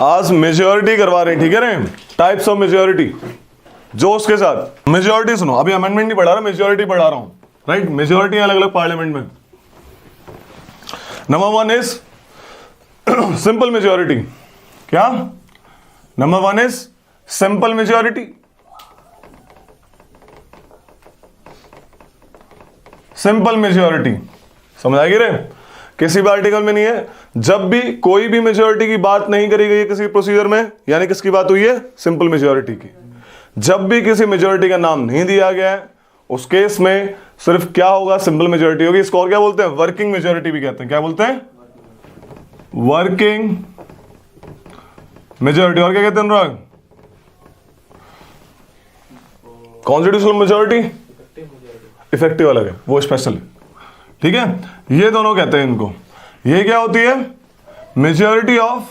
आज मेजॉरिटी करवा रहे हैं, ठीक है रे, टाइप्स ऑफ मेजॉरिटी, जो उसके साथ मेजॉरिटी सुनो, अभी अमेंडमेंट नहीं पढ़ा रहा, मेजॉरिटी पढ़ा रहा हूं, राइट। मेजॉरिटी अलग अलग पार्लियामेंट में। Number one is simple majority. क्या? Number one is simple majority. Simple majority समझ आएगी रे? किसी भी आर्टिकल में नहीं है। जब भी कोई भी मेजॉरिटी की बात नहीं करी गई है किसी प्रोसीजर में, यानी किसकी बात हुई है? सिंपल मेजॉरिटी की। जब भी किसी मेजॉरिटी का नाम नहीं दिया गया है, उस केस में सिर्फ क्या होगा? सिंपल मेजॉरिटी होगी। इसको और क्या बोलते हैं? वर्किंग मेजॉरिटी भी कहते हैं। क्या बोलते हैं? Working majority. और क्या कहते हैं अनुराग? कॉन्स्टिट्यूशनल मेजॉरिटी, इफेक्टिव अलग है, वो स्पेशल है, ठीक है। ये दोनों कहते हैं इनको। ये क्या होती है? मेजॉरिटी ऑफ,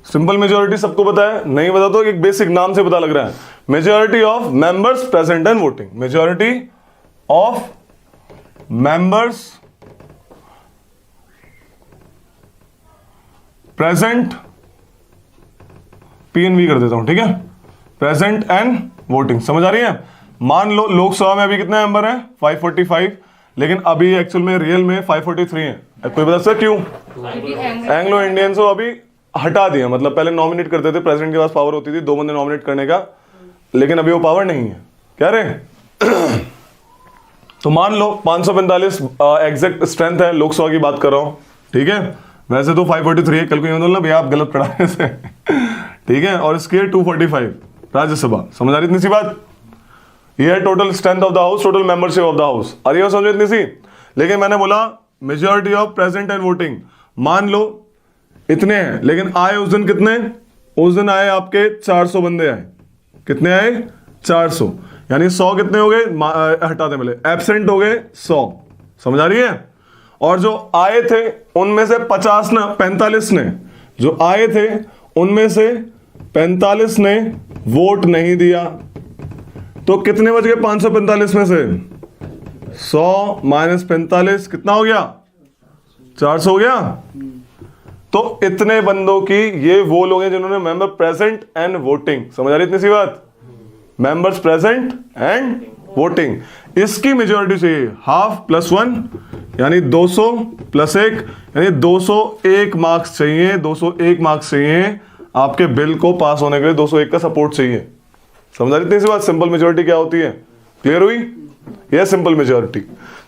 सिंपल मेजॉरिटी सबको पता है, नहीं पता तो एक बेसिक नाम से पता लग रहा है। Majority of members present and voting. Majority of members present, PNV कर देता हूं, ठीक है, प्रेजेंट एंड वोटिंग। समझ आ रही है? मान लो लोकसभा में अभी कितने मेंबर हैं? 545, लेकिन अभी एक्चुअल में रियल में 543 हैं। कोई बता सकता क्यों? एंग्लो इंडियंस को अभी हटा दिया। मतलब पहले नॉमिनेट करते थे, प्रेसिडेंट के पास पावर होती थी 2 बंदे नॉमिनेट करने का, लेकिन अभी वो पावर नहीं है। क्या रे? तो मान लो 545 एग्जैक्ट स्ट्रेंथ है, लोकसभा की बात कर रहा हूं, ठीक है। वैसे तो 543 है, कल को ये बोलना भैया आप गलत पढ़ा रहे थे, ठीक है। और इसके 245 राज्यसभा। समझ आ रही इतनी सी बात? ये है total strength of the house, total membership of the house. अरे ये समझो इतनी सी। लेकिन मैंने बोला majority of present and voting, मान लो इतने हैं, लेकिन आए उस दिन कितने? उस दिन आए आपके 400 बंदे आए। कितने आए? 400। यानी 100 कितने हो गए? हटाते पहले, एब्सेंट हो गए 100। समझ आ रही है? और जो आए थे उनमें से 45 ने, जो आए थे उनमें से 45 ने वोट नहीं दिया। तो कितने बच गए 545 में से? 100 माइनस 45 कितना हो गया? 400 हो गया। तो इतने बंदों की, ये वो लोग हैं जिन्होंने मेंबर प्रेजेंट एंड वोटिंग। समझ आ रही इतनी सी बात? मेंबर्स प्रेजेंट एंड वोटिंग, इसकी मेजॉरिटी चाहिए हाफ प्लस 1, यानी 200 प्लस 1, यानी 201 मार्क्स चाहिए। 201 मार्क्स चाहिए आपके बिल को पास होने के लिए, 201 का सपोर्ट चाहिए। समझ आ रही इतनी सी बात? सिंपल मेजॉरिटी क्या होती है? क्लियर हुई? यह सिंपल मेजॉरिटी,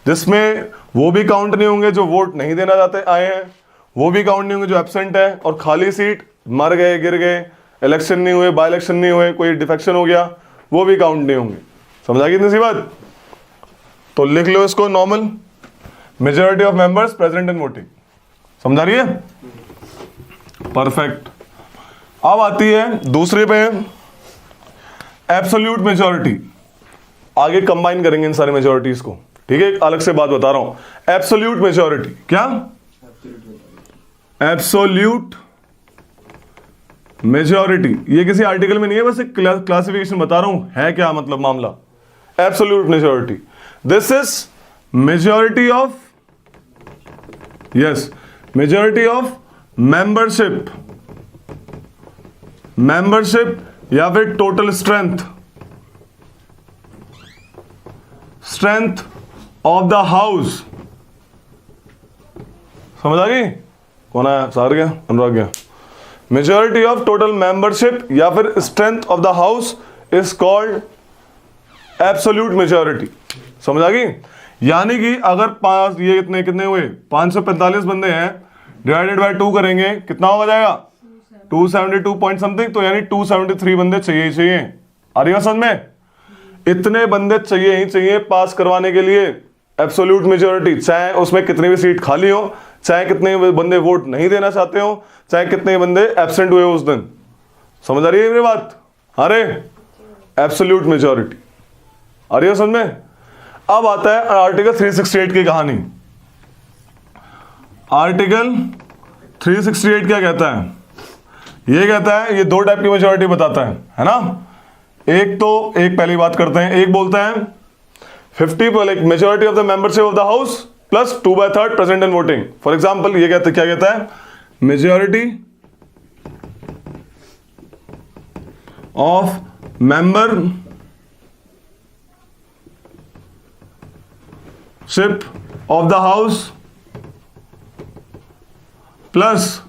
जिसमें वो भी काउंट नहीं होंगे जो वोट नहीं देना चाहते आए हैं, वो भी काउंट नहीं होंगे जो एब्सेंट है, और खाली सीट, मर गए, गिर गए, इलेक्शन नहीं हुए, बाय इलेक्शन नहीं हुए, कोई डिफेक्शन हो गया, वो भी काउंट नहीं होंगे। समझ आ गई इतनी सी बात? तो लिख लो इसको, normal majority of members present and voting. समझ आ रही है? परफेक्ट। अब आती है दूसरे पे एब्सोल्यूट मेजॉरिटी। आगे कंबाइन करेंगे इन सारे मेजॉरिटीज को, ठीक है। एक अलग से बात बता रहा हूं, एब्सोल्यूट मेजॉरिटी। क्या? Absolute majority. ये किसी आर्टिकल में नहीं है, बस एक क्लासिफिकेशन बता रहा हूं है क्या मतलब मामला। Absolute majority, this is majority of, yes, majority of membership, membership या फिर total strength, strength of the house. समझ आ गई? कौन आया? सार गया? अनुराग गया। मेजॉरिटी ऑफ टोटल मेंबरशिप या फिर strength of the house is called absolute majority. समझ आ गई? यानी कि अगर पांच, ये कितने कितने हुए? 545 बंदे हैं, डिवाइडेड बाय 2 करेंगे, कितना हो जाएगा? 272 पॉइंट समथिंग। तो यानी 273 बंदे चाहिए ही चाहिए। आ रही है समझ में? इतने बंदे चाहिए ही चाहिए पास करवाने के लिए एब्सोल्यूट मेजॉरिटी, चाहे उसमें कितनी भी सीट खाली हो, चाहे कितने बंदे वोट नहीं देना चाहते हो, चाहे कितने बंदे एब्सेंट हुए उस दिन। समझ आ रही है मेरी बात? अरे एब्सोल्यूट मेजॉरिटी आ रही है समझ में? अब आता है आर्टिकल 368 की कहानी। आर्टिकल 368 क्या कहता है? ये कहता है, ये 2 टाइप की मेजॉरिटी बताता है ना। एक पहली बात करते हैं, एक बोलता है 50 majority of the membership of the house plus 2/3 present and voting. For example ये कहता है, क्या कहता है? Majority of membership of the house plus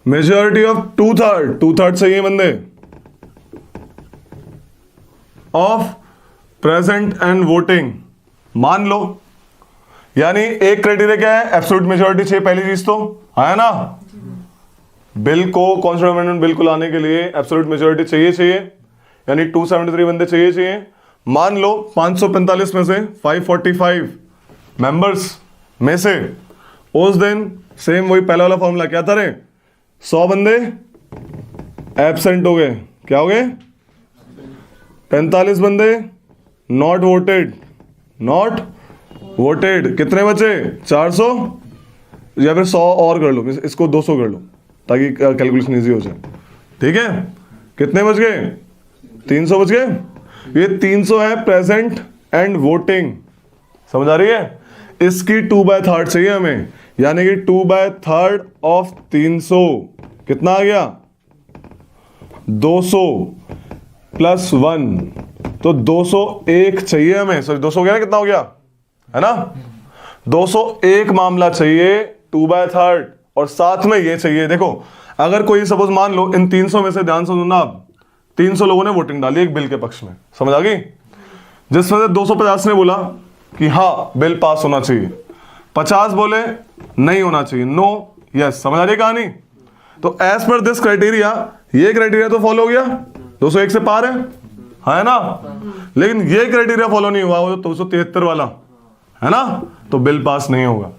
majority of two third चाहिए बंदे ऑफ प्रेजेंट एंड वोटिंग। मान लो, यानी एक क्राइटेरिया क्या है, एब्सोल्यूट मेजॉरिटी चाहिए, पहली चीज तो है ना। बिल को कॉन्स्टिट्यूएंट अमेंडमेंट बिल को लाने के लिए एब्सोल्यूट मेजॉरिटी चाहिए, यानी 273 बंदे चाहिए। मान लो 545 में से 545 मेंबर्स में से उस दिन सेम वही पहला वाला फॉर्मूला क्या था रे, 100 बंदे एब्सेंट हो गए, क्या हो गए, 45 बंदे नॉट वोटेड, कितने बचे 400, या फिर 100 और कर लो, इसको 200 कर लो ताकि कैलकुलेशन इजी हो जाए। ठीक है, कितने बच गए, 300 बच गए। ये 300 है प्रेजेंट एंड वोटिंग, समझ आ रही है। इसकी 2/3 चाहिए हमें, यानी कि 2/3 ऑफ 300 कितना आ गया, 200 प्लस 1, तो 201 चाहिए हमें। सॉरी 200 हो गया ना, कितना हो गया है ना, 201 मामला चाहिए 2/3, और साथ में ये चाहिए। देखो अगर कोई सपोज मान लो इन 300 में से, ध्यान से सुनना आप, 300 लोगों ने वोटिंग डाली एक बिल के पक्ष में, समझ आ गई, जिसमें से 250 ने बोला कि हाँ बिल पास होना चाहिए, 50 बोले नहीं होना चाहिए, नो यस, समझ आ रही कहानी। तो एज पर दिस क्राइटेरिया, ये क्राइटेरिया तो फॉलो हो गया, 201 से पार है ना, लेकिन ये क्राइटेरिया फॉलो नहीं हुआ, वो 273 वाला है ना, तो बिल पास नहीं होगा।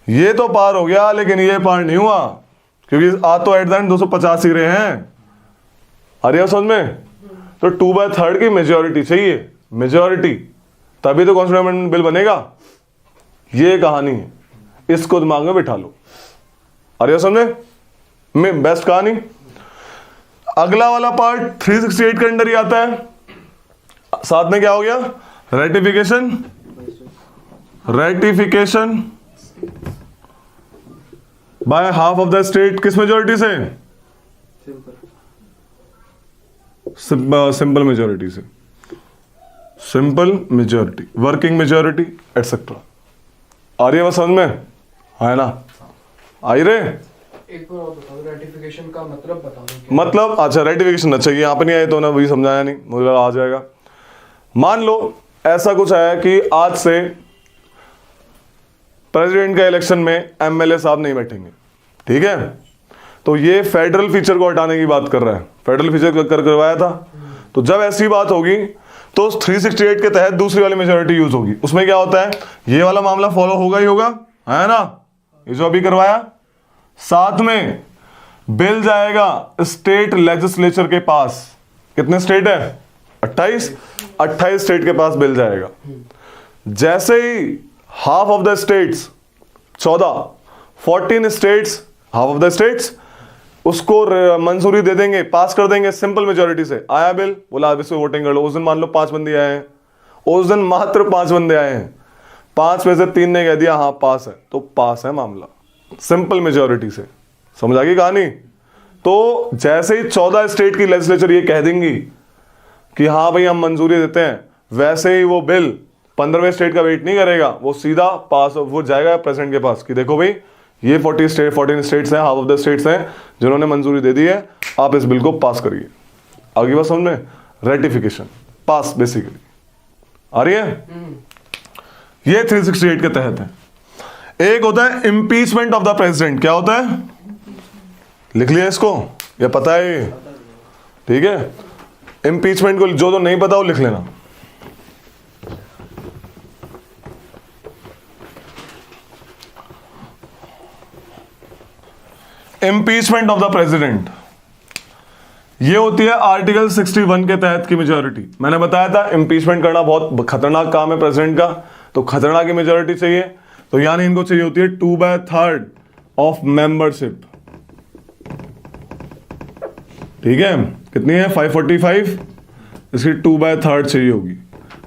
ये तो पार हो गया लेकिन ये पार नहीं हुआ, क्योंकि आ तो एट द एंड 250 ही रहे हैं, अरे समझ में। तो 2/3 की मेजॉरिटी चाहिए, मेजॉरिटी, तभी तो कॉन्स्टिट्यूएंट अमेंडमेंट बिल बनेगा। ये कहानी है, इसको दिमाग में बिठा लो, अरे समझे में बेस्ट कहानी। अगला वाला पार्ट 368 के अंडर ही आता है, साथ में क्या हो गया, ratification by half of the state, किस मेजॉरिटी से, सिंपल मेजॉरिटी से, simple majority, working majority etcetera. आ रही है बस समझ में, है ना, आई रे। एक बार और बताओ, रेटिफिकेशन का मतलब बता दो। मतलब अच्छा, रेटिफिकेशन अच्छा, ये यहाँ पे नहीं आए तो ना, वही समझाया नहीं, मुझे लगा आ जाएगा। मान लो ऐसा कुछ है कि आज से प्रेसिडेंट का इलेक्शन में एमएलए साहब नहीं बैठेंगे, ठीक है, तो ये फेडरल फीचर को हटाने की बात कर रहा है, फेडरल फीचर करवाया था। तो जब ऐसी बात होगी तो 368 के तहत दूसरी वाली मेजॉरिटी यूज होगी। उसमें क्या होता है, ये वाला मामला फॉलो होगा ही होगा, है ना, ये जो अभी करवाया, साथ में बिल जाएगा स्टेट लेजिस्लेचर के पास। कितने स्टेट है, 28 स्टेट के पास बिल जाएगा। जैसे ही half of the states, 14 states, half of the states उसको मंजूरी दे देंगे, पास कर देंगे सिंपल मेजॉरिटी से। आया बिल, बोला अब इसमें वोटिंग कर लो। उस दिन मान लो 5 बंदे आए हैं, उस दिन मात्र 5 बंदे आए हैं, 5 में से 3 ने कह दिया हाँ पास है, तो पास है मामला सिंपल मेजॉरिटी से। समझ आ गई कहानी। तो जैसे ही 14 स्टेट की लेजिस्लेचर ये कह देंगी कि हाँ भाई हम मंजूरी देते हैं, वैसे ही वो बिल 15वें स्टेट का वेट नहीं करेगा, वो सीधा पास वो जाएगा प्रेसिडेंट के पास कि देखो भाई ये 14 स्टेट्स हैं, हाफ ऑफ द स्टेट्स हैं जिन्होंने मंजूरी दे दी है, आप इस बिल को पास करिए। आगे बात समझ में, रेटिफिकेशन पास बेसिकली आ रही है। ये 368 के तहत है। एक होता है इम्पीचमेंट ऑफ द प्रेसिडेंट। क्या होता है, लिख लिया इसको, या पता है ये, ठीक है। इम्पीचमेंट को जो नहीं पता वो लिख लेना। इम्पीचमेंट ऑफ द प्रेसिडेंट, ये होती है आर्टिकल 61 के तहत की मेजॉरिटी। मैंने बताया था इम्पीचमेंट करना बहुत खतरनाक काम है प्रेसिडेंट का, तो खतरनाक की मेजॉरिटी चाहिए। तो यानी इनको चाहिए होती है 2/3 ऑफ मेंबरशिप, ठीक है। कितनी है, 545, इसकी 2/3 चाहिए होगी।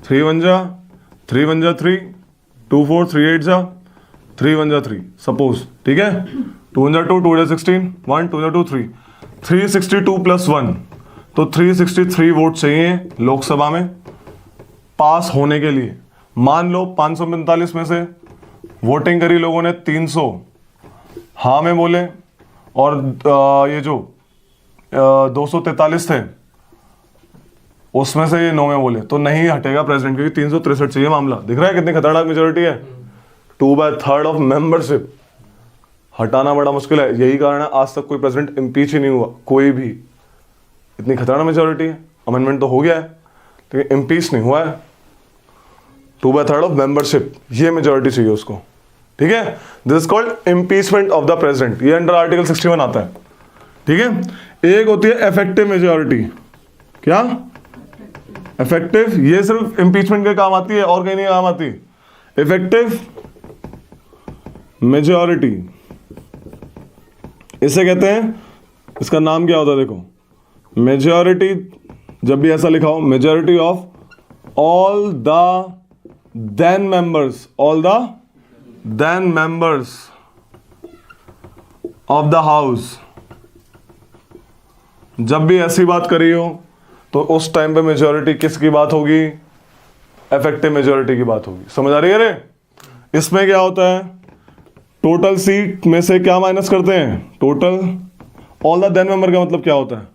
3 1 जा 3, 2 4, 3 8 जा 3 1 जा 3 सपोज, ठीक है, 2 1 जा 2, 2 जा 16, 1 2 जा 2 3, 362 प्लस 1, तो 363 वोट चाहिए लोकसभा में पास होने के लिए। मान लो 545 में से वोटिंग करी लोगों ने 300 हाँ में बोले, और ये जो 243 थे उसमें से ये 9 में बोले, तो नहीं हटेगा प्रेसिडेंट, क्योंकि 363 चाहिए मामला। दिख रहा है कितनी खतरनाक मेजोरिटी है। 2/3 ऑफ मेंबरशिप हटाना बड़ा मुश्किल है। यही कारण है आज तक कोई प्रेसिडेंट इम्पीच ही नहीं हुआ, कोई भी। इतनी खतरनाक मेजोरिटी है। अमेंडमेंट तो हो गया है लेकिन इम्पीच नहीं हुआ है। 2/3 ऑफ मेंबरशिप, ये मेजोरिटी चाहिए उसको, ठीक है। This is called impeachment of the president, ये अंडर आर्टिकल 61 आता है, ठीक है। एक होती है इफेक्टिव मेजोरिटी। क्या इफेक्टिव? ये सिर्फ इम्पीचमेंट के काम आती है और कहीं नहीं काम आती। इफेक्टिव मेजोरिटी इसे कहते हैं, इसका नाम क्या होता है देखो, मेजोरिटी जब भी ऐसा लिखा हो, majority of all the then members, all the then members of the house. जब भी ऐसी बात करी हो तो उस टाइम पे मेजोरिटी किसकी बात होगी? इफेक्टिव मेजोरिटी की बात होगी। समझ आ रही है रे? इसमें क्या होता है, टोटल सीट में से क्या माइनस करते हैं? Total. All the then member का मतलब क्या होता है?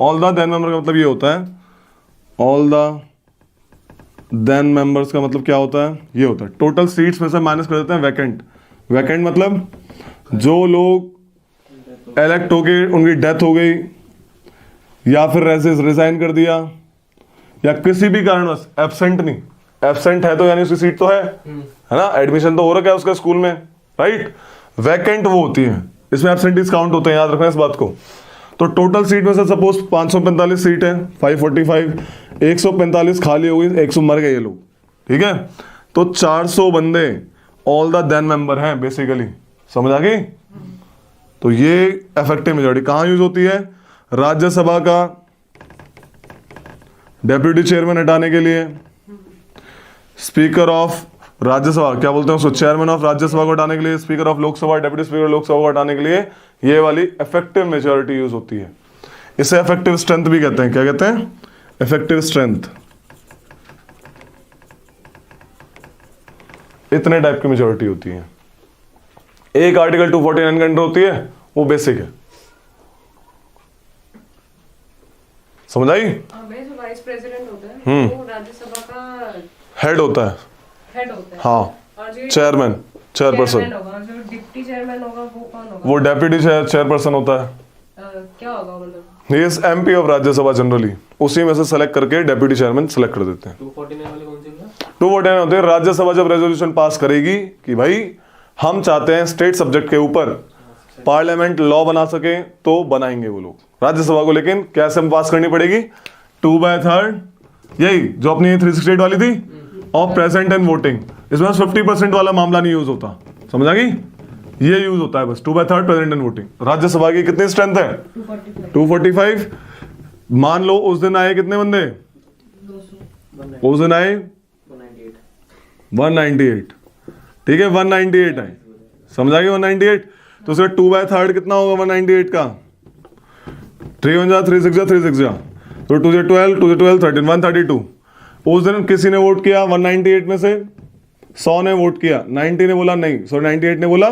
ऑल द देन मेंबर का मतलब ये होता है, ऑल द देन मेंबर्स का मतलब क्या होता है? ये होता है टोटल सीट्स में से माइनस कर देते हैं वैकेंट। वैकेंट मतलब जो लोग इलेक्ट हो गए, उनकी डेथ हो गई, या फिर रिजाइन कर दिया, या किसी भी कारणवश एब्सेंट नहीं, एब्सेंट है तो यानी उसकी सीट तो है ना, एडमिशन तो हो रखा है उसका स्कूल में, राइट। वैकेंट वो होती है, इसमें एब्सेंटीज काउंट होते हैं, याद रखना इस बात को। तो टोटल सीट में से सपोज 545 सीट है, 545, 145 खाली हो गई, 100 मर गए ये लोग, ठीक है। तो 400 बंदे ऑल द देन मेंबर हैं बेसिकली। समझ आ गई? तो ये इफेक्टिव मेजॉरिटी कहां यूज होती है? राज्यसभा का डेप्यूटी चेयरमैन हटाने के लिए, स्पीकर ऑफ राज्यसभा, क्या बोलते हैं उसको, चेयरमैन ऑफ राज्यसभा को हटाने के लिए, speaker of Lok Sabha, deputy speaker Lok Sabha को हटाने के लिए ये वाली इफेक्टिव मेजॉरिटी यूज होती है। इसे इफेक्टिव स्ट्रेंथ भी कहते हैं। क्या कहते हैं? Effective strength. इतने टाइप की मेजॉरिटी होती है। एक आर्टिकल 249 के अंडर होती है, वो बेसिक है। समझ आई? जो वाइस प्रेसिडेंट होता है वो राज्यसभा का हेड होता है। हेड होता है। हाँ, और जो चेयरमैन, चेयरपर्सन, होगा, जो डिप्टी चेयरमैन होगा वो कौन होगा? वो डेप्यूटी चेयरपर्सन होता है। क्या होगा मतलब? He is MP of Rajya Sabha generally, उसी में से सेलेक्ट करके डेप्यूटी चेयरमैन सेलेक्ट कर देते हैं। 249 वाले कौन से हैं? 249 होते हैं, राज्यसभा जब रेजोल्यूशन पास करेगी कि भाई हम चाहते हैं स्टेट सब्जेक्ट के ऊपर पार्लियामेंट लॉ बना सके, तो बनाएंगे वो लोग राज्यसभा को। लेकिन कैसे पास करनी पड़ेगी? 2/3, यही जो अपनी 368 वाली थी, ऑफ प्रेजेंट एंड वोटिंग। इसमें 50% वाला मामला नहीं यूज होता। समझ आ गई? ये यूज होता है बस 2/3 प्रेजेंट एंड वोटिंग। राज्यसभा की कितनी स्ट्रेंथ है? 245। मान लो उस दिन आए कितने बंदे? 200। उस दिन आए 198, ठीक है, 198 आए। समझ आ गई? 198, तो उसका 2/3 कितना होगा 198 का? 3 1 जा 3 6 जा 3 6 जा, तो 2 से 12, 2 से 12 13, 132। उस दिन किसी ने वोट किया 198 में से 100 ने वोट किया, 90 ने बोला नहीं, सॉरी 98 ने बोला,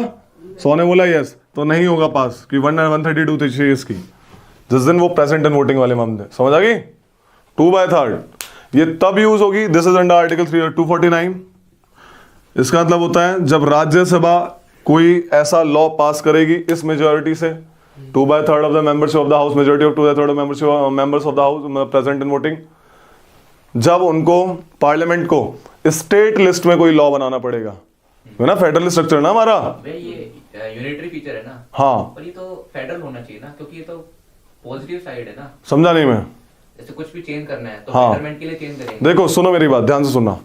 100 ने बोला यस, तो नहीं होगा पास कि 132 थी चाहिए इसकी, जिस दिन वो प्रेजेंट एंड वोटिंग वाले मामले। समझ आ गई? 2/3 ये तब यूज होगी, दिस इज अंडर आर्टिकल 249। इसका मतलब होता है जब राज्यसभा कोई ऐसा लॉ पास करेगी इस मेजोरिटी से, 2/3 of the members of the house, majority of 2/3 of members of the house present in voting, जब उनको पार्लियामेंट को स्टेट लिस्ट में कोई लॉ बनाना पड़ेगा, है ना, फेडरल स्ट्रक्चर ना हमारा। ये यूनिटरी फीचर है ना। हाँ, पर ये तो फेडरल होना चाहिए ना, क्योंकि ये तो पॉजिटिव साइड है ना। समझा नहीं मैं? जैसे कुछ भी चेंज करना है तो हाँ। फेडरलमेंट के लिए चेंज करेंगे। देखो सुनो मेरी बात, ध्यान से सुनना।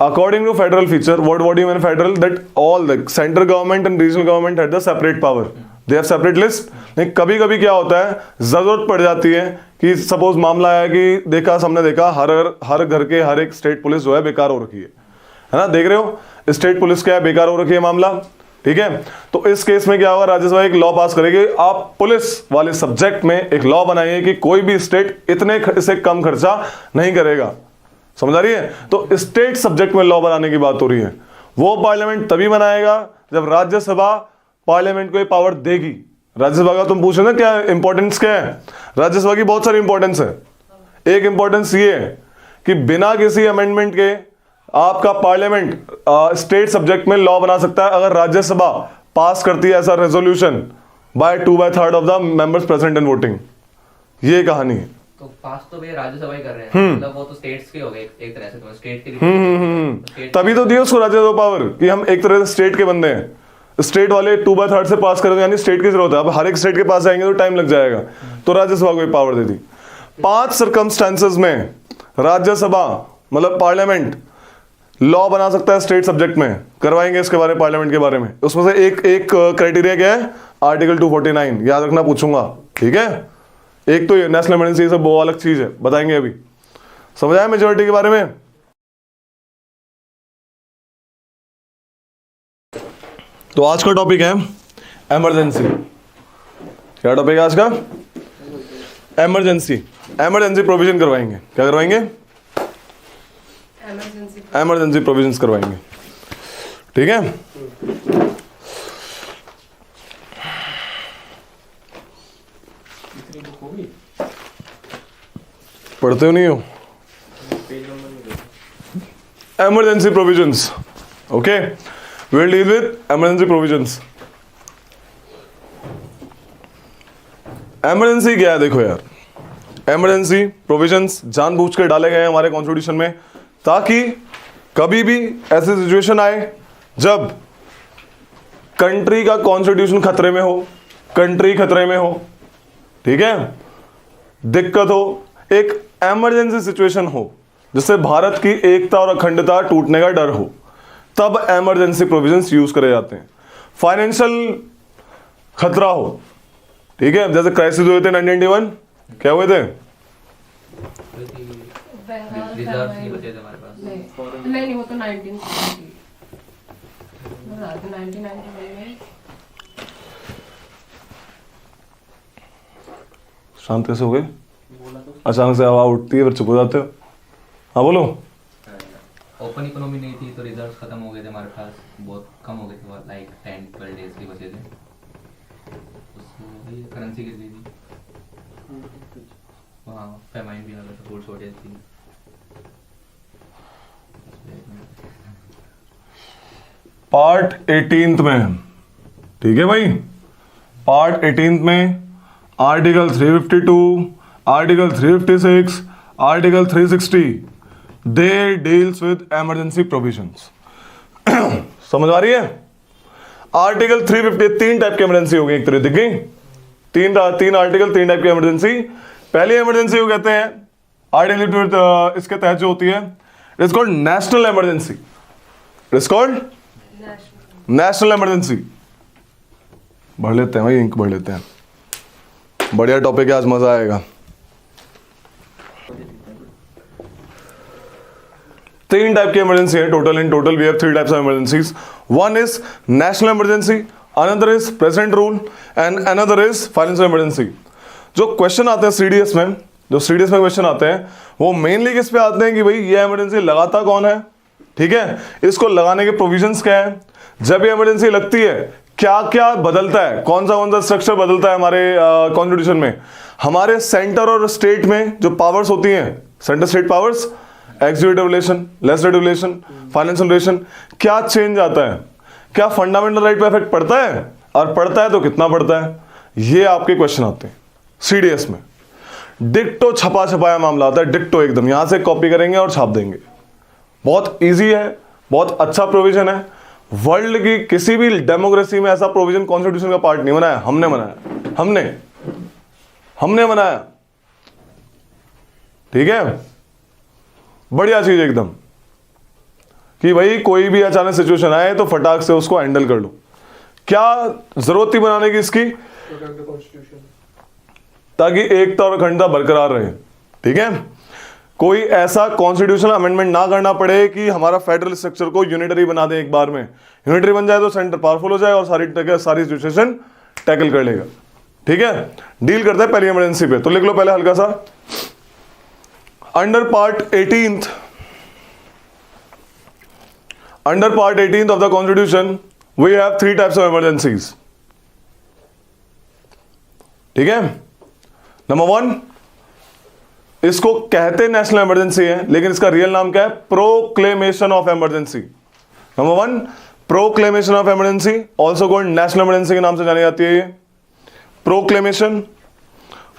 According to federal feature, what do you mean federal? That all the central government and regional government had the separate power. They have separate list. लेकिन कभी कभी क्या होता है, जरूरत पड़ जाती है कि सपोज मामला आया कि देखा, हमने देखा हर घर के हर एक स्टेट पुलिस जो है बेकार हो रखी है ना, देख रहे हो स्टेट पुलिस क्या है, बेकार हो रखी है मामला। ठीक है। तो इस केस में क्या होगा, राज्यसभा एक लॉ पास करेगी, आप पुलिस वाले सब्जेक्ट में एक लॉ बनाइए कि कोई भी स्टेट इतने से कम खर्चा नहीं करेगा, समझ आ रही है। तो स्टेट सब्जेक्ट में लॉ बनाने की बात हो रही है। वो पार्लियामेंट तभी बनाएगा जब राज्यसभा पार्लियामेंट को ये पावर देगी। राज्यसभा का तुम पूछो ना क्या इंपॉर्टेंस क्या है, राज्यसभा की बहुत सारी इंपॉर्टेंस है। एक इंपॉर्टेंस ये है कि बिना किसी अमेंडमेंट के आपका पार्लियामेंट स्टेट सब्जेक्ट में लॉ बना सकता है अगर राज्यसभा पास करती है ऐसा resolution bye 2/3 of the members present in voting. ये कहानी है। तो पास तो भैया राज्यसभा ही कर रहे हैं, मतलब वो तो स्टेट्स के हो गए एक तरह से, तो स्टेट के तभी तो दिया उसको राज्यसभा पावर कि हम एक तरह से स्टेट के बंदे हैं। स्टेट वाले 2/3 से पास करेंगे, यानी स्टेट की जरूरत है। अब हर एक स्टेट के पास जाएंगे तो टाइम लग जाएगा, तो राज्यसभा को पावर दे दी। 5 सर्कमस्टांसेस में राज्यसभा मतलब पार्लियामेंट लॉ बना सकता है स्टेट सब्जेक्ट में। करवाएंगे इसके बारे में पार्लियामेंट के बारे में। उसमें से एक क्राइटेरिया क्या है, आर्टिकल 249, याद रखना पूछूंगा, ठीक है। एक तो ये नेशनल इमरजेंसी सब वो अलग चीज है, बताएंगे अभी। समझ आया मेजोरिटी के बारे में। तो आज का टॉपिक है इमरजेंसी। क्या टॉपिक है आज का, इमरजेंसी। इमरजेंसी प्रोविजन करवाएंगे। क्या करवाएंगे, इमरजेंसी प्रोविजंस करवाएंगे, ठीक है। पढ़ते हो नहीं हो, emergency provisions, okay. Will deal with emergency provisions. Emergency क्या है, देखो यार, इमरजेंसी प्रोविजंस जानबूझ कर डाले गए हैं हमारे कॉन्स्टिट्यूशन में ताकि कभी भी ऐसी सिचुएशन आए जब कंट्री का कॉन्स्टिट्यूशन खतरे में हो, कंट्री खतरे में हो, ठीक है, दिक्कत हो, एक इमरजेंसी सिचुएशन हो जिससे भारत की एकता और अखंडता टूटने का डर हो, तब इमरजेंसी प्रोविजंस यूज करे जाते हैं। फाइनेंशियल खतरा हो, ठीक है, जैसे क्राइसिस हुए थे 1991, क्या हुए थे, रिजर्व नहीं बचे थे हमारे पास। नहीं वो तो 1990 में। शांत कैसे हो गए, अचानक से आवाज उठती है फिर चुप हो जाते हो। हाँ बोलो। ओपन इकोनॉमी नहीं थी तो रिजर्व्स खत्म हो गए थे हमारे पास, बहुत कम हो गए थे, लाइक 10-12 डेज के बचे थे। उससे करेंसी गिर गई थी, वहाँ फेमाइन भी आ गया था, फूड शॉर्टेज थी। पार्ट 18 में, ठीक है भाई, पार्ट 18 में article 352, article 356, article 360 they deals with emergency provisions. समझ आ रही है। आर्टिकल 350 तीन टाइप की इमरजेंसी हो गई, एक तरह दिख गई, तीन आर्टिकल, तीन टाइप की इमरजेंसी। पहली इमरजेंसी को कहते हैं आर्टिकल इसके तहत जो होती है, it is called national emergency. It is called national emergency. बढ़ लेते हैं भाई, इंक बढ़ लेते हैं, बढ़िया टॉपिक है आज, मजा आएगा। तीन टाइप की इमरजेंसी है total, in total we have 3 types of emergencies. One is national emergency, another is president rule and another is financial emergency. जो क्वेश्चन आते हैं सीडीएस में, जो सीडीएस में क्वेश्चन आते हैं वो मेनली किस पे आते हैं कि भाई ये इमरजेंसी लगाता कौन है, ठीक है, इसको लगाने के प्रोविजंस क्या है, जब ये इमरजेंसी लगती है क्या क्या बदलता है, कौन सा स्ट्रक्चर बदलता है हमारे कॉन्स्टिट्यूशन में, हमारे सेंटर और स्टेट में जो पावर्स होती हैं, centre state powers, executive relation, legislative relation, financial relation, क्या चेंज आता है, क्या फंडामेंटल राइट पे इफेक्ट पड़ता है, और पड़ता है तो कितना पड़ता है, ये आपके क्वेश्चन आते हैं सीडीएस में। डिक्टो छपा छपाया मामला आता है, डिक्टो एकदम, यहां से कॉपी करेंगे और छाप देंगे। बहुत इजी है, बहुत अच्छा प्रोविजन है। वर्ल्ड की किसी भी डेमोक्रेसी में ऐसा प्रोविजन कॉन्स्टिट्यूशन का पार्ट नहीं बनाया, हमने बनाया, हमने बनाया, ठीक है। बढ़िया चीज एकदम कि भाई कोई भी अचानक सिचुएशन आए तो फटाक से उसको हैंडल कर लो। क्या जरूरत थी बनाने की इसकी, ताकि एकता और अखंडता बरकरार रहे, ठीक है। कोई ऐसा कॉन्स्टिट्यूशनल अमेंडमेंट ना करना पड़े कि हमारा फेडरल स्ट्रक्चर को यूनिटरी बना दें एक बार में। यूनिटरी बन जाए तो सेंटर पावरफुल हो जाए और सारी सिचुएशन टैकल कर लेगा। ठीक है, डील करते हैं पहली इमरजेंसी पे। तो लिख लो पहले हल्का सा, under part 18th of the constitution we have 3 types of emergencies. ठीक है, नंबर 1, इसको कहते नेशनल इमरजेंसी है, लेकिन इसका रियल नाम क्या है? Proclamation of emergency. Number 1, proclamation of emergency, also called national emergency के नाम से जानी जाती है ये। प्रोक्लेमेशन,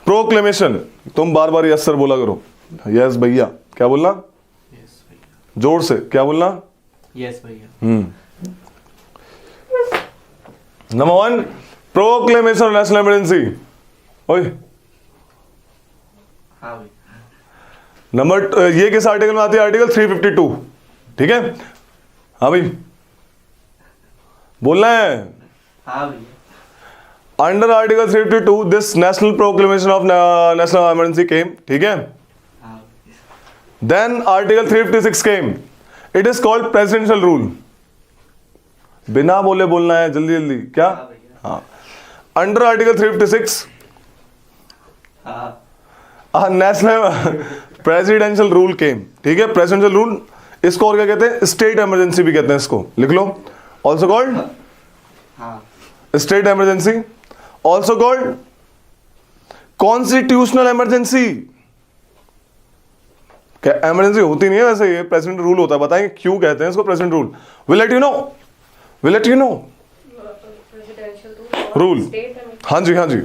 प्रोक्लेमेशन, तुम बार बार यस सर बोला करो। यस भैया, क्या बोलना? यस भैया। जोर से क्या बोलना? यस भैया। Number 1, proclamation of national emergency. ओए हाँ भैया। नंबर ये किस आर्टिकल में आती है? आर्टिकल 352। ठीक है, हाँ भाई बोलना है। हाँ भैया। Under article 352 this national proclamation of national emergency came. ठीक है, हाँ भैया। Then article 356 came, it is called presidential rule. बिना बोले बोलना है, जल्दी जल्दी। क्या? हाँ भैया। हाँ, अंडर आर्टिकल 356 हाँ। नेशनल प्रेसिडेंशियल रूल केम। ठीक है, प्रेसिडेंशियल रूल, इसको और क्या कहते हैं? स्टेट इमरजेंसी भी कहते हैं इसको। लिख लो, ऑल्सो कॉल्ड हाँ। State emergency, also called constitutional emergency. क्या इमरजेंसी होती नहीं है वैसे, ये प्रेसिडेंट रूल होता है। बताएंगे क्यों कहते हैं इसको president rule? Will let you know, will let you know. Presidential rule, state हाँ जी हाँ जी।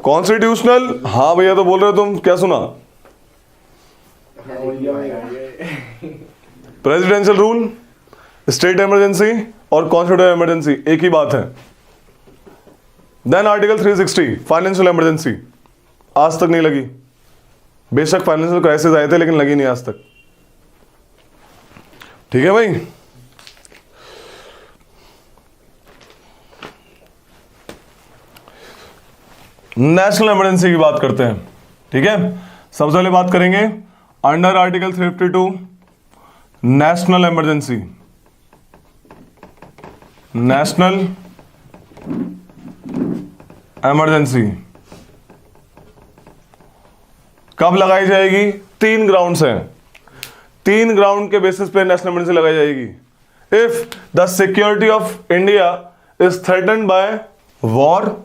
कॉन्स्टिट्यूशनल, हाँ भैया तो बोल रहे हो तुम, क्या सुना? प्रेसिडेंशियल रूल, स्टेट इमरजेंसी और कॉन्स्टिट्यूशनल इमरजेंसी एक ही बात है। देन आर्टिकल 360 फाइनेंशियल इमरजेंसी, आज तक नहीं लगी। बेशक फाइनेंशियल क्राइसिस आए थे लेकिन लगी नहीं आज तक। ठीक है भाई, नेशनल इमरजेंसी की बात करते हैं। ठीक है, सबसे पहले बात करेंगे under article 352 national emergency. National emergency कब लगाई जाएगी? 3 ग्राउंड्स हैं। 3 ग्राउंड के बेसिस पे नेशनल इमरजेंसी लगाई जाएगी। If the security of India is threatened by war,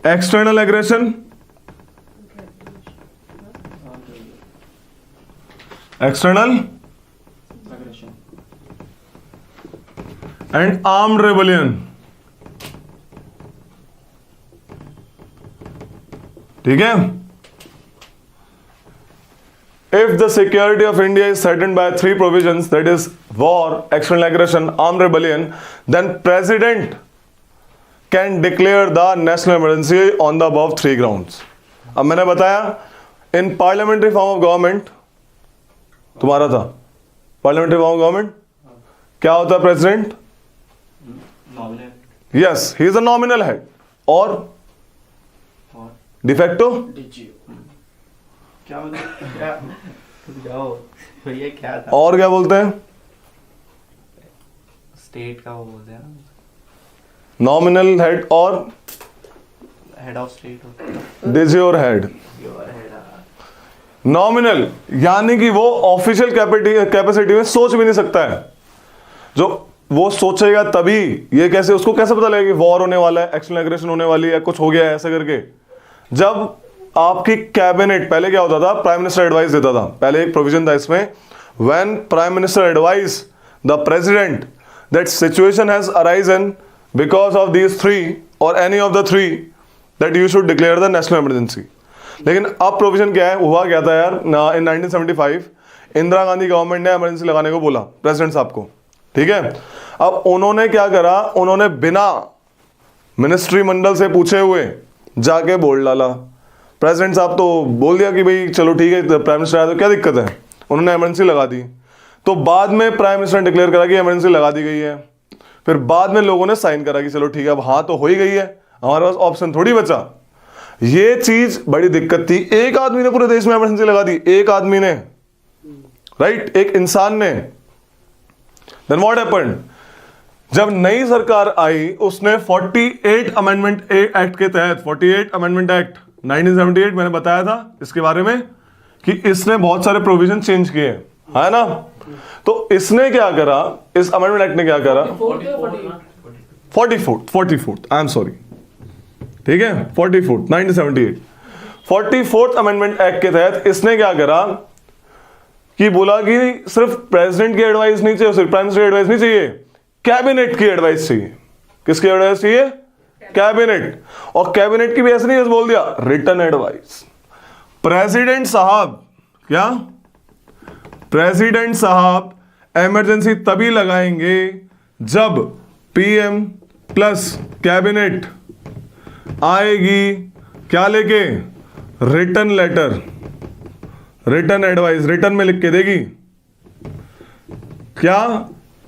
external aggression, external and armed rebellion. ठीक है, if the security of India is threatened by 3 provisions, that is war, external aggression, armed rebellion, then president can declare the national emergency on the above 3 grounds. अब मैंने बताया in parliamentary form of government, तुम्हारा था parliamentary form of government, क्या होता है? President, nominal. Yes, he is a nominal head. और और डिफेक्टो, क्या मतलब? क्या जाओ भैया, क्या था? और क्या बोलते हैं? स्टेट का वो बोलते हैं ना, नॉमिनल हेड और हेड ऑफ स्टेट होता है। De jure head. Jure head. Nominal यानी कि वो ऑफिशियल कैपेसिटी में सोच भी नहीं सकता है। जो वो सोचेगा तभी, ये कैसे, उसको कैसे पता लगेगा कि वॉर होने वाला है, एक्सटर्नल एग्रेशन होने वाली है, कुछ हो गया है ऐसे करके? जब आपकी कैबिनेट, पहले क्या होता था? प्राइम मिनिस्टर एडवाइस देता था। पहले एक प्रोविजन था इसमें, when prime minister advice the president that situation has arisen because of these 3 और any of the 3 that you should declare the national emergency. लेकिन अब प्रोविजन क्या है? हुआ क्या था यार, इन 1975 इंदिरा गांधी गवर्नमेंट ने इमरजेंसी लगाने को बोला प्रेसिडेंट साहब को। ठीक है, अब उन्होंने क्या करा? उन्होंने बिना मिनिस्ट्री मंडल से पूछे हुए जाके बोल डाला। प्रेसिडेंट साहब तो बोल दिया कि भाई चलो ठीक है, प्राइम मिनिस्टर आया तो क्या दिक्कत है, उन्होंने इमरजेंसी लगा दी। तो बाद में प्राइम मिनिस्टर ने डिक्लेयर करा कि इमरजेंसी लगा दी गई है। फिर बाद में लोगों ने साइन करा कि चलो ठीक है, अब हाँ तो हो ही गई है, हमारे पास ऑप्शन थोड़ी बचा। ये चीज बड़ी दिक्कत थी। एक आदमी ने पूरे देश में इमरजेंसी लगा दी, एक आदमी ने, राइट, एक इंसान ने। Then what happened? जब नई सरकार आई उसने 48 अमेंडमेंट एक्ट के तहत, 48 अमेंडमेंट एक्ट 1978 मैंने बताया था इसके बारे में कि इसने बहुत सारे प्रोविजन चेंज किए, है ना। तो इसने क्या करा, इस अमेंडमेंट एक्ट ने क्या करा, 44th आई एम सॉरी, ठीक है, 44th 1978 44th अमेंडमेंट एक्ट के तहत इसने क्या करा कि बोला कि सिर्फ प्रेसिडेंट की एडवाइस नहीं चाहिए, सिर्फ प्राइम मिनिस्टर की एडवाइस नहीं चाहिए, कैबिनेट की एडवाइस चाहिए। किसकी एडवाइस चाहिए? कैबिनेट। और कैबिनेट की भी ऐसे नहीं बस बोल दिया, रिटन एडवाइस। प्रेसिडेंट साहब, क्या प्रेसिडेंट साहब इमरजेंसी तभी लगाएंगे जब पीएम प्लस कैबिनेट आएगी क्या लेके, written letter, written advice, written में लिख के देगी क्या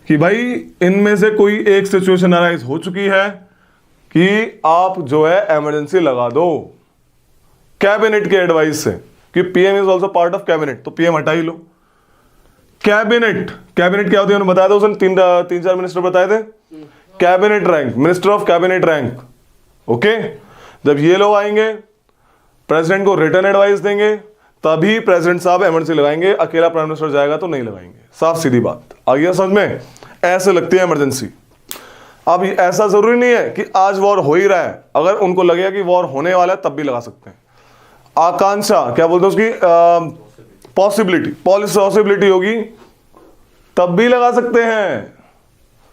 कि भाई इनमें से कोई एक सिचुएशन अराइज हो चुकी है कि आप जो है इमरजेंसी लगा दो, कैबिनेट के एडवाइस से, कि PM is also part of cabinet, तो पीएम हटा ही लो। कैबिनेट, कैबिनेट क्या होती है उन्होंने बताया था, उसने तीन चार मिनिस्टर बताए थे। Cabinet rank, minister of cabinet rank, okay. जब ये लोग आएंगे प्रेसिडेंट को रिटर्न एडवाइस देंगे तभी प्रेसिडेंट साहब इमरजेंसी लगाएंगे, अकेला प्राइम मिनिस्टर जाएगा तो नहीं लगाएंगे। साफ सीधी बात आ गया समझ में? ऐसे लगती है इमरजेंसी। अब ऐसा जरूरी नहीं है कि आज वॉर हो ही रहा है, अगर उनको लगेगा कि वॉर होने वाला है तब भी लगा सकते हैं। आकांक्षा क्या बोलते हैं उसकी, पॉसिबिलिटी, पॉसिबिलिटी होगी तब भी लगा सकते हैं।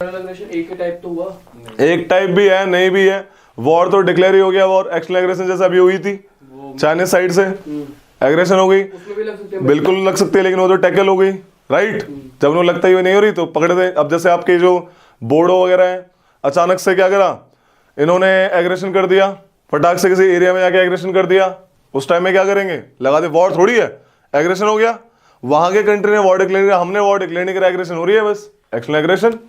एक ही टाइप तो हुआ, एक टाइप भी है, नहीं भी है। वॉर तो डिक्लेयर ही हो गया, वॉर एक्सटर्नल एग्रेशन जैसे अभी हुई थी चाइनीज साइड से, एग्रेशन हो गई, उसमें भी लग सकते हैं। बिल्कुल लग सकती है, लेकिन वो तो टैकल हो गई, राइट। जब उन्हें लगता ही नहीं हो रही तो पकड़े थे। अब जैसे आपके जो बोडो वगैरह हैं, अचानक से क्या करा इन्होंने, एग्रेशन कर दिया, फटाक से किसी एरिया में जाके एग्रेशन कर दिया, उस टाइम में क्या करेंगे, लगा दे, वॉर थोड़ी है, एग्रेशन हो गया। वहां के कंट्री ने वॉर डिक्लेयर किया, हमने वॉर डिक्लेयर नहीं करा, एग्रेशन हो रही है, बस एक्सटर्नल एग्रेशन।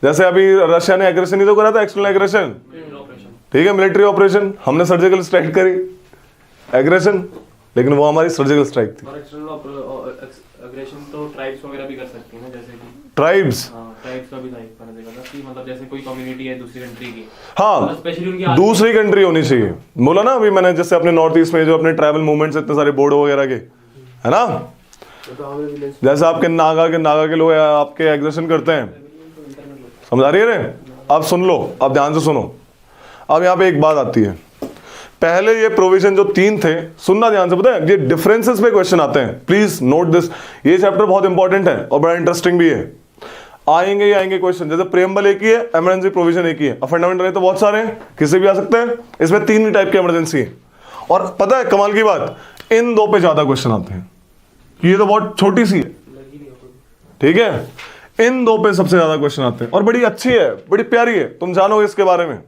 जैसे अभी रशिया ने एग्रेशन नहीं तो करा था, एक्सटर्नल एग्रेशन, ठीक है, मिलिट्री ऑपरेशन, हमने सर्जिकल स्ट्राइक करी, एग्रेशन, लेकिन वो हमारी सर्जिकल स्ट्राइक थी। और एक्सटर्नल एग्रेशन तो ट्राइब्स वगैरह भी कर सकती हैं ना, जैसे कि ट्राइब्स, ट्राइब्स का भी लाइक मैंने देखा था कि मतलब जैसे कोई कम्युनिटी है दूसरी कंट्री की, हाँ, स्पेशली उनकी दूसरी कंट्री होनी चाहिए। बोला ना अभी मैंने, जैसे अपने नॉर्थ ईस्ट में जो अपने ट्राइबल मूवमेंट्स इतने सारे बोडो वगैरह के, है ना, जैसे आपके नागा के लोग आपके एग्रेशन करते हैं, समझ आ रही है रे? अब सुन लो, अब ध्यान से सुनो। अब यहाँ पे एक बात आती है, पहले ये प्रोविजन जो 3 थे, सुनना ध्यान से, पता है ये डिफरेंसेस पे क्वेश्चन आते हैं, प्लीज नोट दिस। ये चैप्टर बहुत इंपॉर्टेंट है और बड़ा इंटरेस्टिंग भी है, आएंगे ही आएंगे क्वेश्चन। जैसे प्रेम्बल एक ही है, इमरजेंसी प्रोविजन एक ही है, फंडामेंटल तो बहुत सारे हैं, किसी भी आ सकते हैं। इसमें 3 टाइप के इमरजेंसी है। और पता है कमाल की बात, इन 2 पे ज्यादा क्वेश्चन आते हैं, ये तो बहुत छोटी सी है, ठीक है, इन 2 पे सबसे ज्यादा क्वेश्चन आते हैं। और बड़ी अच्छी है, बड़ी प्यारी है, तुम जानोगे इसके बारे में,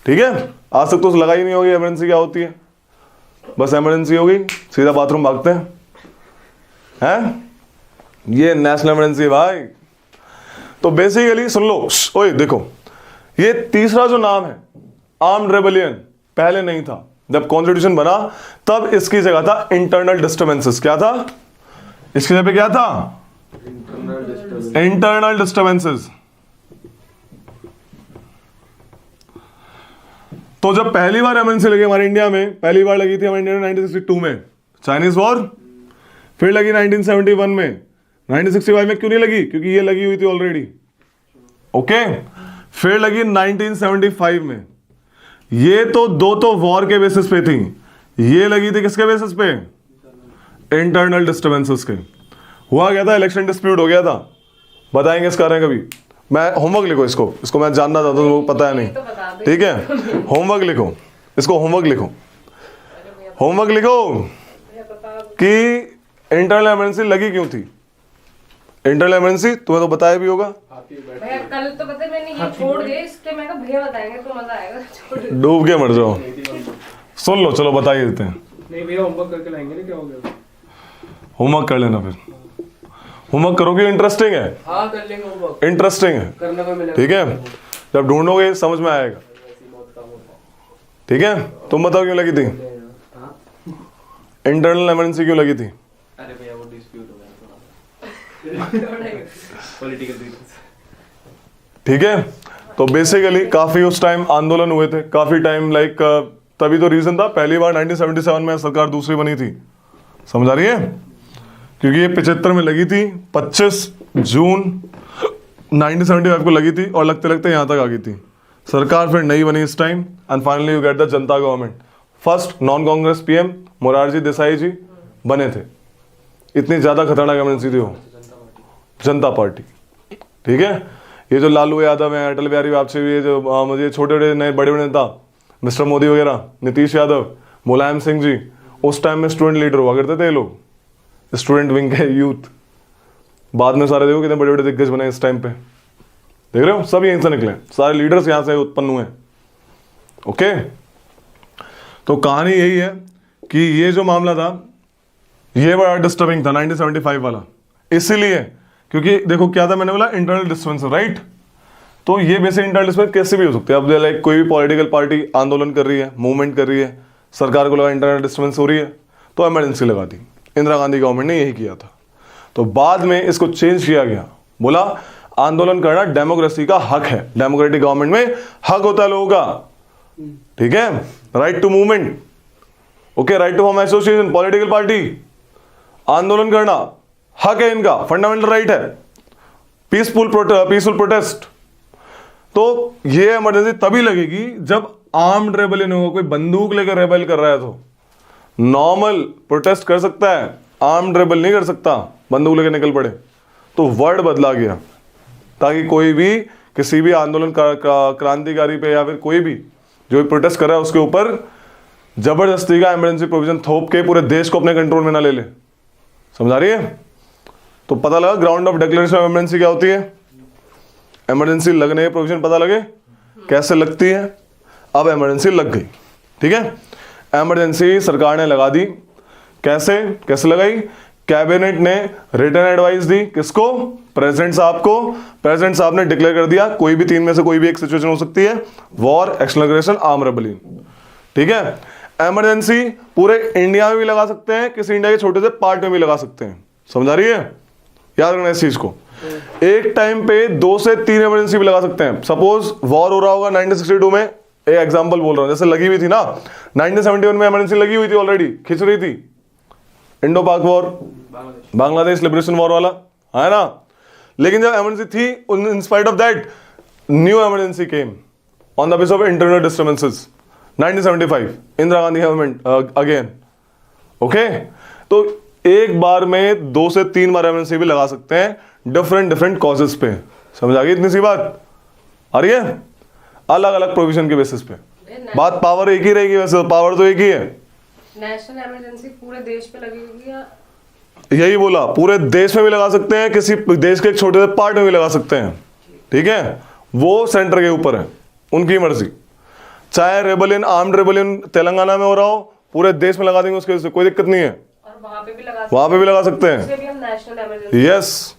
ठीक है। आज तक तो लगा ही नहीं होगी इमरजेंसी क्या होती है, बस इमरजेंसी हो गई सीधा बाथरूम भागते हैं, ये नेशनल इमरजेंसी है भाई। तो बेसिकली सुन लो, ओए देखो, ये तीसरा जो नाम है आर्म्ड रेबेलियन, पहले नहीं था। जब कॉन्स्टिट्यूशन बना तब इसकी जगह था इंटरनल डिस्टर्बेंसेस। क्या था इसकी जगह पे, क्या था, इंटरनल डिस्टर्बेंसेस। तो जब पहली बार इमरजेंसी लगी हमारे इंडिया में, पहली बार लगी थी हमारे इंडिया में 1962 में, चाइनीज वॉर, फिर लगी 1971 में, 1965 में क्यों नहीं लगी, क्योंकि ये लगी हुई थी ऑलरेडी, ओके। फिर लगी 1975 में, ये तो 2 तो वॉर के बेसिस पे थी, ये लगी थी किसके बेसिस पे, इंटरनल डिस्टर्बेंसेस के। हुआ क्या था, इलेक्शन डिस्प्यूट हो गया था, बताएंगे इस कारण कभी। मैं होमवर्क लिखो, इसको मैं जानना चाहता हूँ, पता है नहीं, ठीक है, होमवर्क लिखो, इसको होमवर्क लिखो, होमवर्क लिखो कि इंटरनल इमरजेंसी लगी क्यों थी। इंटरनल इमरजेंसी तुम्हें तो बताया भी होगा, भैया कल तो पता है मैंने ये छोड़ दिया, इसके मैं कहा भैया बताएंगे तो मजा आएगा, छोड़ दो। डूब के मर जाओ। सुन लो, चलो बता ही देते हैं। नहीं भैया होमवर्क करके लाएंगे ना, क्या हो गया, होमवर्क कर लेना, फिर होमवर्क करोगे, इंटरेस्टिंग है, हाँ कर लेंगे होमवर्क, इंटरेस्टिंग है, करने को मिलेगा, ठीक है। जब ढूंढोगे समझ में आएगा। ठीक है, तुम बताओ क्यों लगी थी? हाँ इंटरनल इमरजेंसी क्यों लगी थी? अरे भैया वो डिस्प्यूट हो गया पॉलिटिकल रीजंस। ठीक है, तो बेसिकली काफी उस टाइम आंदोलन हुए थे, काफी टाइम लाइक तभी तो रीजन था पहली बार 1977 में सरकार दूसरी बनी थी, समझ आ रही है? क्योंकि ये 75 में लगी थी, 25 जून 1975 को लगी थी और लगते लगते यहाँ तक आ गई थी सरकार, फिर नई बनी इस time and finally you get the Janata government. First non Congress PM Morarji Desai ji बने थे, इतनी ज्यादा खतरनाक इमरजेंसी थी वो, जनता पार्टी। ठीक है, ये जो लालू यादव है, अटल बिहारी वाजपेयी, ये जो मुझे छोटे छोटे नए बड़े बड़े नेता, मिस्टर मोदी वगैरह, नीतीश यादव, मुलायम सिंह जी, उस टाइम में स्टूडेंट लीडर हुआ करते थे ये लोग, स्टूडेंट विंग के यूथ। बाद में सारे देखो कितने बड़े बड़े दिग्गज बने इस टाइम पे, देख रहे हो, सब यहीं से निकले, सारे लीडर्स यहां से उत्पन्न हुए। ओके, तो कहानी यही है कि ये जो मामला था ये बड़ा डिस्टर्बिंग था 1975 वाला, इसीलिए क्योंकि देखो क्या था, मैंने बोला इंटरनल डिस्टर्बेंस, राइट? तो ये बेसिक इंटरनल डिस्टर्बेंस कैसे भी हो सकते हैं। अब लाइक कोई भी पॉलिटिकल पार्टी आंदोलन कर रही है, मूवमेंट कर रही है, सरकार को लगा इंटरनल डिस्टर्बेंस हो रही है तो इमरजेंसी लगा दी। इंदिरा गांधी गवर्नमेंट ने यही किया था। तो बाद में इसको चेंज किया गया, बोला आंदोलन करना डेमोक्रेसी का हक है, डेमोक्रेटिक गवर्नमेंट में हक होता है लोगों का, ठीक है, right to movement, okay, right to form association, political party, आंदोलन करना हक है इनका, फंडामेंटल राइट है, पीसफुल प्रोटेस्ट। तो ये इमरजेंसी तभी लगेगी जब आर्म्ड रेबेलियन होगा, कोई बंदूक लेकर रेबेल कर रहा है तो नॉर्मल प्रोटेस्ट कर सकता है, आर्म्ड रेबेल नहीं कर सकता, बंदूक लेकर निकल पड़े। तो वर्ड बदला गया ताकि कोई भी किसी भी आंदोलन क्रांतिकारी पे या फिर कोई भी जो भी प्रोटेस्ट कर रहा है उसके ऊपर जबरदस्ती का इमरजेंसी प्रोविजन थोप के पूरे देश को अपने कंट्रोल में ना ले ले, समझा रही है? तो पता लगा ground of declaration of emergency क्या होती है, इमरजेंसी लगने के प्रोविजन पता लगे कैसे लगती है। अब इमरजेंसी लग गई, ठीक है, इमरजेंसी सरकार ने लगा दी। कैसे कैसे लगाई? कैबिनेट ने रिटन एडवाइस दी, किसको? प्रेसिडेंट साहब को। प्रेसिडेंट साहब ने डिक्लेयर कर दिया कोई भी तीन में से कोई भी एक सिचुएशन हो सकती है, war, external aggression, arm rebellion, ठीक है। इमरजेंसी पूरे इंडिया में भी लगा सकते हैं, किसी इंडिया के छोटे से पार्ट में भी लगा सकते हैं, समझा रही है? याद रखना इस चीज को। एक टाइम पे 2 से 3 इमरजेंसी भी लगा सकते हैं। सपोज वॉर हो रहा होगा 1962 में, एक एग्जांपल बोल रहा हूं, जैसे लगी हुई थी ना 1971 में इमरजेंसी लगी हुई थी, ऑलरेडी खिंच रही थी, इंडो पाक वॉर, बांग्लादेश लिबरेशन वॉर वाला, है ना। लेकिन जब इमरजेंसी थी, in spite of that new emergency came on the base of internal disturbances 1975, Indira Gandhi government again, okay. तो एक बार में 2 से 3 बार इमरजेंसी भी लगा सकते हैं, डिफरेंट कॉजेस पे, समझ आ गई इतनी सी बात आ रही है, अलग अलग प्रोविजन के बेसिस पे। बात पावर एक ही रहेगी, वैसे पावर तो एक ही है। नेशनल इमरजेंसी पूरे देश पे लगेगी या यही बोला, पूरे देश में भी लगा सकते हैं, किसी देश के एक छोटे से पार्ट में भी लगा सकते हैं, ठीक है, वो सेंटर के ऊपर है, उनकी मर्जी। चाहे रेबेलियन, आर्म्ड रेबेलियन तेलंगाना में हो रहा हो, पूरे देश में लगा देंगे, उसके से कोई दिक्कत नहीं है, और वहां पे भी लगा सकते हैं। उससे भी हम national emergency. Yes,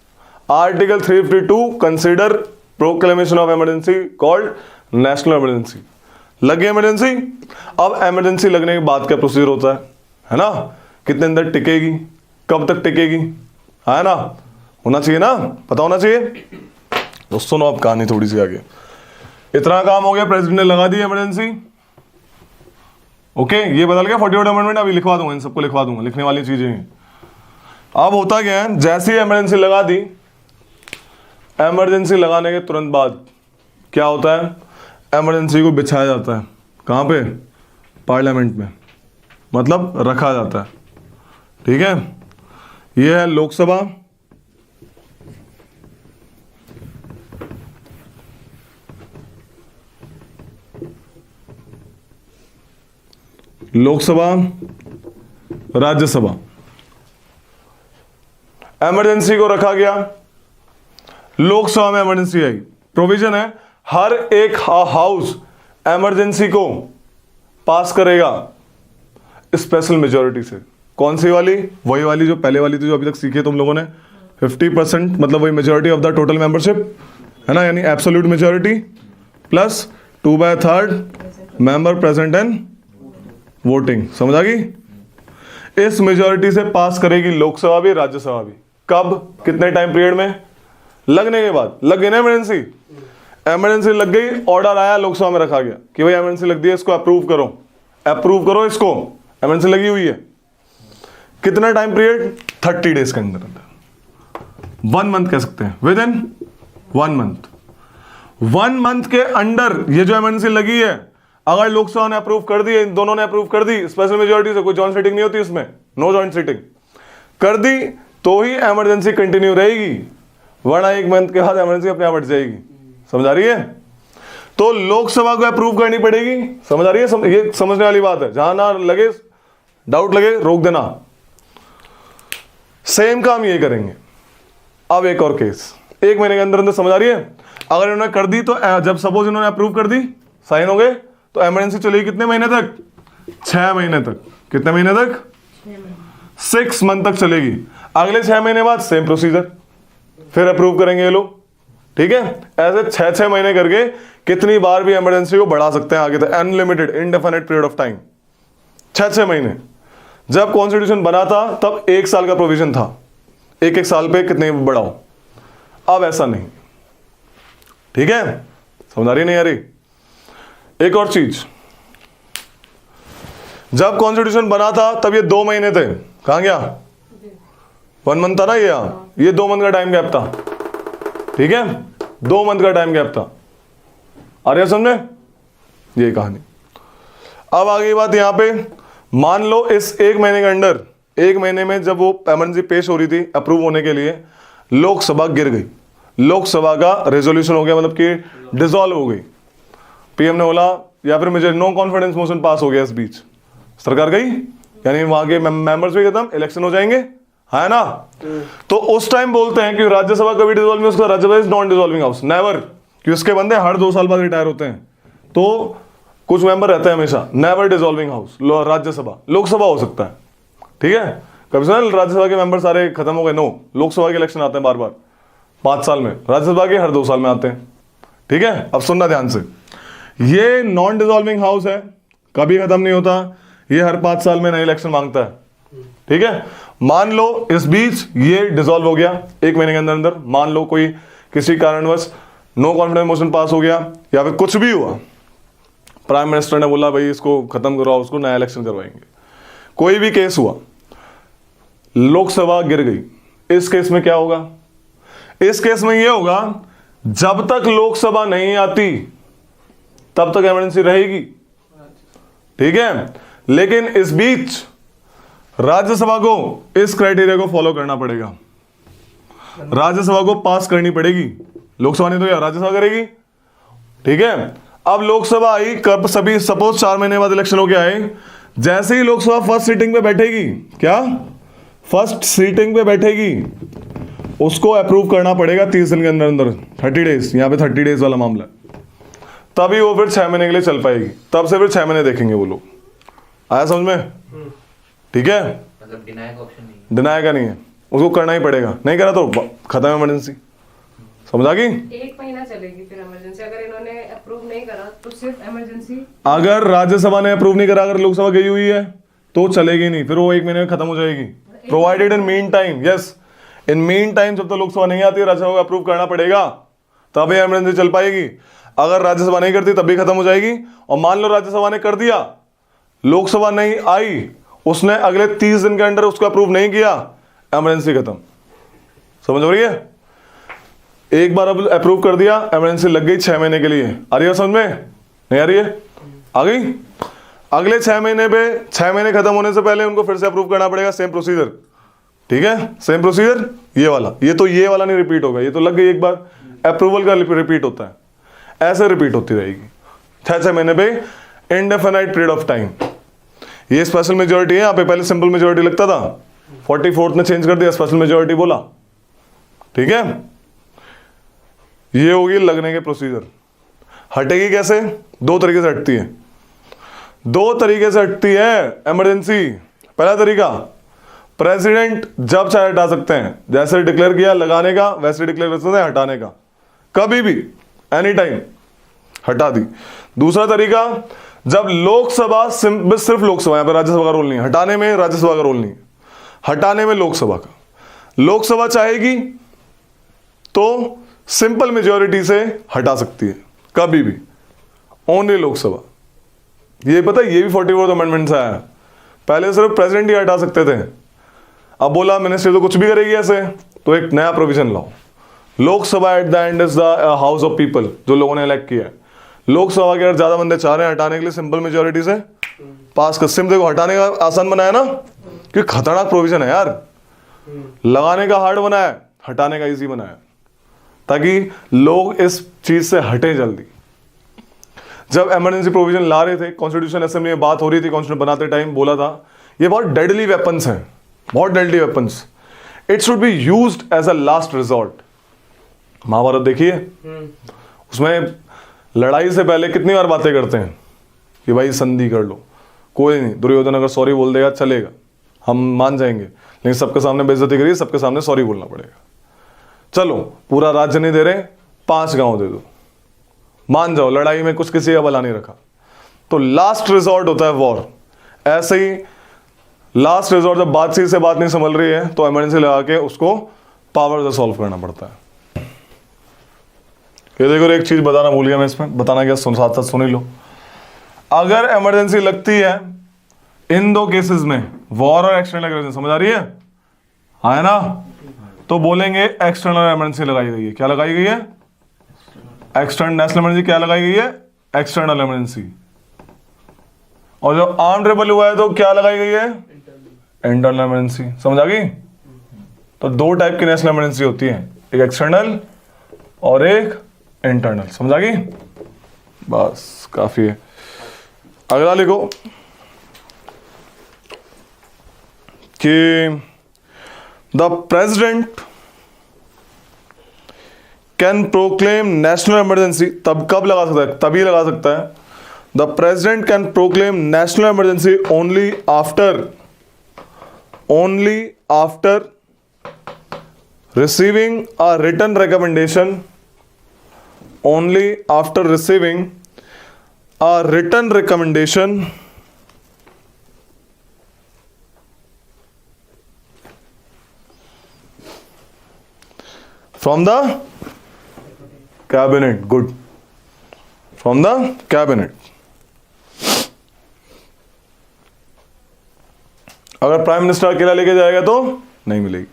article 352 consider proclamation of emergency called national emergency. लग गई इमरजेंसी। अब इमरजेंसी लगने के बाद क्या प्रोसीजर होता है ना, कितने अंदर टिकेगी, कब तक टिकेगी, है ना, होना चाहिए ना, पता होना चाहिए। दोस्तों सुनो अब कहानी थोड़ी सी आगे। इतना काम हो गया, प्रेसिडेंट ने लगा दी इमरजेंसी, ओके, ये बदल गया 48 अमेंडमेंट, अभी लिखवा दूंगा, इन सबको लिखवा दूंगा, लिखने वाली चीजें हैं। अब होता क्या है, जैसी इमरजेंसी लगा दी, इमरजेंसी लगाने के तुरंत बाद क्या होता है, इमरजेंसी को बिछाया जाता है, कहाँ पे? पार्लियामेंट में, मतलब रखा जाता है, ठीक है। यह है लोकसभा, राज्यसभा। इमरजेंसी को रखा गया, लोकसभा में इमरजेंसी आई। प्रोविजन है हर एक हाउस इमरजेंसी को पास करेगा स्पेशल मेजॉरिटी से। कौन सी वाली? वही वाली जो पहले वाली थी, जो अभी तक सीखी तुम लोगों ने, 50%, मतलब वही majority of the total membership, है ना, यानी absolute majority plus 2/3 member present and voting. समझ आ गई? इस मेजॉरिटी से पास करेगी लोकसभा भी राज्यसभा भी। कब? कितने टाइम पीरियड में? लगने के बाद। लग गई ना इमरजेंसी, इमरजेंसी लग गई, ऑर्डर आया, लोकसभा में रखा गया कि भाई इमरजेंसी लग दी है, इसको अप्रूव करो, अप्रूव करो इसको, इमरजेंसी लगी हुई है। कितना टाइम पीरियड? 30 डेज के अंदर अंदर, 1 मंथ कह सकते हैं, विद इन 1 मंथ। 1 मंथ के अंडर ये जो इमरजेंसी लगी है, अगर लोकसभा ने अप्रूव कर दी, इन दोनों ने अप्रूव कर दी स्पेशल मेजोरिटी से, कोई जॉइंट सीटिंग नहीं होती इसमें, नो जॉइंट सीटिंग, कर दी तो ही इमरजेंसी कंटिन्यू रहेगी, वरना 1 मंथ के बाद इमरजेंसी अपने आप हट जाएगी। समझ आ रही है? तो लोकसभा को अप्रूव करनी पड़ेगी। समझ आ रही है? ये समझने वाली बात है, जहां ना लगे डाउट लगे रोक देना। सेम काम ये करेंगे। अब एक और केस, 1 महीने के अंदर अंदर। समझ आ रही है? अगर इन्होंने कर दी तो जब सपोज इन्होंने अप्रूव कर दी, साइन हो गए, तो इमरजेंसी चलेगी कितने महीने तक? 6 महीने तक। कितने महीने तक? 6 मंथ तक चलेगी। अगले 6 महीने बाद सेम प्रोसीजर, फिर अप्रूव करेंगे ये लोग। ठीक है? ऐसे 6-6 महीने करके कितनी बार भी इमरजेंसी को बढ़ा सकते हैं आगे तक, unlimited indefinite period of time. 6-6 महीने। जब कॉन्स्टिट्यूशन बना था तब 1 साल का प्रोविजन था, 1-1 साल पे कितने बढ़ाओ। अब ऐसा नहीं। ठीक है? समझ आ रही नहीं आ रही? एक और चीज, जब कॉन्स्टिट्यूशन बना था तब ये 2 महीने थे, कहां गया? 1 मंथ था ना ये 2 मंथ का टाइम गैप था। ठीक है? 2 मंथ का टाइम गैप था। आ रही है समझे? ये कहानी। अब आ गई बात यहां पे, मान लो इस 1 महीने के अंदर, 1 महीने में जब वो इमरजेंसी पेश हो रही थी अप्रूव होने के लिए, लोकसभा गिर गई, लोकसभा का रेजोल्यूशन हो गया, मतलब कि डिसॉल्व हो गई। पीएम ने बोला, या फिर मुझे नो कॉन्फिडेंस मोशन पास हो गया, इस बीच सरकार गई, यानी वहां के मेंबर्स भी खत्म, इलेक्शन हो जाएंगे, है ना? तो उस टाइम बोलते हैं कि राज्यसभा कभी डिसॉल्व नहीं, उसका Rajya Sabha is non dissolving house, never, कि उसके बंदे हर 2 साल बाद रिटायर होते हैं, तो कुछ मेंबर रहते हैं हमेशा, never dissolving house Rajya Sabha. Lok Sabha हो सकता है, ठीक है? कभी सुना राज्यसभा के मेंबर सारे खत्म हो गए? नो, लोकसभा के इलेक्शन आते हैं बार बार 5 साल में, राज्यसभा के हर 2 साल में आते हैं। ठीक है? अब सुनना ध्यान से, ये नॉन डिसॉल्विंग हाउस है, कभी खत्म नहीं होता, ये हर 5 साल में नया इलेक्शन मांगता है। ठीक है? मान लो इस बीच ये डिसॉल्व हो गया 1 महीने के अंदर अंदर, मान लो कोई किसी कारणवश नो कॉन्फिडेंस मोशन पास हो गया या फिर कुछ भी हुआ, प्राइम मिनिस्टर ने बोला भाई इसको खत्म करवाओ, उसको नया इलेक्शन करवाएंगे, कोई भी केस हुआ, लोकसभा गिर गई, इस केस में क्या होगा? इस केस में यह होगा, जब तक लोकसभा नहीं आती तब तक इमरजेंसी रहेगी। ठीक है? लेकिन इस बीच राज्यसभा को इस क्राइटेरिया को फॉलो करना पड़ेगा, राज्यसभा को पास करनी पड़ेगी। लोकसभा ने तो क्या राज्यसभा करेगी। ठीक है? अब लोकसभा आई कब? सभी सपोज 4 महीने बाद इलेक्शन हो गया है, जैसे ही लोकसभा फर्स्ट सीटिंग पे बैठेगी, क्या फर्स्ट सीटिंग पे बैठेगी, उसको अप्रूव करना पड़ेगा 30 दिन के अंदर अंदर, 30 डेज, यहां पे 30 डेज वाला मामला है, तभी वो फिर 6 महीने के लिए चल पाएगी, तब से फिर 6 महीने देखेंगे वो लोग। आया समझ में? ठीक है? मतलब डिनाई का ऑप्शन नहीं है, डिनाई का नहीं है, उसको करना ही पड़ेगा, नहीं करा तो खत्म इमरजेंसी। समझ आ गई? 1 महीना चलेगी फिर इमरजेंसी, अगर इन्होंने अप्रूव नहीं करा तो सिर्फ इमरजेंसी। अगर राज्यसभा ने अप्रूव नहीं करा, अगर लोकसभा गई हुई है तो चलेगी नहीं, फिर वो 1 महीने में खत्म हो जाएगी। Provided in mean time, yes, in mean time जब तक लोकसभा नहीं आती, राज्यसभा को अप्रूव करना पड़ेगा, तब ये इमरजेंसी चल पाएगी। अगर राज्यसभा नहीं करती तब भी खत्म हो जाएगी। और मान लो राज्यसभा ने कर दिया, लोकसभा नहीं आई, उसने अगले 30 दिन के अंदर उसको अप्रूव नहीं किया, इमरजेंसी खत्म। समझ हो रही है? एक बार अब अप्रूव कर दिया, इमरजेंसी लग गई 6 महीने के लिए। आ रही है समझ में? नहीं आ रही है? आ गई? अगले 6 महीने पे, 6 महीने खत्म होने से पहले उनको फिर से अप्रूव करना पड़ेगा, सेम प्रोसीजर। ठीक है? सेम प्रोसीजर, ये वाला, ये वाला नहीं रिपीट होगा, ये तो लग गई एक बार, अप्रूवल का रिपीट होता है, ऐसे रिपीट होती रहेगी 6-6 महीने पे, इंडेफिनाइट पीरियड ऑफ टाइम। ये स्पेशल मेजोरिटी है, यहाँ पे पहले सिंपल मेजोरिटी लगता था, 44th ने चेंज कर दिया, स्पेशल मेजोरिटी बोला। ठीक है? ये होगी लगने के प्रोसीजर। हटेगी कैसे? 2 तरीके से हटती है, 2 तरीके से हटती है इमरजेंसी। पहला तरीका, प्रेसिडेंट जब चाहे हटा सकते हैं, जैसे डिक्लेयर किया लगाने का, वैसे डिक्लेयर कर सकते हैं हटाने का, कभी भी, एनी टाइम हटा दी। दूसरा तरीका, जब लोकसभा सिर्फ लोकसभा, यहां पर राज्यसभा का रोल नहीं, हटाने में राज्यसभा का रोल नहीं, हटाने में लोकसभा का, लोकसभा चाहेगी तो सिंपल मेजॉरिटी से हटा सकती है कभी भी, ओनली लोकसभा। ये पता है, ये भी 44th अमेंडमेंट से आया है। पहले सिर्फ प्रेसिडेंट ही हटा सकते थे, अब बोला मिनिस्ट्री तो कुछ भी करेगी ऐसे, तो एक नया प्रोविजन लाओ। Lok Sabha eight the and is the house of people, जो लोगों ने इलेक्ट किया है। लोकसभा के अगर ज्यादा बंदे चाह रहे हैं हटाने के लिए, सिंपल मेजोरिटी से पास कर। सिम देखो हटाने का आसान बनाया ना, क्योंकि खतरनाक प्रोविजन है यार, लगाने का हार्ड बनाया, हटाने का इजी बनाया, ताकि लोग इस चीज से हटे जल्दी। जब इमरजेंसी प्रोविजन ला रहे थे, कॉन्स्टिट्यूशन असेंबली में बात हो रही थी, कॉन्स्टिट्यूशन बनाते टाइम बोला था ये बहुत डेडली वेपन्स हैं, बहुत deadly weapons, it should be used as a last resort. Mahabharat देखिए, उसमें लड़ाई से पहले कितनी बार बातें करते हैं कि भाई संधि कर लो, कोई नहीं, दुर्योधन अगर सॉरी बोल देगा चलेगा, हम मान जाएंगे, लेकिन सबके सामने बेइज्जती करिए, सबके सामने सॉरी बोलना पड़ेगा। चलो पूरा राज्य नहीं दे रहे, 5 गांव दे दो, मान जाओ, लड़ाई में कुछ किसी का भला नहीं रखा, तो लास्ट रिजॉर्ट होता है वॉर। ऐसे ही लास्ट रिजॉर्ट, जब बातचीत से बात नहीं संभल रही है तो इमरजेंसी लगा के उसको पावर से सॉल्व करना पड़ता है। ये देखो, एक चीज बताना भूल गया मैं इसमें, बताना क्या, साथ साथ सुन ही लो। अगर इमरजेंसी लगती है इन 2 केसेस में, वॉर और एक्सटर्नल इमरजेंसी, समझ आ रही है, है ना, तो बोलेंगे एक्सटर्नल इमरजेंसी लगाई गई है। क्या लगाई गई है? एक्सटर्नल। नेशनल इमरजेंसी क्या लगाई गई है? External emergency. और जो आर्म रेबल हुआ है तो क्या लगाई गई है? Internal emergency. समझ आ गई? तो 2 टाइप की नेशनल इमरजेंसी होती है, एक एक्सटर्नल और एक इंटरनल। समझ आ गई? बस काफी है। अगला लिखो कि the president can proclaim national emergency. तब कब लगा सकता है? तभी लगा सकता है। The president can proclaim national emergency only after receiving a written recommendation, only after receiving a written recommendation from the cabinet. Good. From the cabinet. अगर प्राइम मिनिस्टर अकेला लेके जाएगा तो नहीं मिलेगी।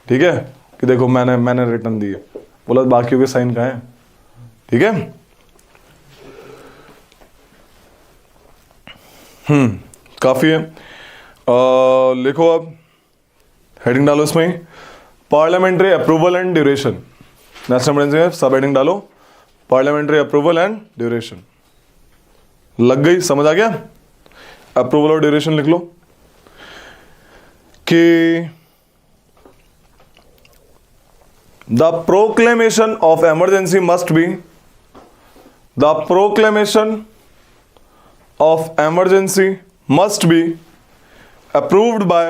ठीक है, कि देखो मैंने रिटर्न दी है, बोला बाकियों के साइन कहाँ है। ठीक है, काफी है। लिखो अब, हेडिंग डालो इसमें, parliamentary approval and duration. National emergency में सब हेडिंग डालो, पार्लियामेंट्री अप्रूवल एंड ड्यूरेशन। लग गई? समझ आ गया? अप्रूवल और ड्यूरेशन लिख लो कि the proclamation of emergency must be, the proclamation of emergency must be approved by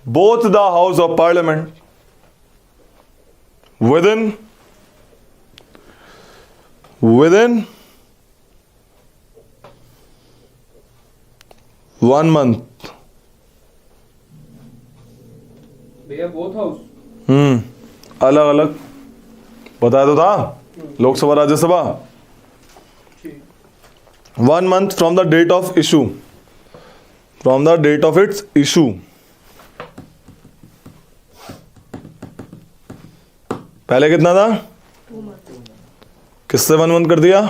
both the House of Parliament within 1 month। भैया बोथ हाउस अलग अलग बताया तो था, Lok Sabha Rajya Sabha. 1 month from the date of issue, from the date of its issue. पहले कितना था? किससे 1 month कर दिया?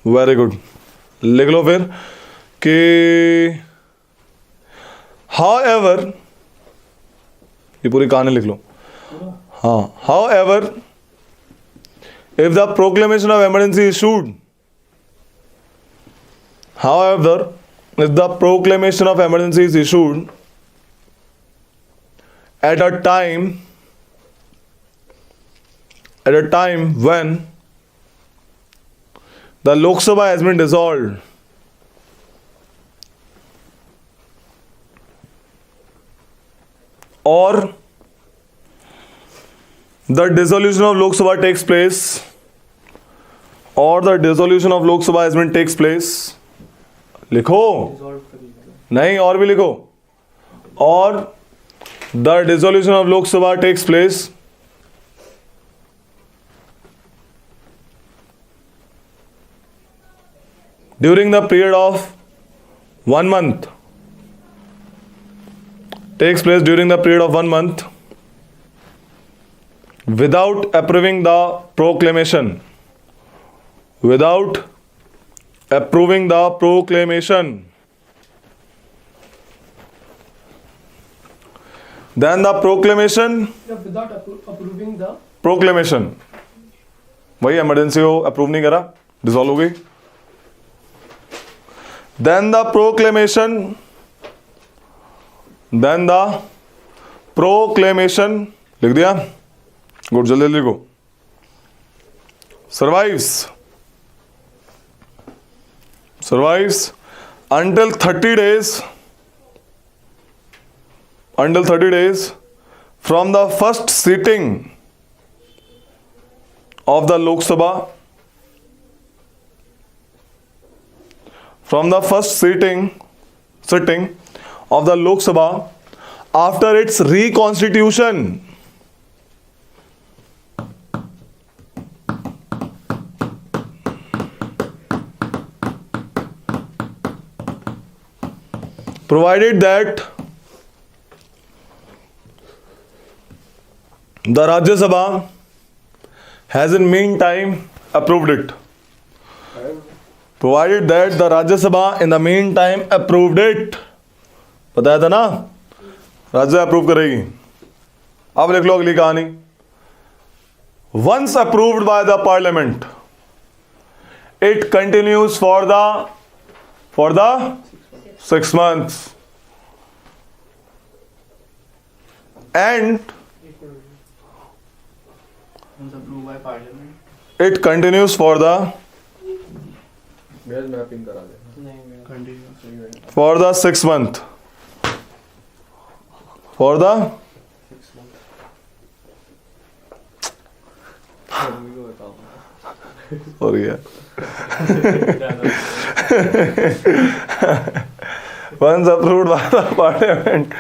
Very good. लिख लो फिर कि हाउएवर, ये पूरी कहानी लिख लो। हाँ, however, if the proclamation of emergency issued, however, if the proclamation of emergency is issued at a time when the Lok Sabha has been dissolved, or the dissolution of Lok Sabha takes place और the dissolution of Lok Sabha has been takes place, लिखो, नहीं और भी लिखो, और the dissolution of Lok Sabha takes place during the period of 1 month, takes place during the period of 1 month without approving the proclamation, without approving the proclamation, then the proclamation, without approving the proclamation, वही emergency हो, approve नहीं करा, dissolve हो गई, then the proclamation, then the proclamation, लिख दिया, good, जल्दी जल्दी लिखो, survives until 30 days from the first sitting of the Lok Sabha, from the first sitting of the Lok Sabha after its reconstitution. Provided that the Rajya Sabha has in meantime approved it. Provided that the Rajya Sabha in the meantime approved it. बताया था ना, राज्य approve करेगी. अब लिख लो अगली कहानी. Once approved by the parliament, it continues for the 6 months, and approved by parliament. it continues for the mapping करा दे. for the 6 month, for the sorry यार. Once approved by the parliament,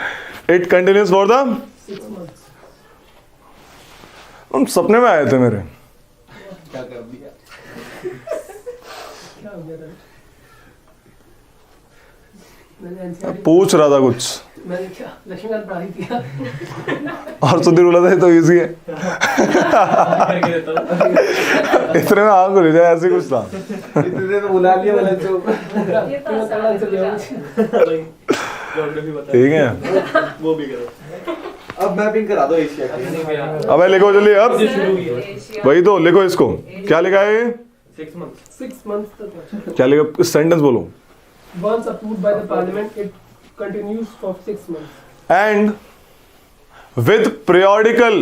it continues for the 6 months. हम सपने में आए थे मेरे. क्या कर दिया? क्या हो गया था? मैंने NCERT पूछ रहा था कुछ मैंने क्या लक्ष्मीकांत पढ़ाई थी. और सुधीर बोला था ये तो इजी है. करके देता हूँ। इतने में आग खुल जाए, ऐसे कुछ था. इतने तो बुला लिया वाला जो ये तो आसान है, ज्योग्राफी बता. ठीक है, वो भी करो. अब मैपिंग करा दो एशिया की. नहीं भैया. अब लिखो जल्दी. अब शुरू किया. वही तो लिखो इसको. क्या लिखा है ये? 6 months. 6 months तक. क्या लिखा? सेंटेंस बोलो. Once approved by the parliament, it continues for 6 months. And with periodical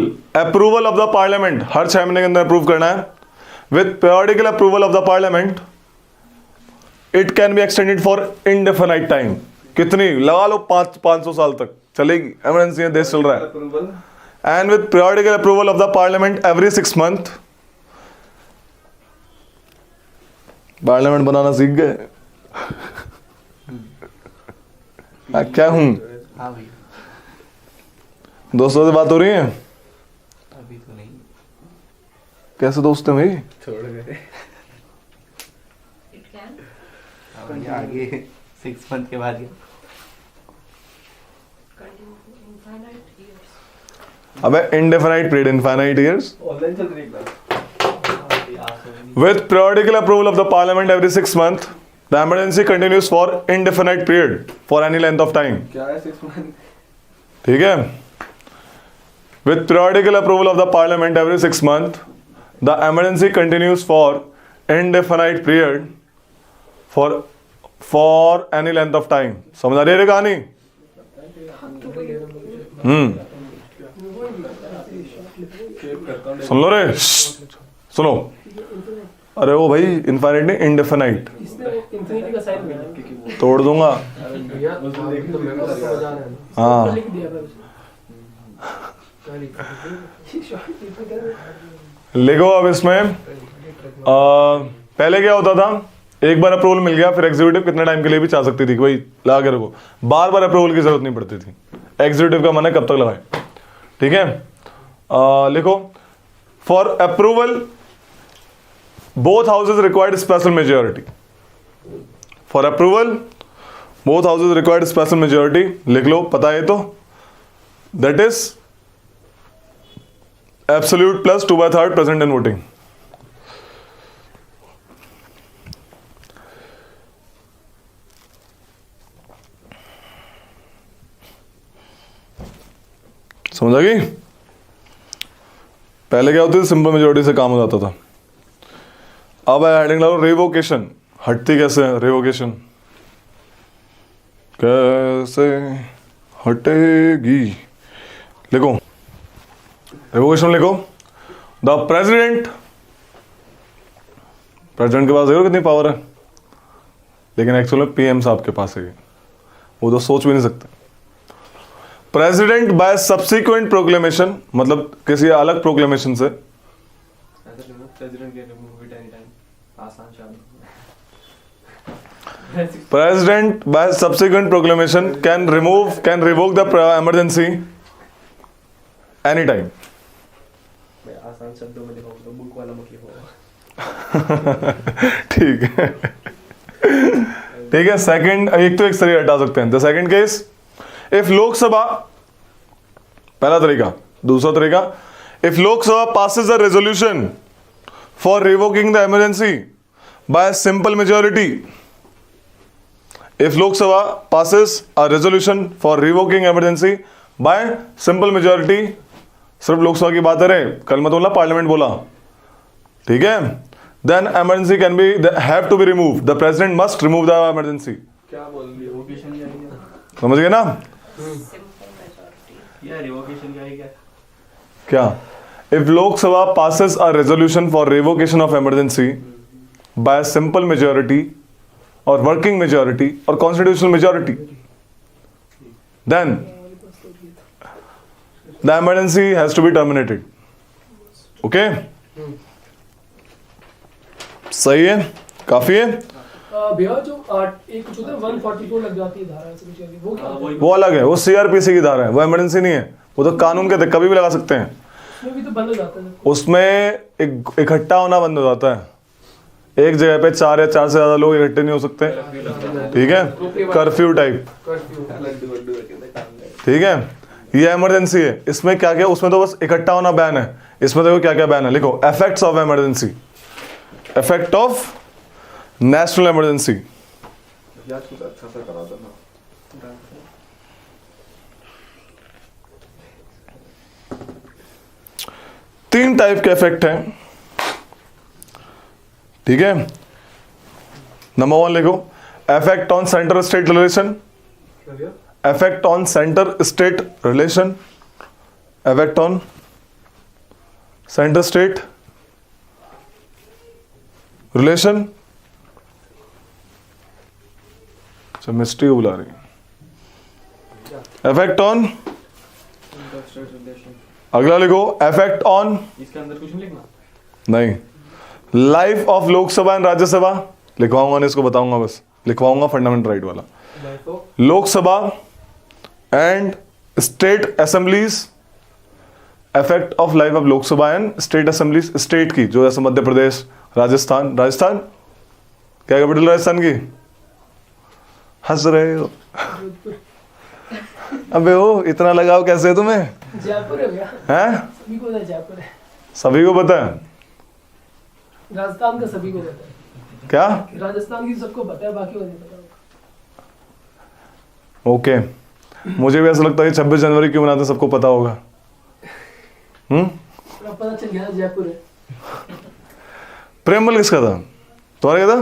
approval of the parliament, हर 6 महीने के अंदर अप्रूव करना है. With periodical approval of the parliament, it can be extended for indefinite time. कितनी लगा लो, 500 साल तक चलेगी. एमरजेंसी में देश चल रहा है. Approval. And with periodical approval of the parliament every 6 month, parliament बनाना सीख गए. क्या हूं, हाँ भाई, दोस्तों से बात हो रही है? अभी तो नहीं. कैसे दोस्त हैं भाई? छोड़ गए. It can अब ये आगे 6 month के बाद continue for infinite years. अबे indefinite period, infinite years. Online चल रही है class. With periodical approval of the parliament every 6 months, the emergency continues for indefinite period for any length of time. क्या है 6 मंथ? ठीक है? With periodical approval of the parliament every 6 months, the emergency continues for indefinite period for any length of time. समझ आ रही है कहानी? सुन लो रे, सुनो. अरे वो भाई इनफाइनाइट नहीं, इंडेफिनाइट. इसने इंफिनिटी का साइन दिया. तोड़ दूंगा. भैया तो मेरे को समझ आ रहा है. हाँ. लिख दिया था उसने. लिखो लिखो अब इसमें पहले क्या होता था, एक बार अप्रूवल मिल गया फिर एग्जीक्यूटिव कितने टाइम के लिए भी चाह सकती थी कि भाई लगा के रखो, बार बार अप्रूवल की जरूरत नहीं पड़ती थी। एग्जीक्यूटिव का मन है कब तक लगाए, ठीक है। लिखो for approval both houses required special majority. For approval both houses required special majority, लिख लो, पता है तो, that is absolute plus 2/3 present in voting. समझ आ गई? पहले क्या होती थी, सिंपल मेजोरिटी से काम हो जाता था। अब हेडिंग लगाओ रिवोकेशन। हटती कैसे है रिवोकेशन, कैसे हटेगी? लिखो रिवोकेशन, लिखो द प्रेसिडेंट के पास देखो कितनी पावर है, लेकिन एक्चुअल में पीएम साहब के पास है, वो तो सोच भी नहीं सकते। प्रेसिडेंट बाय सब्सिक्वेंट प्रोक्लेमेशन, मतलब किसी अलग प्रोक्लेमेशन से, president can remove it any time, आसान शब्द। President by subsequent proclamation can revoke the emergency anytime. मैं आसान शब्दों में लिखूंगा तो बुक वाला मत लिखो। ठीक है, ठीक है। सेकंड, एक तो एक सही हटा सकते हैं। The second case, if Lok Sabha, पहला तरीका। दूसरा तरीका, if Lok Sabha passes a resolution for revoking the emergency by simple majority, if Lok Sabha passes a resolution for revoking emergency by simple majority, सिर्फ लोकसभा की बात है रे, कल मत बोला पार्लियामेंट बोला, ठीक है। then emergency can be have to be removed, the president must remove the emergency। क्या बोल रही है, रिवोकेशन ही आएगी समझ गए ना? या रिवोकेशन क्या है क्या? if Lok Sabha passes a resolution for revocation of emergency by simple majority और वर्किंग मेजोरिटी और constitutional majority, then the emergency has to be terminated. Okay, सही है, काफी है। भैया जो 8 एक कुछ होता है 144 लग जाती है धारा, ऐसे कुछ है, वो क्या? वो अलग है, वो सीआरपीसी की धारा है, वो इमरजेंसी नहीं है, वो तो कानून के कभी भी लगा सकते हैं। उसमें भी तो बंद हो जाता है, उसमें इकट्ठा होना बंद हो जाता है, एक जगह पे 4 या 4 से ज्यादा लोग इकट्ठे नहीं हो सकते, ठीक है, कर्फ्यू टाइप, ठीक है। ये इमरजेंसी है, इसमें क्या क्या, उसमें तो बस इकट्ठा होना बैन है, इसमें देखो क्या क्या बैन है, लिखो effects of emergency, effect of national emergency. अच्छा सा करा देना। 3 टाइप के इफेक्ट हैं, ठीक है। नंबर 1 लिखो, effect on centre state relation, effect on centre state relation, effect on centre state relation. अच्छा, मिस्ट्री को बुला रही है। इफेक्ट ऑन, अगला लिखो इफेक्ट ऑन, इसके अंदर कुछ नहीं लिखना, नहीं, life of Lok Sabha and Rajya Sabha, लिखवाऊंगा नहीं, इसको बताऊंगा बस, लिखवाऊंगा फंडामेंटल राइट वाला। Lok Sabha and state assemblies, effect of life of Lok Sabha and state assemblies, state की, जो जैसे मध्य प्रदेश, राजस्थान, क्या कैपिटल राजस्थान की? हंस रहे हो अबे ओ, इतना लगाओ कैसे है तुम्हें? जयपुर है भैया, हैं? सभी को पता है जयपुर है, सभी को पता है राजस्थान का सभी को पता है, क्या? राजस्थान की सबको पता है, बाकी को नहीं पता। ओके, मुझे भी ऐसा लगता है कि 26 जनवरी क्यों मनाते हैं, सबको पता होगा। अब पता चल गया जयपुर है। प्रेमबल किसका था? तुम्हारा क्या था?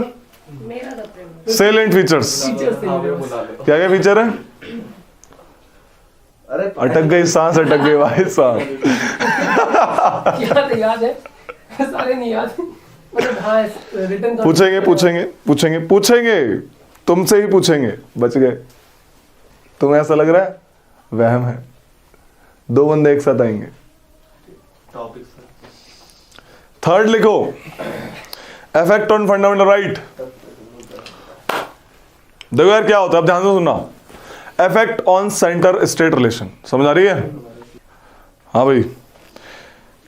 मेरा तो प्रेम। सेलेंट फीचर्स, टीचर्स थे मेरे बुला लो। क्या क्या फीचर है? अरे अटक गई सांस, अटक गई भाई साहब। याद है, याद है, सारे नहीं याद, मतलब हाँ रिटर्न पूछेंगे, तुमसे ही पूछेंगे, बच गए। तुम्हें ऐसा लग रहा है? वहम है, 2 बंदे एक साथ आएंगे। टॉपिक। थर्ड लिखो, इफेक्ट ऑन फंडामेंटल राइट। देखो यार क्या होता है, अब ध्यान से सुनना। Effect on centre state relation, समझ आ रही है? हाँ भाई,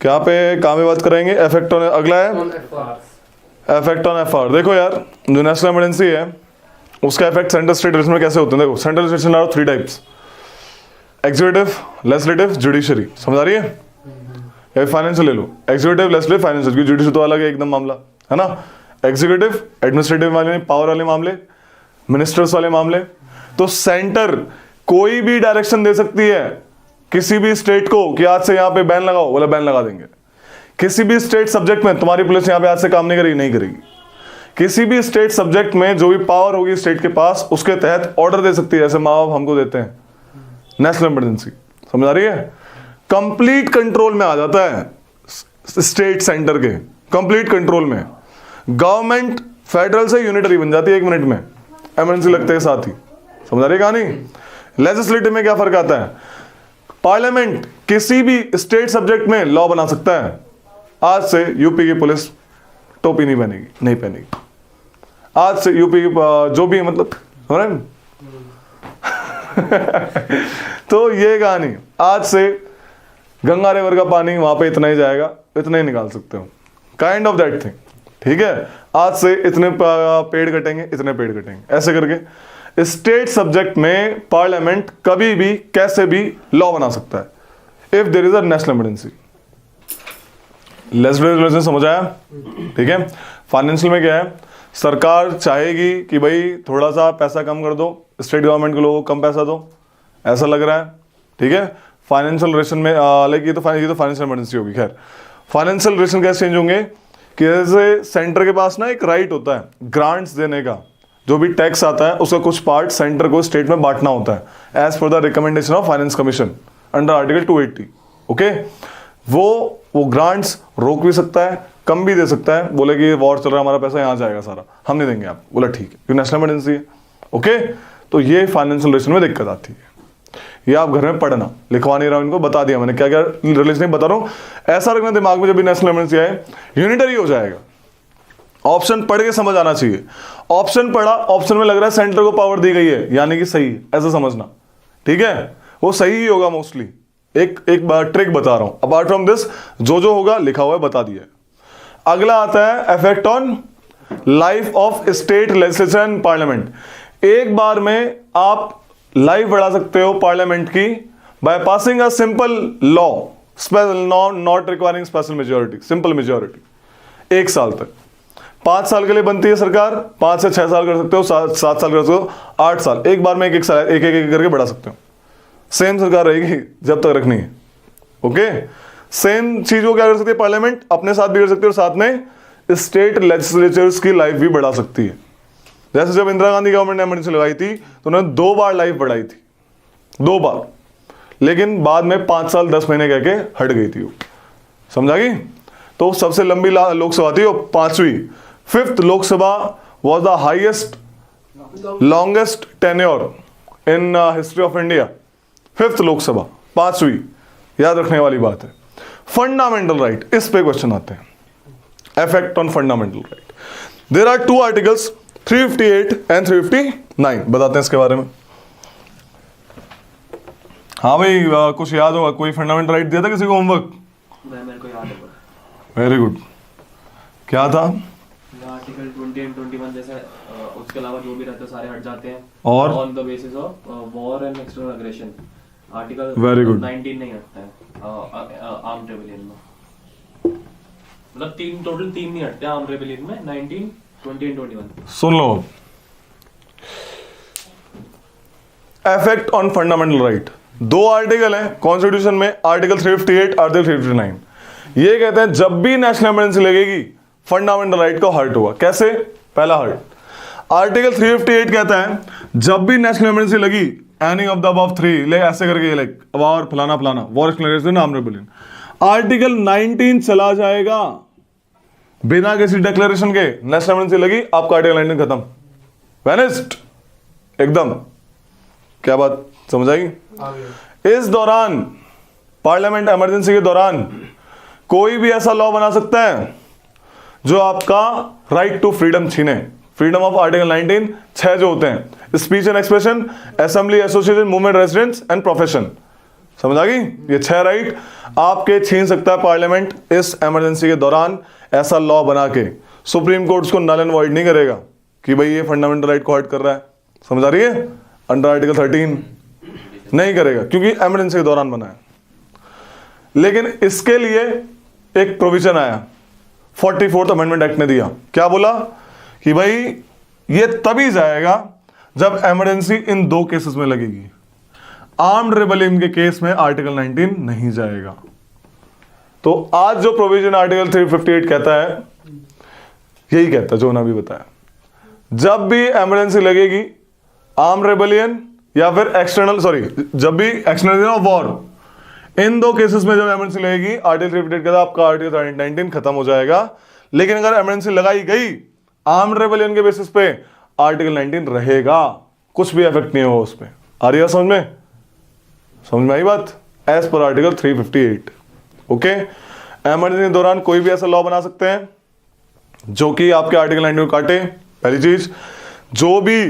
क्या पे कहाँ पे बात करेंगे? इफेक्ट ऑन, अगला है इफेक्ट ऑन एफआर। देखो यार, जो नेशनल इमरजेंसी है उसका इफेक्ट सेंटर स्टेट रिलेशन में कैसे होते हैं? देखो, central relation are 3 types, executive, legislative, judiciary. समझ आ रही है? या फाइनेंशियल ले लो, एग्जीक्यूटिव, लेजिस्लेटिव, फाइनेंशियल, क्योंकि जुडिशरी तो अलग है एकदम मामला, है ना? एग्जीक्यूटिव एडमिनिस्ट्रेटिव वाले, पावर वाले मामले, मिनिस्टर्स वाले मामले। तो सेंटर कोई भी डायरेक्शन दे सकती है किसी भी स्टेट को कि आज से यहां पे बैन लगाओ, बोला बैन लगा देंगे। किसी भी स्टेट सब्जेक्ट में तुम्हारी पुलिस यहां पे आज से काम नहीं करेगी, नहीं करेगी। किसी भी स्टेट सब्जेक्ट में जो भी पावर होगी स्टेट के पास, उसके तहत ऑर्डर दे सकती है, जैसे माँ बाप हमको देते हैं। नेशनल इमरजेंसी, समझ आ रही है? कंप्लीट कंट्रोल में आ जाता है स्टेट सेंटर के, कंप्लीट कंट्रोल में। गवर्नमेंट फेडरल से यूनिटरी बन जाती है 1 मिनट में, इमरजेंसी लगते हैं साथ ही। समझ आ रही है कहानी? लेजिस्लेटिव में क्या फर्क आता है? पार्लियामेंट किसी भी स्टेट सब्जेक्ट में लॉ बना सकता है। आज से यूपी की पुलिस टोपी नहीं पहनेगी, नहीं पहनेगी। आज से यूपी की जो भी, मतलब हो रहा है तो ये कहानी, आज से गंगा रिवर का पानी वहां पे इतना ही जाएगा, इतना ही निकाल सकते हो, काइंड ऑफ दैट थिंग। ठीक है, आज से इतने पेड़ कटेंगे, इतने पेड़ कटेंगे, ऐसे करके स्टेट सब्जेक्ट में पार्लियामेंट कभी भी कैसे भी लॉ बना सकता है if there is a national emergency. Legislative समझ आया? ठीक है। फाइनेंशियल में क्या है? सरकार चाहेगी कि भाई थोड़ा सा पैसा कम कर दो, स्टेट गवर्नमेंट के लोगों को कम पैसा दो, ऐसा लग रहा है। ठीक है। फाइनेंशियल रिलेशन में लाइक ये तो फाइनेंशियल इमरजेंसी होगी। खैर, फाइनेंशियल रिलेशन कैसे चेंज होंगे कि जैसे सेंटर के पास ना एक राइट होता है ग्रांट्स देने का, जो भी टैक्स आता है उसका कुछ पार्ट सेंटर को स्टेट में बांटना होता है एज पर the recommendation of finance commission under article 280। Okay, वो ग्रांट्स रोक भी सकता है, कम भी दे सकता है, बोले कि वॉर चल रहा है, हमारा पैसा यहाँ जाएगा सारा, हम नहीं देंगे आप, बोला ठीक है, क्योंकि नेशनल इमरजेंसी है। ओके, तो ये फाइनेंशियल रिलेशन में दिक्कत आती है। ये आप घर में पढ़ना, लिखवा नहीं रहा हूं, इनको बता दिया मैंने क्या क्या रिलेशन बता रहा हूं। ऐसा रखना दिमाग में, जब भी नेशनल इमरजेंसी आए यूनिटरी हो जाएगा। ऑप्शन पढ़ के समझ आना चाहिए। ऑप्शन पढ़ा, ऑप्शन में लग रहा है सेंटर को पावर दी गई है, यानी कि सही है, ऐसा समझना। ठीक है, वो सही ही होगा मोस्टली। एक ट्रिक बता रहा हूं, अपार्ट फ्रॉम दिस जो होगा लिखा हुआ है बता दिया। अगला आता है effect on life of state legislation parliament. एक बार में आप लाइफ बढ़ा सकते हो पार्लियामेंट की by passing a simple law, not requiring special majority, simple majority. 1 साल तक, 5 साल के लिए बनती है सरकार, 5 से 6 साल कर सकते हो, 7 साल कर सकते हो, 8 साल, एक बार में एक साल एक करके बढ़ा सकते हो। सेम सरकार रहेगी जब तक रखनी है। ओके, सेम चीज को क्या कर सकती है पार्लियामेंट, अपने साथ भी कर सकती है और साथ में स्टेट लेजिस्लेचर्स की लाइफ भी बढ़ा सकती है। जैसे जब इंदिरा गांधी गवर्नमेंट ने इमरजेंसी लगाई थी तो उन्होंने 2 बार लाइफ बढ़ाई थी, 2 बार, लेकिन बाद में 5 साल 10 महीने कह के हट गई थी वो। समझा गई? तो सबसे लंबी लोकसभा थी वो 5वीं। 5th Lok Sabha was the highest longest tenure in history of India. 5th Lok Sabha, 5वीं, याद रखने वाली बात है। फंडामेंटल राइट, इस पे क्वेश्चन आते हैं। Effect on fundamental right, there are 2 articles 358 and 359, बताते हैं इसके बारे में। हाँ भाई, कुछ याद होगा? कोई फंडामेंटल राइट दिया था किसी को होमवर्क? मेरे को याद है। Very good. क्या था? आर्टिकल 20 एंड 21 जैसे उसके अलावा जो भी रहते हैं सारे हट जाते हैं, और on the basis of war and external aggression. Article Very good. 19 नहीं हटता है आर्म्ड रेबेलियन में, मतलब 3 टोटल 3 नहीं हटते आर्म्ड रेबेलियन में, 19, 20 and 21। Soon low, effect on fundamental right, 2 article है कॉन्स्टिट्यूशन में, आर्टिकल 358, आर्टिकल 359। ये कहते हैं जब भी नेशनल इमरजेंसी लगेगी फंडामेंटल राइट को हर्ट होगा। कैसे? पहला हर्ट, आर्टिकल 358 कहता है जब भी नेशनल इमरजेंसी लगी, एनी ऑफ द अबव 3, ले ऐसे करके, लाइक वॉर फलाना फलाना, war exclamation armed rebellion. Article 19 चला जाएगा बिना किसी डिक्लेरेशन के। नेशनल इमरजेंसी लगी, आपका आर्टिकल 19 खत्म, वेनिस्ड एकदम। क्या बात समझ आई? इस दौरान पार्लियामेंट इमरजेंसी के दौरान कोई भी ऐसा लॉ बना सकता है जो आपका राइट टू फ्रीडम छीने, फ्रीडम ऑफ आर्टिकल 19, 6 जो होते हैं, speech and expression, assembly, association, movement, residence and profession, समझ आ गई? ये 6 राइट आपके छीन सकता है पार्लियामेंट इस इमरजेंसी के दौरान, ऐसा लॉ बना के। सुप्रीम कोर्ट उसको नल एंड वॉइड नहीं करेगा कि भाई ये फंडामेंटल राइट को हर्ट कर रहा है, समझ आ रही है? अंडर आर्टिकल 13 नहीं करेगा क्योंकि इमरजेंसी के दौरान बना है। लेकिन इसके लिए एक प्रोविजन आया, 44th अमेंडमेंट एक्ट ने दिया। क्या बोला कि भाई ये तभी जाएगा जब इमरजेंसी इन 2 केसेस में लगेगी। आर्म्ड रेबेलियन के केस में आर्टिकल 19 नहीं जाएगा। तो आज जो प्रोविजन आर्टिकल 358 कहता है, यही कहता है जो ना भी बताया, जब भी इमरजेंसी लगेगी, आर्म्ड रेबेलियन या फिर एक्सटर्नल, जब भी external of war, in 2 cases में जब इमरजेंसी लगेगी, आर्टिकल 358 कहता है आपका आर्टिकल 19 खत्म हो जाएगा। लेकिन अगर इमरजेंसी लगाई गई आर्म्ड रेबेलियन के बेसिस पे, आर्टिकल 19 रहेगा, कुछ भी इफेक्ट नहीं होगा उस पर। आ रही है समझ में? समझ में आई बात? As per article 358। Okay, emergency के दौरान कोई भी ऐसा लॉ बना सकते हैं जो कि आपके आर्टिकल 19 को काटे। पहली चीज, जो भी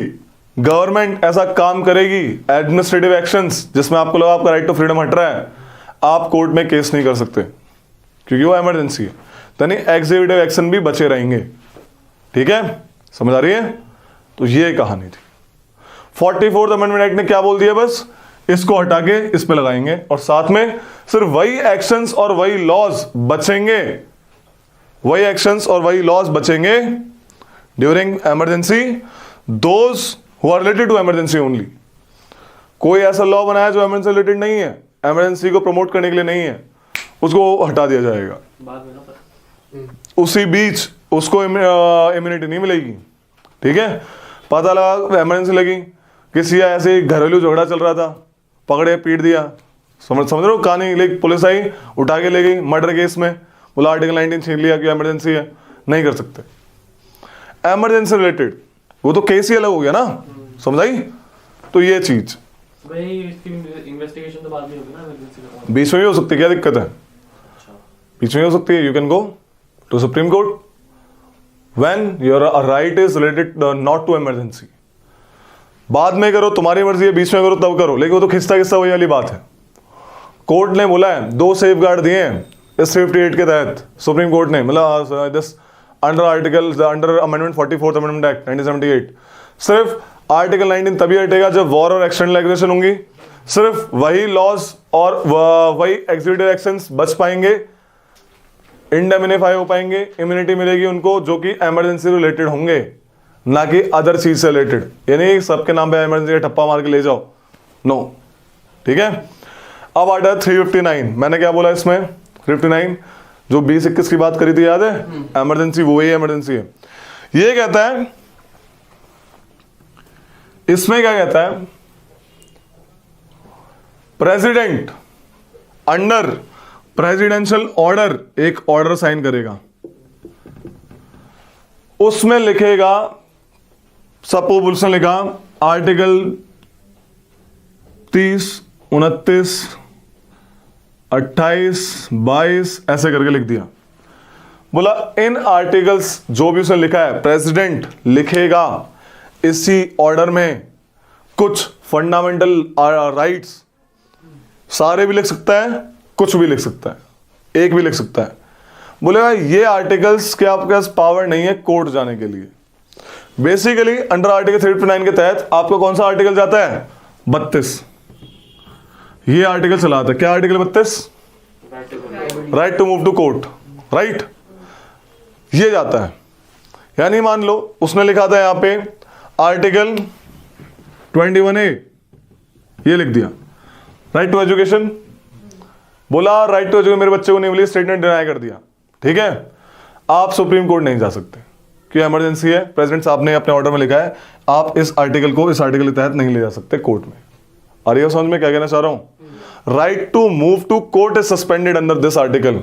गवर्नमेंट ऐसा काम करेगी, एडमिनिस्ट्रेटिव एक्शंस जिसमें आपको लगा आपका राइट टू फ्रीडम हट रहा है, आप कोर्ट में केस नहीं कर सकते क्योंकि वो इमरजेंसी है। यानी एग्जीक्यूटिव एक्शन भी बचे रहेंगे। ठीक है, समझ आ रही है? तो ये कहानी थी। 44th अमेंडमेंट एक्ट ने क्या बोल दिया, बस इसको हटा के इस पे लगाएंगे और साथ में सिर्फ वही एक्शंस और वही लॉज बचेंगे, वही एक्शंस और वही लॉज बचेंगे during emergency, those who are related to emergency only. कोई ऐसा लॉ बनाया जो इमरजेंसी रिलेटेड नहीं है, इमरजेंसी को प्रमोट करने के लिए नहीं है, उसको हटा दिया जाएगा। बाद में ना पर उसी बीच उसको इम्यूनिटी नहीं मिलेगी। ठीक है, पता लगा इमरजेंसी लगी, किसी ऐसे घरेलू झगड़ा चल रहा था, पकड़े पीट दिया, समझ रहे हो कहानी, लेकिन पुलिस आई उठा के ले गई मर्डर केस में, बोला आर्टिकल 19 छीन लिया कि इमरजेंसी है, नहीं कर सकते। इमरजेंसी रिलेटेड वो तो केस ही अलग हो गया ना, समझ आई? तो ये चीज भाई इसकी इन्वेस्टिगेशन तो बाद में होगी ना, इमरजेंसी का बीच में भी हो सकती है, क्या दिक्कत है? बीच में हो सकती है। You can go to supreme court when your right is related not to emergency. बाद में करो, तुम्हारी मर्जी है, बीच में करो तब करो, लेकिन वो तो खिस्ता खिस्ता वही वाली बात है। कोर्ट ने बोला है 2 सेफगार्ड दिए हैं इस 58 के तहत, सुप्रीम कोर्ट ने, मतलब this under amendment 44th amendment act 1978। सिर्फ आर्टिकल 19 तभी हटेगा जब वॉर और एक्सटर्नल एग्रेशन होंगी, सिर्फ वही लॉज और वही एग्जीक्यूटिव एक्शंस बच पाएंगे, इंडेमिनिफाई हो पाएंगे, इम्यूनिटी मिलेगी उनको जो कि इमरजेंसी रिलेटेड होंगे, ना कि अदर चीज से रिलेटेड। यानी सबके नाम पे इमरजेंसी का ठप्पा मार के ले जाओ, नो। ठीक है, अब आता है 359। मैंने क्या बोला इसमें? 59 जो 2021 की बात करी थी, याद है? इमरजेंसी वही इमरजेंसी है। ये कहता है, इसमें क्या कहता है, प्रेसिडेंट अंडर प्रेसिडेंशियल ऑर्डर एक ऑर्डर साइन करेगा, उसमें लिखेगा, सपोज उसने लिखा आर्टिकल 30, 29, 28, 22 ऐसे करके लिख दिया। बोला इन आर्टिकल्स जो भी उसने लिखा है प्रेसिडेंट लिखेगा इसी ऑर्डर में कुछ फंडामेंटल राइट्स, सारे भी लिख सकता है, कुछ भी लिख सकता है, एक भी लिख सकता है। बोलेगा ये आर्टिकल्स के आपके पास पावर नहीं है कोर्ट जाने के लिए। बेसिकली अंडर आर्टिकल 359 के तहत आपको कौन सा आर्टिकल जाता है? 32। ये आर्टिकल चला था, क्या article 32? Right to move to court, right, ये जाता है। यानी मान लो उसने लिखा था यहां पे आर्टिकल 21A, ये लिख दिया राइट टू एजुकेशन, बोला राइट टू एजुकेशन मेरे बच्चे को नहीं मिली, स्टेट ने डिनाई कर दिया। ठीक है, आप सुप्रीम कोर्ट नहीं जा सकते क्योंकि इमरजेंसी है, प्रेसिडेंट साहब ने अपने ऑर्डर में लिखा है आप इस आर्टिकल को इस आर्टिकल के तहत नहीं ले जा सकते कोर्ट में। आ रही है समझ में क्या कहना चाह रहा हूं? Right to move to court is suspended under this article,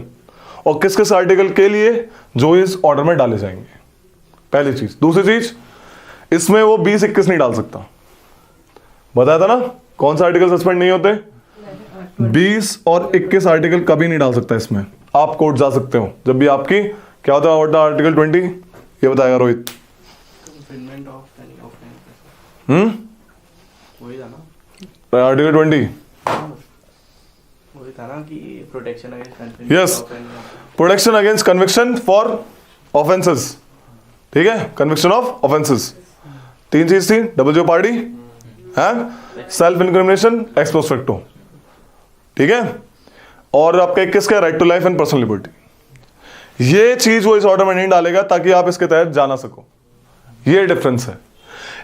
और किस किस आर्टिकल के लिए? जो इस ऑर्डर में डाले जाएंगे, पहली चीज। दूसरी चीज, इसमें वो 20-21 नहीं डाल सकता, बताया था ना कौन सा आर्टिकल सस्पेंड नहीं होते? 20 और 21 आर्टिकल कभी नहीं डाल सकता इसमें। आप कोर्ट जा सकते हो जब भी आपकी क्या होता है आर्टिकल 20? ये बताएगा Rohit. Confinement of any offense. वही था ना, आर्टिकल 20 वही था ना कि protection against confidence Yes. Protection against conviction for offences, ठीक है, कन्विक्शन ऑफ ऑफेंसेस। 3 चीज थी, डबल जेओपार्डी है, self incrimination, ex post facto, ठीक है, और आपका 21 का right to life and personal liberty. ये चीज वो इस ऑर्डर में नहीं डालेगा ताकि आप इसके तहत जाना सको, ये डिफरेंस है।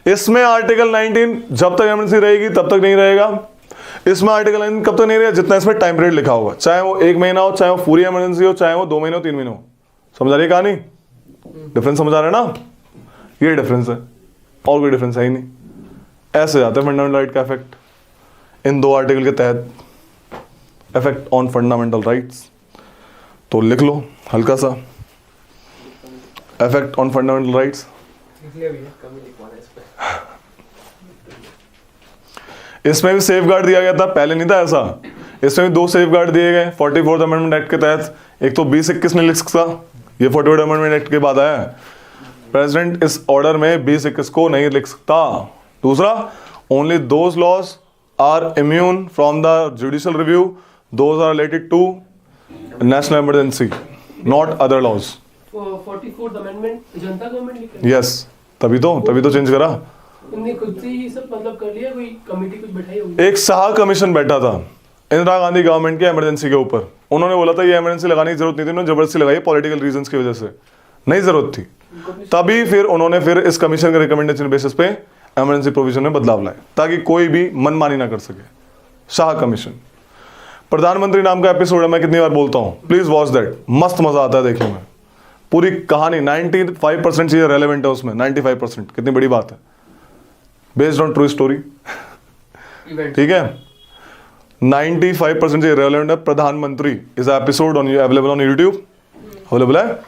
इसमें आर्टिकल 19 जब तक इमरजेंसी रहेगी तब तक नहीं रहेगा। इसमें आर्टिकल 19 कब तक नहीं रहेगा? जितना इसमें टाइम पीरियड लिखा होगा, चाहे वो 1 महीना हो, चाहे वो पूरी इमरजेंसी हो, चाहे वो 2 महीने हो, 3 महीने हो। समझ आ रही है कहानी? डिफरेंस समझ आ रहा है ना? ये डिफरेंस है, और कोई डिफरेंस है ही नहीं। ऐसे जाता है फंडामेंटल राइट का इफेक्ट इन 2 आर्टिकल के तहत, इफेक्ट ऑन फंडामेंटल राइट्स। तो लिख लो हल्का सा, इफेक्ट ऑन फंडामेंटल राइट्स। इसमें भी सेफ गार्ड दिया गया था, पहले नहीं था ऐसा। इसमें भी 2 सेफ गार्ड दिए गए 44th अमेंडमेंट एक्ट के तहत। एक तो 2021 नहीं लिख सकता, ये 44th अमेंडमेंट एक्ट के बाद आया है। प्रेसिडेंट इस ऑर्डर में 2021 को नहीं लिख सकता। दूसरा, only those laws are immune from the judicial review, those are related to national emergency, not other laws. 44th amendment Janata government लिखा है। यस, तभी तो चेंज करा। उनने खुद से ही सब मतलब कर लिया, कोई कमेटी कुछ बैठाई होगी? एक शाह कमीशन बैठा था इंदिरा गांधी गवर्नमेंट के इमरजेंसी के ऊपर। उन्होंने बोला था ये इमरजेंसी लगाने की जरूरत नहीं थी, उन्होंने जबरदस्ती लगाई पॉलिटिकल रीजंस की वजह से, नहीं जरूरत थी। तभी फिर उन्होंने इस कमीशन के रिकमेंडेशन बेसिस पे इमरजेंसी प्रोविजन में बदलाव लाए ताकि कोई भी मनमानी ना कर सके। शाह कमीशन। प्रधानमंत्री नाम का एपिसोड है, मैं कितनी बार बोलता हूँ, प्लीज वॉच दैट, मस्त मजा आता है देखने में। पूरी कहानी 95% चीजें रेलेवेंट है उसमें, 95%, कितनी बड़ी बात है, बेस्ड ऑन ट्रू स्टोरी, ठीक है। 95% चीजें रेलेवेंट है। प्रधानमंत्री is episode on available on YouTube, available है,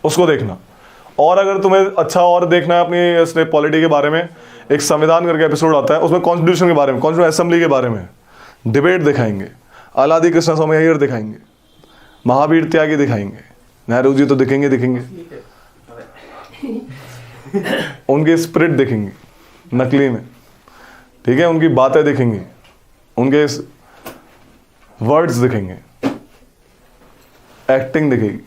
उसको देखना। और अगर तुम्हें अच्छा और देखना है अपनी स्टेट पॉलिटी के बारे में, एक संविधान करके एपिसोड आता है, उसमें कॉन्स्टिट्यूशन के बारे में, कॉन्स्टिट्यूशन असेंबली के बारे में डिबेट दिखाएंगे, अलादी कृष्ण स्वामी अय्यर दिखाएंगे, महावीर त्यागी दिखाएंगे, नेहरू जी तो दिखेंगे, उनकी स्पिरिट दिखेंगी नकली में, ठीक है, उनकी बातें दिखेंगी, उनके वर्ड्स दिखेंगे, एक्टिंग दिखेगी,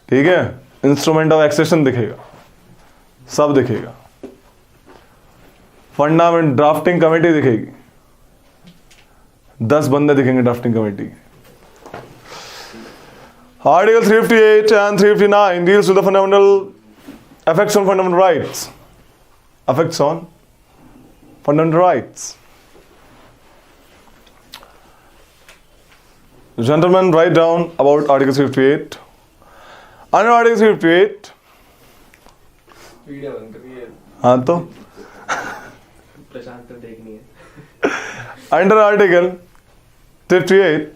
ठीक है, इंस्ट्रूमेंट ऑफ एक्सेशन दिखेगा, सब दिखेगा। फंडामेंट ड्राफ्टिंग कमेटी दिखेगी, 10 बंदे दिखेंगे drafting committee. Article 358 and 359 deals with the fundamental effects on fundamental rights. Effects on fundamental rights. Gentlemen, write down about Article 358. Under Article 358, video बंद करिए, हाँ तो प्रशांत को देखनी है। under Article 358,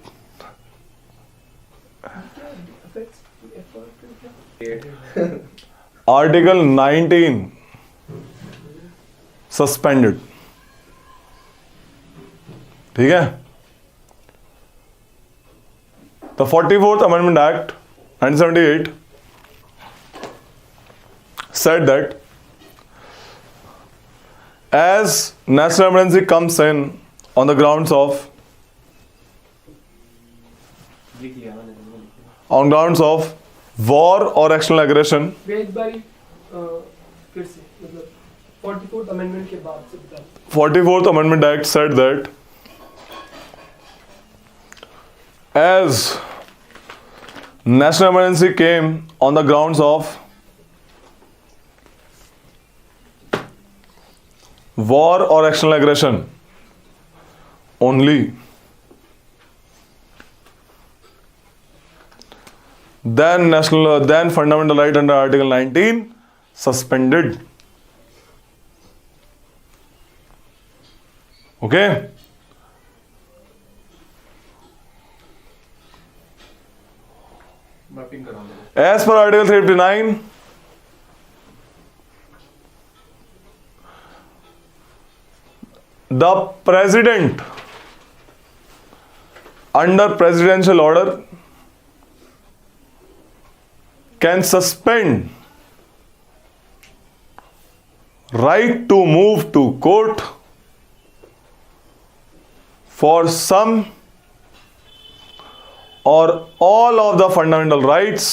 Article 19 suspended, ठीक है। The 44th Amendment Act 1978 said that as national emergency comes in on the grounds of लिख लिया मैंने, on grounds of war or external aggression, वे एक बारी फिर से मतलब 44th अमेंडमेंट के बाद से बता। 44th Amendment Act said that as national emergency came on the grounds of war or external aggression only, then fundamental right under Article 19 suspended. Okay? Mapping कराऊंगा। As per Article 359, the President under presidential order can suspend right to move to court for some or all of the fundamental rights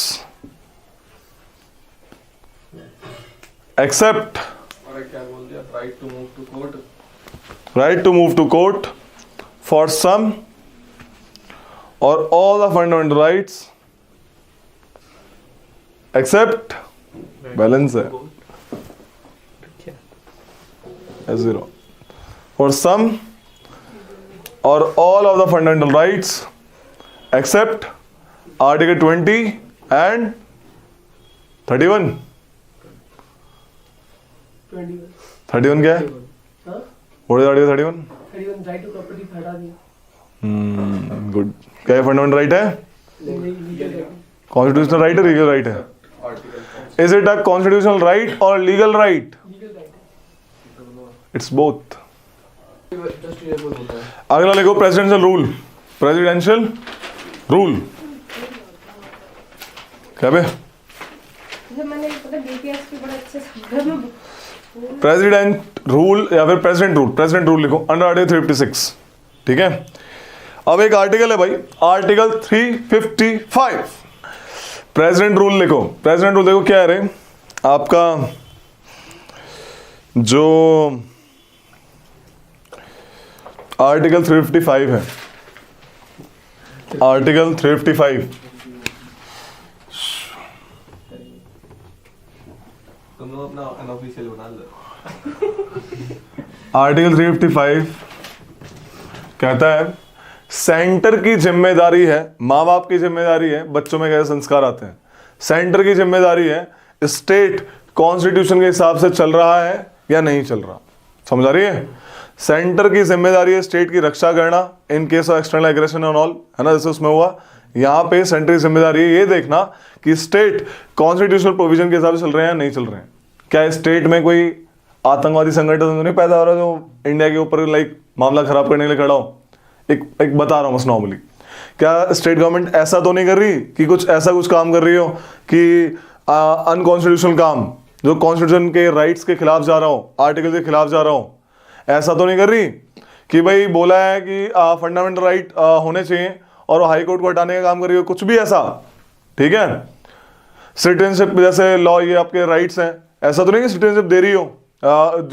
except क्या बोल दिया, right to move to court, right to move to court for some or all the fundamental rights except balance है zero for some or all of the fundamental rights except article 20 and 31 21 31 क्या है हाँ what is article 31 31 right to property हटा दिया good क्या fundamental right है legal right constitutional right है legal right है article is it a constitutional right और लीगल राइट लीगल राइट है इट्स बोथ जस्ट ये बोल होता है। अगला लिखो प्रेसिडेंशियल रूल प्रेसिडेंशियल रूल क्या बे जब मैंने पता बीपीएस की बड़ा अच्छे से प्रेसिडेंट रूल या फिर प्रेसिडेंट रूल लिखो अंडर आर्टिकल 356 ठीक है। अब एक आर्टिकल है भाई आर्टिकल 355 प्रेसिडेंट रूल लिखो। प्रेसिडेंट रूल देखो क्या है रे आपका जो आर्टिकल 355 है आर्टिकल 355 तुम लोग अपना अनऑफिशियल बना लो। आर्टिकल 355 कहता है सेंटर की जिम्मेदारी है माँ बाप की जिम्मेदारी है बच्चों में कैसे संस्कार आते हैं सेंटर की जिम्मेदारी है स्टेट कॉन्स्टिट्यूशन के हिसाब से चल रहा है या नहीं चल रहा समझ आ रही है। सेंटर की जिम्मेदारी है स्टेट की रक्षा करना in case of external aggression and all है ना जैसे उसमें हुआ यहाँ पे सेंटर की जिम्मेदारी है ये देखना कि स्टेट कॉन्स्टिट्यूशनल प्रोविजन के हिसाब से चल रहे हैं या नहीं चल रहे हैं। क्या स्टेट में कोई आतंकवादी संगठन तो नहीं पैदा हो रहा जो इंडिया के ऊपर लाइक मामला खराब करने के लिए खड़ा हो। एक बता रहा हूँ बस नॉर्मली क्या स्टेट गवर्नमेंट ऐसा तो नहीं कर रही कि कुछ ऐसा कुछ काम कर रही हो कि अनकॉन्स्टिट्यूशनल काम जो कॉन्स्टिट्यूशन के राइट्स के खिलाफ जा रहा हो आर्टिकल के खिलाफ जा रहा हो ऐसा तो नहीं कर रही कि भाई बोला है कि फंडामेंटल राइट होने चाहिए और हाई कोर्ट को हटाने का काम कर रही हो कुछ भी ऐसा ठीक है। सिटीजनशिप जैसे लॉ ये आपके राइट्स हैं ऐसा तो नहीं कि सिटीजनशिप दे रही हो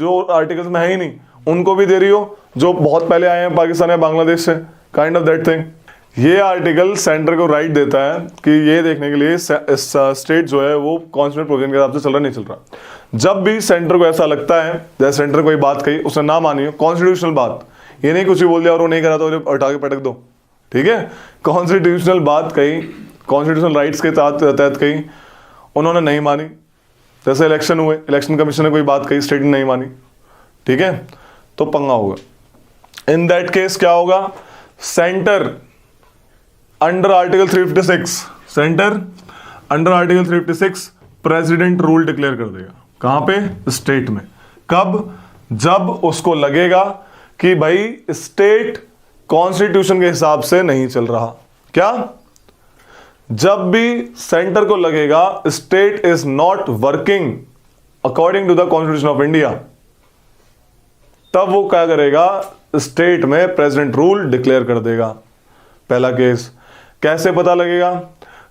जो आर्टिकल्स में है ही नहीं उनको भी दे रही हो जो बहुत पहले आए हैं पाकिस्तान या बांग्लादेश से काइंड ऑफ दैट थिंग। ये आर्टिकल सेंटर को राइट देता है कि ये देखने के लिए स्टेट जो है वो कॉन्स्टिट्यूशनल प्रोविजन के हिसाब से चल रहा नहीं चल रहा। जब भी सेंटर को ऐसा लगता है जैसे सेंटर कोई बात कही उसने ना मानी हो कॉन्स्टिट्यूशनल बात ये नहीं कुछ भी बोल दिया और वो नहीं करा तो उठा के पटक दो ठीक है। कॉन्स्टिट्यूशनल बात कही कॉन्स्टिट्यूशनल राइट्स के तहत कही उन्होंने नहीं मानी जैसे इलेक्शन हुए इलेक्शन कमीशन ने कोई बात कही स्टेट ने नहीं मानी ठीक है तो पंगा होगा। इन दैट केस क्या होगा centre under article 356 centre under article 356 president rule declare कर देगा कहां पे स्टेट में कब जब उसको लगेगा कि भाई स्टेट कॉन्स्टिट्यूशन के हिसाब से नहीं चल रहा। क्या जब भी सेंटर को लगेगा state is not working according to the constitution of India तब वो क्या करेगा स्टेट में प्रेसिडेंट रूल डिक्लेयर कर देगा। पहला केस कैसे पता लगेगा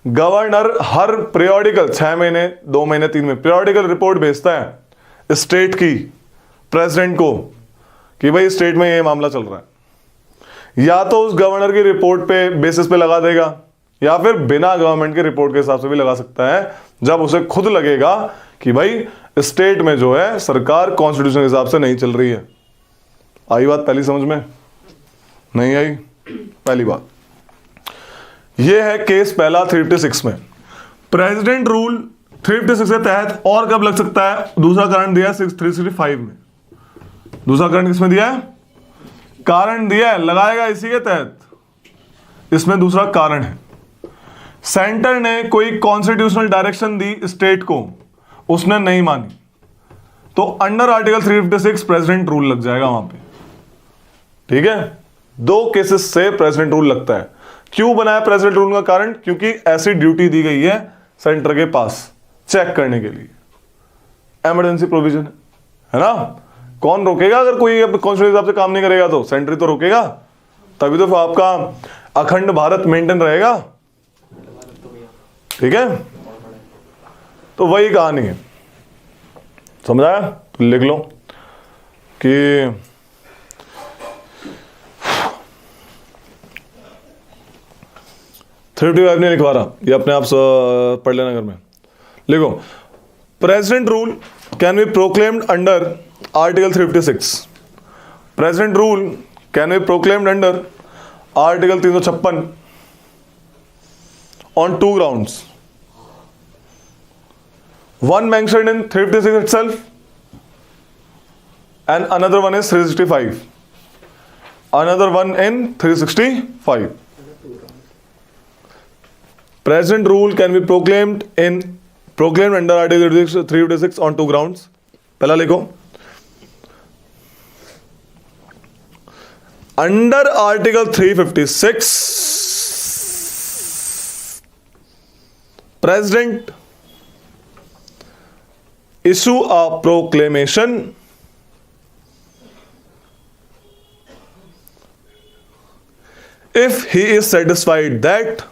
गवर्नर हर पीरियोडिकल 6 महीने 2 महीने 3 महीने पीरियोडिकल रिपोर्ट भेजता है स्टेट की प्रेसिडेंट को कि भाई स्टेट में ये मामला चल रहा है या तो उस गवर्नर की रिपोर्ट पे बेसिस पे लगा देगा या फिर बिना गवर्नमेंट के रिपोर्ट के हिसाब से भी लगा सकता है जब उसे खुद लगेगा कि भाई स्टेट में जो है सरकार कॉन्स्टिट्यूशन के हिसाब से नहीं चल रही है। आई बात पहली समझ में नहीं आई पहली बात ये है केस पहला 356 में प्रेसिडेंट रूल 356 के तहत और कब लग सकता है दूसरा कारण दिया 365 में दूसरा कारण किसमें दिया है कारण दिया है लगाएगा इसी के तहत इसमें दूसरा कारण है सेंटर ने कोई कॉन्स्टिट्यूशनल डायरेक्शन दी स्टेट को उसने नहीं मानी तो अंडर आर्टिकल 356 प्रेसिडेंट रूल लग जाएगा वहां पे ठीक है। 2 केसेस से प्रेसिडेंट रूल लगता है। क्यों बनाया प्रेसिडेंट रूल का कारण क्योंकि ऐसी ड्यूटी दी गई है सेंटर के पास चेक करने के लिए। इमरजेंसी प्रोविजन है ना। कौन रोकेगा अगर कोई कॉन्स्टिट्यूशन हिसाब से काम नहीं करेगा तो? सेंटर ही तो रोकेगा, तभी तो आपका अखंड भारत मेंटेन रहेगा। ठीक है, तो वही कहानी है, समझाया? तो लिख लो कि थ्री नहीं लिखवा रहा, ये अपने आप पढ़ लेना घर में। लिखो, president rule can be proclaimed under article 356। President rule can be proclaimed under article 356 on two grounds. One mentioned in 356 itself and another one is 365. Another one in 365. Present rule can be proclaimed under Article 356 on two grounds. पहला लिखो, under Article 356 President issue a proclamation if he is satisfied that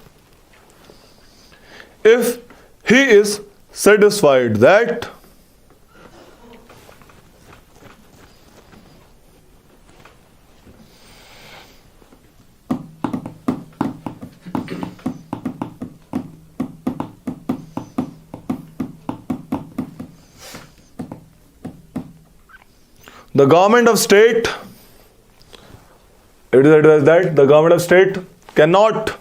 the government of state, it is advised that the government of state cannot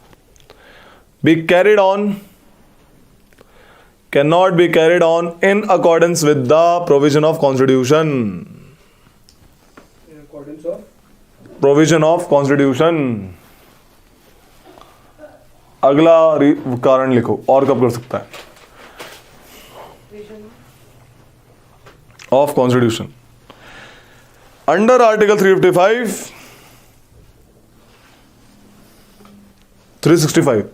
be carried on in accordance with the provision of constitution. In accordance of Provision of constitution. अगला कारण लिखो, और कब कर सकता है? Of constitution. Under Article 365, 365,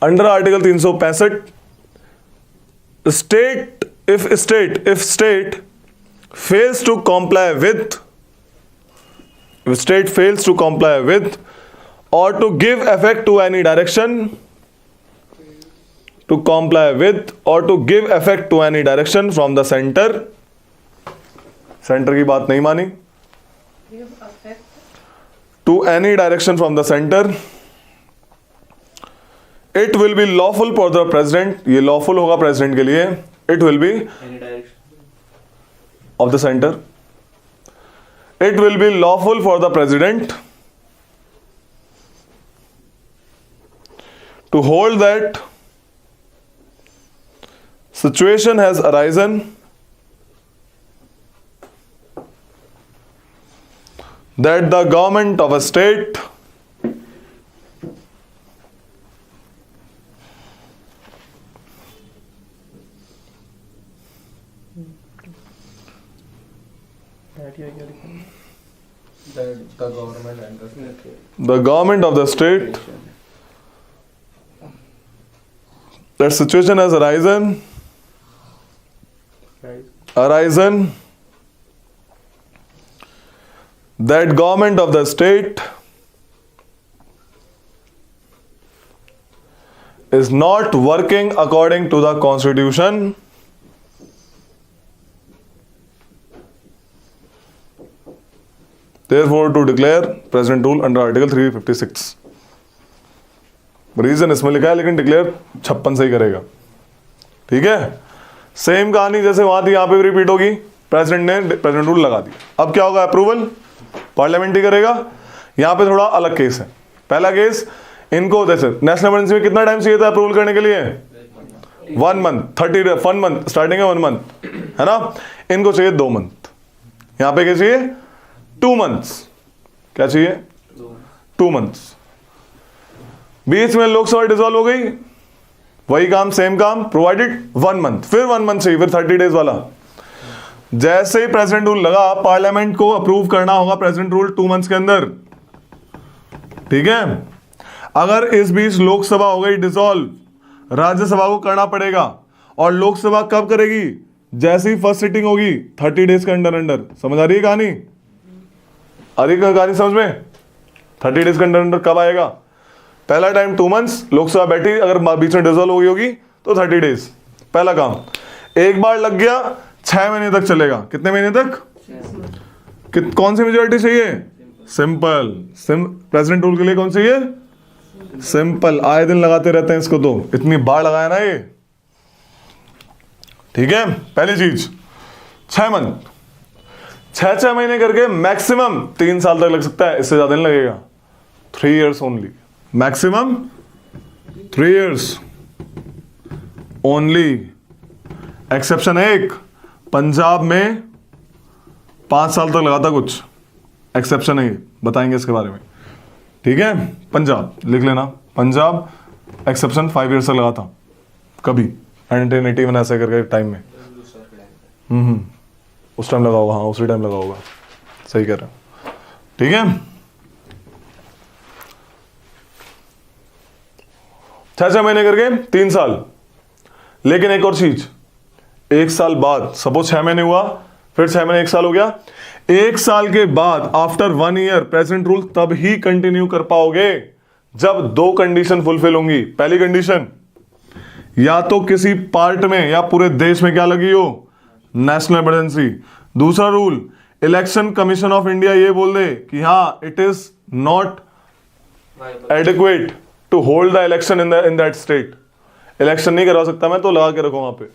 under Article 365, if state fails to comply with, or to give effect to any direction, from the center, centre की बात नहीं मानी, to any direction from the center, it will be lawful for the president, ये lawful होगा president के लिए, it will be Any direction. of the center, it will be lawful for the president to hold that situation has arisen that the government of a state the government of the state, that situation has arisen that government of the state is not working according to the constitution, therefore to declare president rule under article 356. Reason इसमें लिखा है लेकिन declare 56 से ही करेगा। ठीक है, same कहानी जैसे वहां थी यहां पे भी रिपीट होगी। प्रेसिडेंट ने प्रेसिडेंट रूल लगा दिया, अब क्या होगा? अप्रूवल पार्लियामेंट ही करेगा। यहां पे थोड़ा अलग केस है। पहला केस, इनको जैसे नेशनल इमरजेंसी में कितना टाइम चाहिए था अप्रूवल करने के लिए? 1 मंथ, 1 मंथ स्टार्टिंग है 1 मंथ, है ना। इनको चाहिए 2 मंथ। यहां पे क्या चाहिए? 2 मंथ्स। क्या चाहिए? 2 मंथ्स। बीच में लोकसभा डिसॉल्व हो गई, वही काम सेम काम, प्रोवाइडेड 1 मंथ, फिर 1 मंथ चाहिए, फिर 30 डेज वाला। जैसे ही प्रेसिडेंट रूल लगा, पार्लियामेंट को अप्रूव करना होगा प्रेसिडेंट रूल 2 मंथ्स के अंदर। ठीक है, अगर इस बीच लोकसभा हो गई डिसॉल्व, राज्यसभा को करना पड़ेगा। और लोकसभा कब करेगी? जैसे ही फर्स्ट सिटिंग होगी 30 डेज के अंडर अंडर। समझ आ रही है कहानी? आ रही है कहानी समझ में? 30 डेज के अंडर अंडर कब आएगा? पहला टाइम 2 मंथ्स लोकसभा बैठी, अगर बीच में डिसॉल्व हो गई होगी तो 30 डेज। पहला काम एक बार लग गया 6 महीने तक चलेगा। कितने महीने तक? कौन सी मेजोरिटी चाहिए? सिंपल। प्रेसिडेंट रूल के लिए कौन चाहिए? सिंपल। आए दिन लगाते रहते हैं इसको, तो इतनी बार लगाया ना ये। ठीक है, पहली चीज 6 मंथ, 6 महीने करके मैक्सिमम 3 साल तक लग सकता है, इससे ज्यादा नहीं लगेगा। 3 years only, maximum 3 years only. Exception है एक, पंजाब में 5 साल तक लगाता कुछ, एक्सेप्शन है ये, बताएंगे इसके बारे में। ठीक है, पंजाब लिख लेना, पंजाब एक्सेप्शन 5 years तक लगा था कभी 1981 ऐसे करके टाइम में। उस टाइम लगा होगा, हाँ उसी टाइम लगा होगा, सही कह रहे हो। ठीक है, 6 महीने करके 3 साल। लेकिन एक और चीज, 1 साल बाद, सपोज 6 महीने हुआ, फिर 6 महीने 1 साल हो गया, 1 साल के बाद आफ्टर 1 year प्रेसिडेंट रूल तब ही कंटिन्यू कर पाओगे जब 2 कंडीशन फुलफिल होंगी। पहली कंडीशन, या तो किसी पार्ट में या पूरे देश में क्या लगी हो, नेशनल इमरजेंसी। दूसरा rule, election commission of India ये बोल दे कि हाँ it is not adequate to hold the election in that state, election नहीं करवा सकता मैं, तो लगा के रखो वहां पे,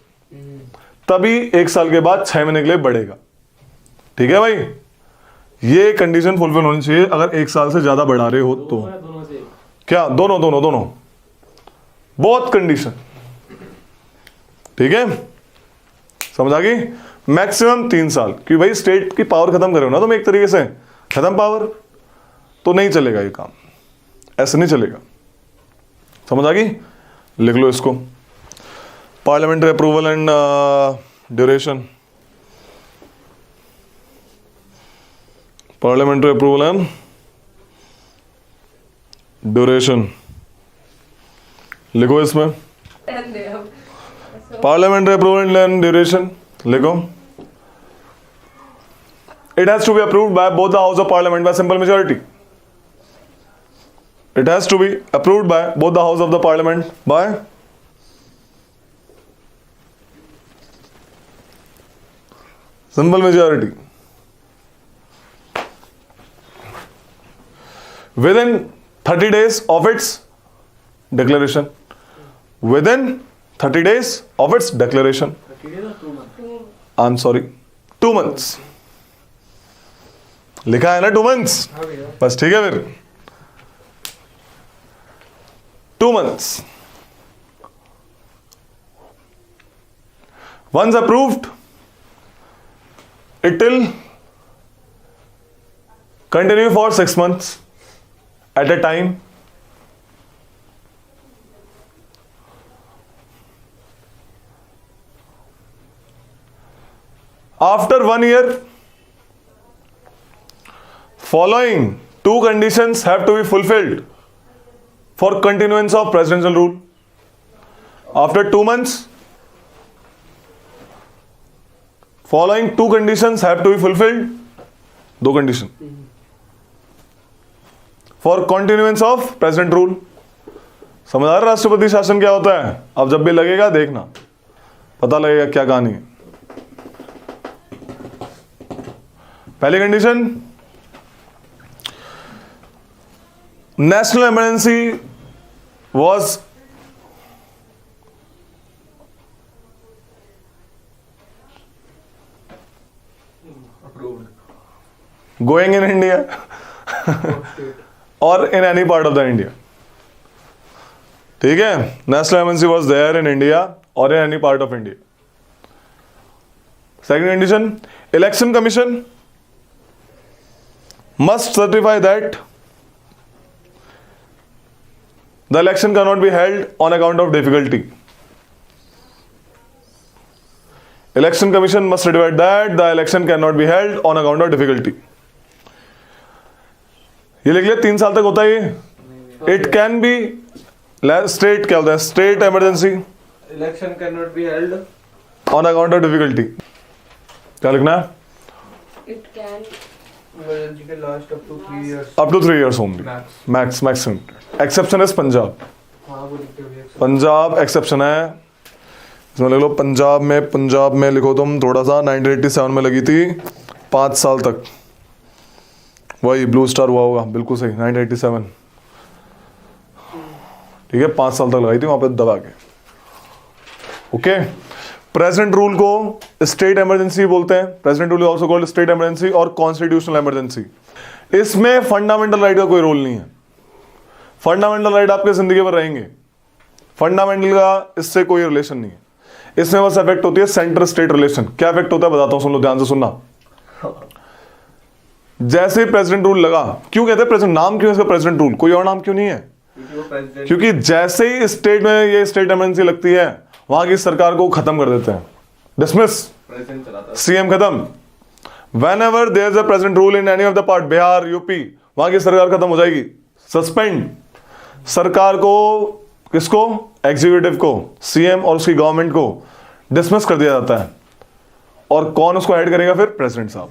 तभी 1 साल के बाद 6 महीने के लिए बढ़ेगा। ठीक है भाई, ये कंडीशन फुलफिल होनी चाहिए अगर 1 साल से ज्यादा बढ़ा रहे हो तो। दोनों से क्या? दोनों बहुत कंडीशन। ठीक है, समझ आ गई? मैक्सिमम 3 साल, कि भाई स्टेट की पावर खत्म करो ना तुम, एक तरीके से खत्म पावर, तो नहीं चलेगा ये काम, ऐसे नहीं चलेगा। समझ आ गई? लिख लो इसको, parliamentary approval and duration, parliamentary approval and duration लिखो इसमें, पार्लियामेंट्री अप्रूवल एंड ड्यूरेशन लिखो। It has to be approved by both the House of Parliament by simple majority. It has to be approved by both the House of the Parliament by simple majority. Within 30 days of its declaration. Within 30 days of its declaration. 30 days or 2 months? I'm sorry, 2 months. लिखा है ना 2 months, बस ठीक है फिर 2 months. Once approved, it will continue for 6 months at a time. After 1 year, following 2 conditions have to be fulfilled for continuance of presidential rule. After 2 months, following 2 conditions have to be fulfilled. 2 conditions for continuance of president rule. समझ आ रहा राष्ट्रपति शासन क्या होता है? अब जब भी लगेगा देखना, पता लगेगा क्या कहानी है। पहली condition, national emergency was going in India or in any part of the India. ठीक है, national emergency was there in India or in any part of India. Second condition, election commission must certify that the election cannot be held on account of difficulty. Election Commission must certify that the election cannot be held on account of difficulty. ये लिख लिया, 3 साल तक होता है ये. It can be state क्या होता है? State emergency election can not be held on account of difficulty. क्या लिखना है? इट कैन इमरजेंसी के last up to 3 years up to 3 years only, max maximum. Exception है पंजाब, हाँ वो लिखते हुए पंजाब एक्सेप्शन है। इसमें लिख लो पंजाब में लिखो तुम थोड़ा सा। 1987 में लगी थी 5 साल तक, वही ब्लू स्टार हुआ होगा, बिल्कुल सही 1987, ठीक है 5 साल तक लगाई थी वहां पे दबा के। ओके, प्रेसिडेंट रूल को स्टेट इमरजेंसी बोलते हैं। President rule also called state emergency और कॉन्स्टिट्यूशनल इमरजेंसी। इसमें फंडामेंटल राइट का कोई रोल नहीं है। फंडामेंटल राइट आपके जिंदगी भर रहेंगे, फंडामेंटल का इससे कोई रिलेशन नहीं है। इसमें बस इफेक्ट होती है सेंटर स्टेट रिलेशन। क्या इफेक्ट होता है बताता हूं, सुन लो ध्यान से सुनना। जैसे प्रेसिडेंट रूल लगा, क्यों कहते हैं प्रेसिडेंट, नाम क्यों इसका प्रेसिडेंट रूल, कोई और नाम क्यों नहीं है? क्योंकि वो प्रेसिडेंट क्योंकि जैसे ही स्टेट में ये स्टेट इमरजेंसी लगती है वहां की सरकार को खत्म कर देते हैं, डिसमिस, प्रेसिडेंट चलाता है। सीएम खत्म। Whenever there is a president rule in any of the part, Bihar UP, वहां की सरकार खत्म हो जाएगी। सस्पेंड सरकार को, किसको? एग्जीक्यूटिव को, सीएम और उसकी गवर्नमेंट को डिसमिस कर दिया जाता है। और कौन उसको हेड करेगा फिर? प्रेसिडेंट साहब।